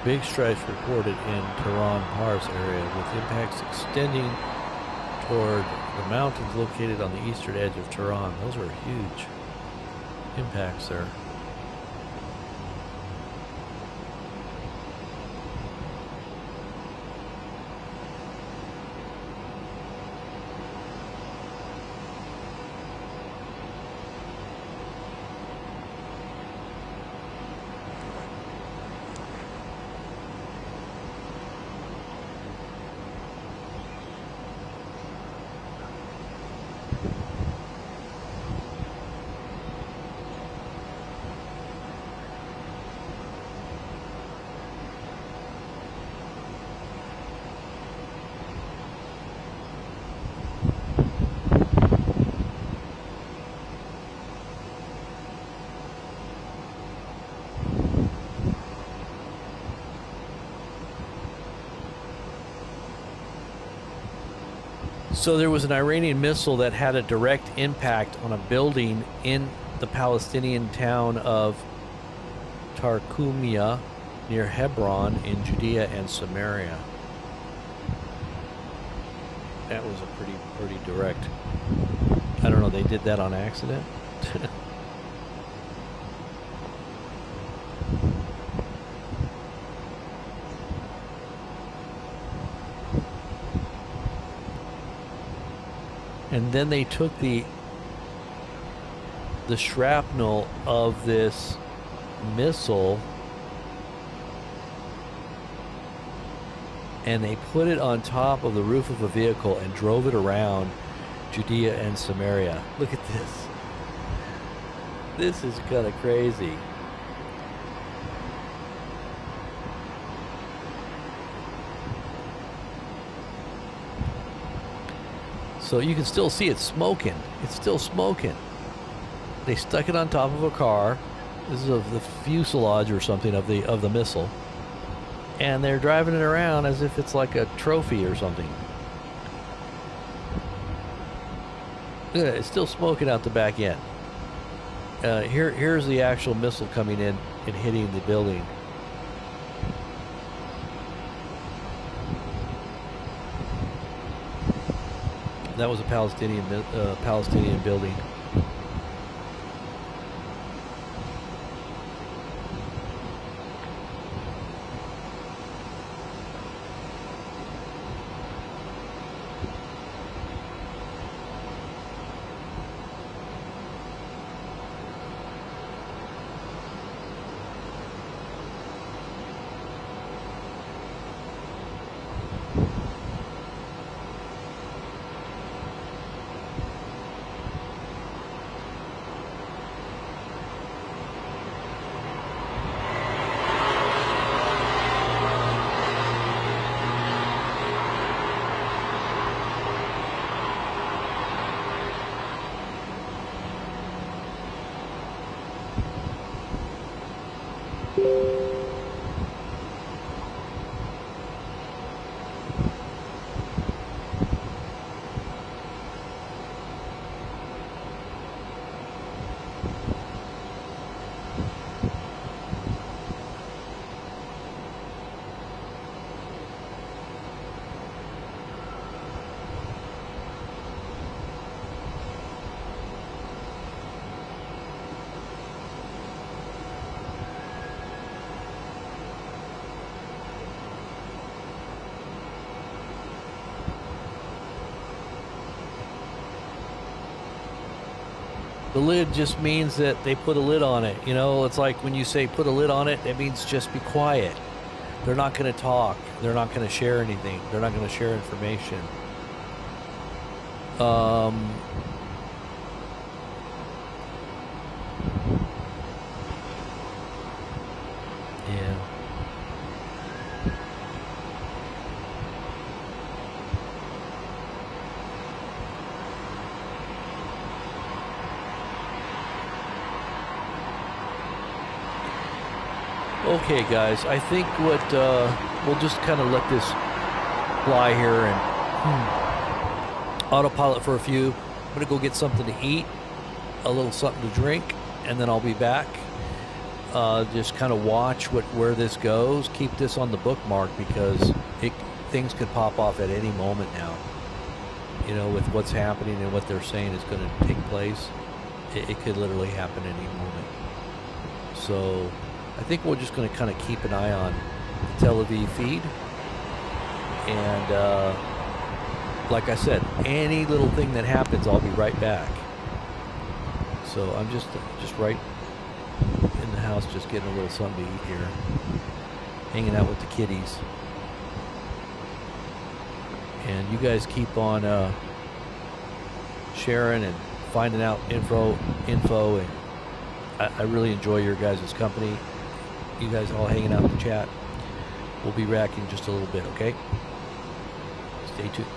Big strikes reported in Tehran Pars area with impacts extending toward the mountains located on the eastern edge of Tehran. Those are huge impacts there. So there was an Iranian missile that had a direct impact on a building in the Palestinian town of Tarkumia near Hebron in Judea and Samaria. That was a pretty direct. I don't know, they did that on accident? And then they took the shrapnel of this missile and they put it on top of the roof of a vehicle and drove it around Judea and Samaria. Look at this. This is kind of crazy. So you can still see it smoking. It's still smoking. They stuck it on top of a car. This is of the fuselage or something of the missile. And they're driving it around as if it's like a trophy or something. Look at it, it's still smoking out the back end. Here's the actual missile coming in and hitting the building. That was a Palestinian building. The lid just means that they put a lid on it. You know, it's like when you say put a lid on it, it means just be quiet. They're not going to talk. They're not going to share anything. They're not going to share information. Yeah. Okay, guys, I think what we'll just kind of let this fly here and autopilot for a few. I'm gonna go get something to eat, a little something to drink, and then I'll be back. just kind of watch where this goes. Keep this on the bookmark because things could pop off at any moment now. You know, with what's happening and what they're saying is going to take place, it could literally happen any moment. So I think we're just going to kind of keep an eye on the Tel Aviv feed. And like I said, any little thing that happens, I'll be right back. So I'm just right in the house, just getting a little something to eat here. Hanging out with the kitties. And you guys keep on sharing and finding out info, and I really enjoy your guys' company. You guys all hanging out in the chat. We'll be back in just a little bit, okay? Stay tuned.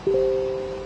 It's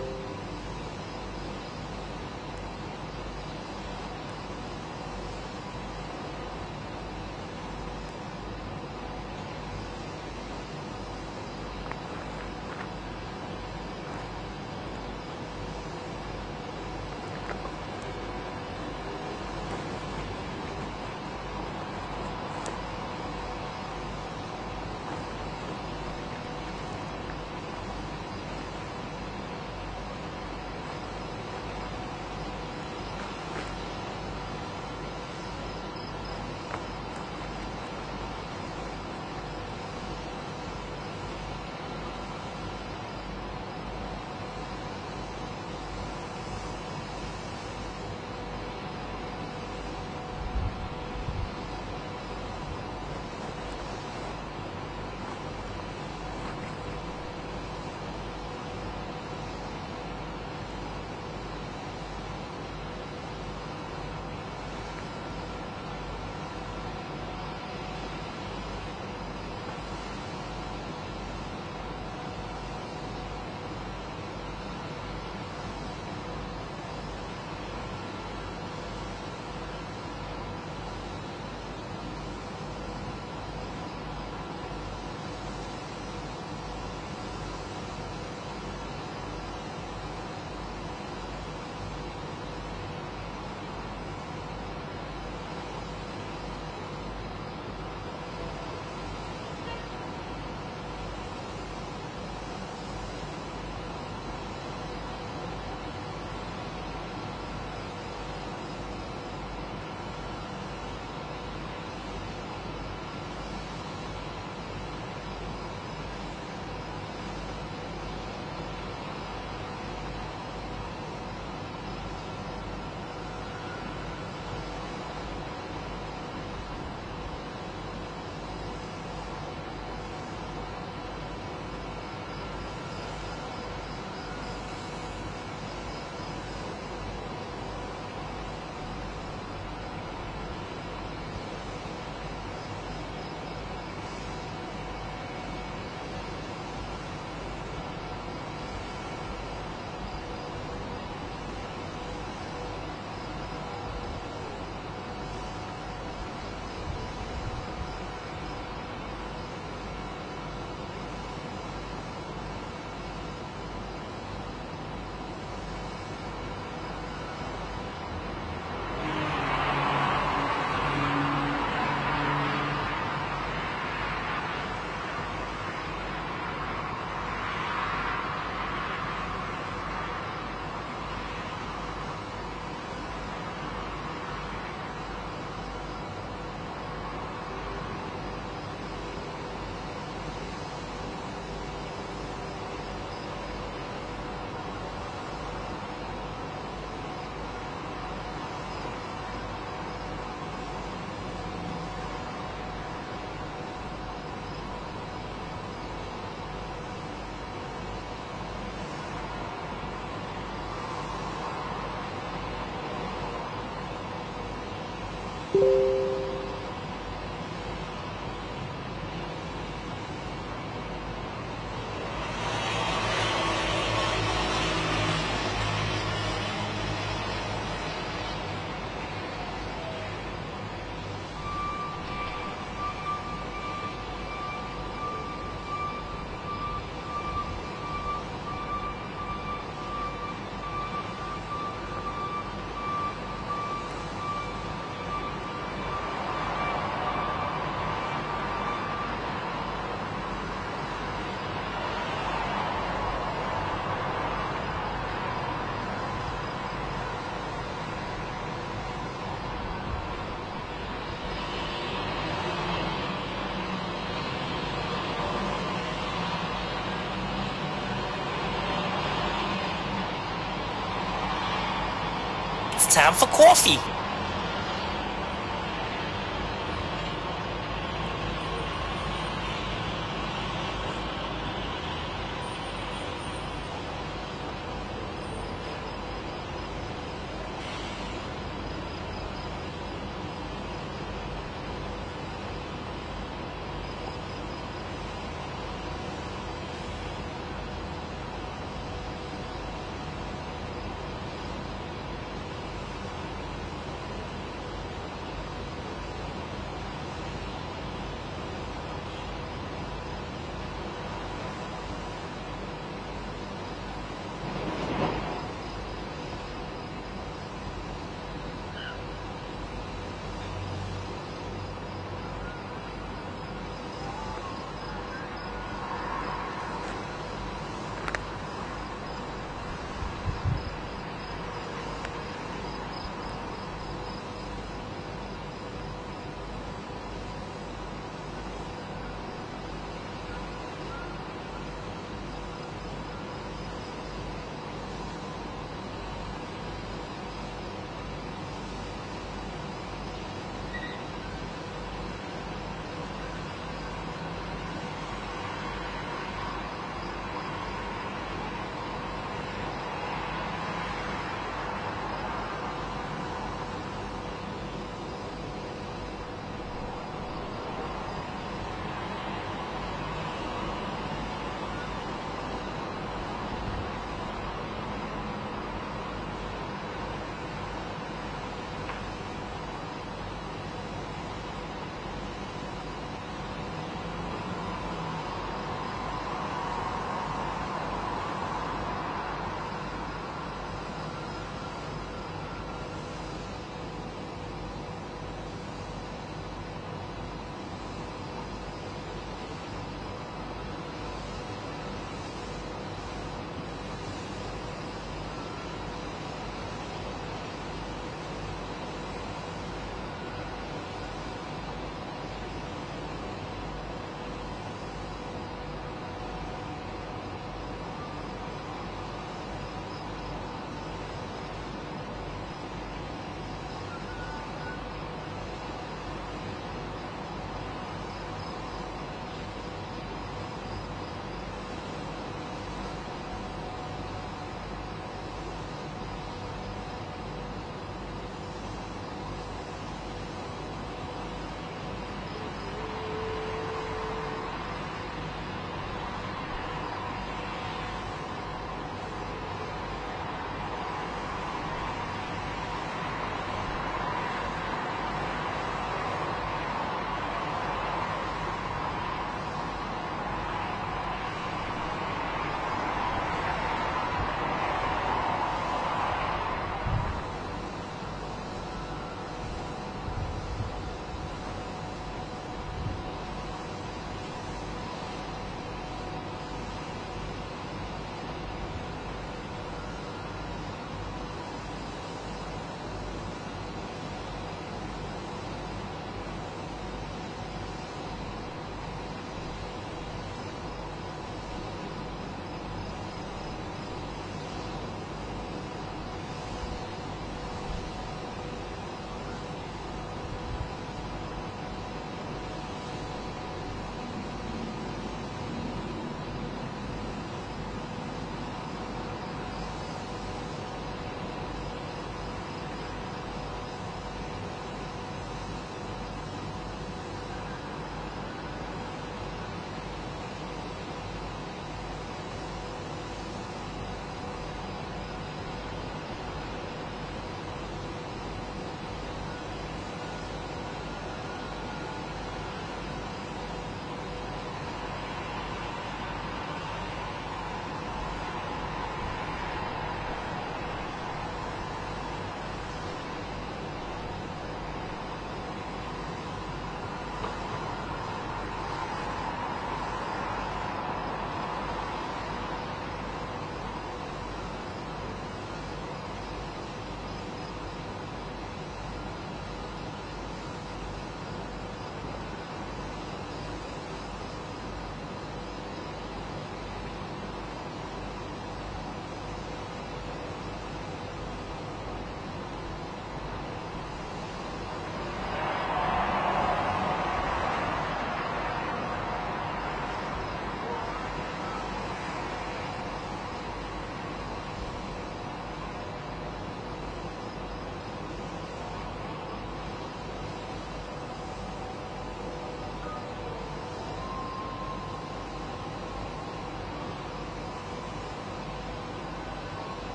time for coffee.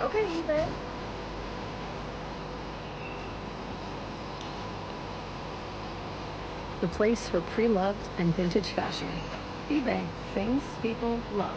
Okay, eBay. The place for pre-loved and vintage fashion. eBay. Things people love.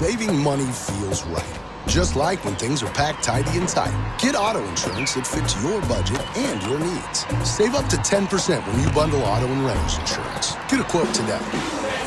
saving money feels right. Just like when things are packed tidy and tight. Get auto insurance that fits your budget and your needs. Save up to 10% when you bundle auto and renters insurance. Get a quote today.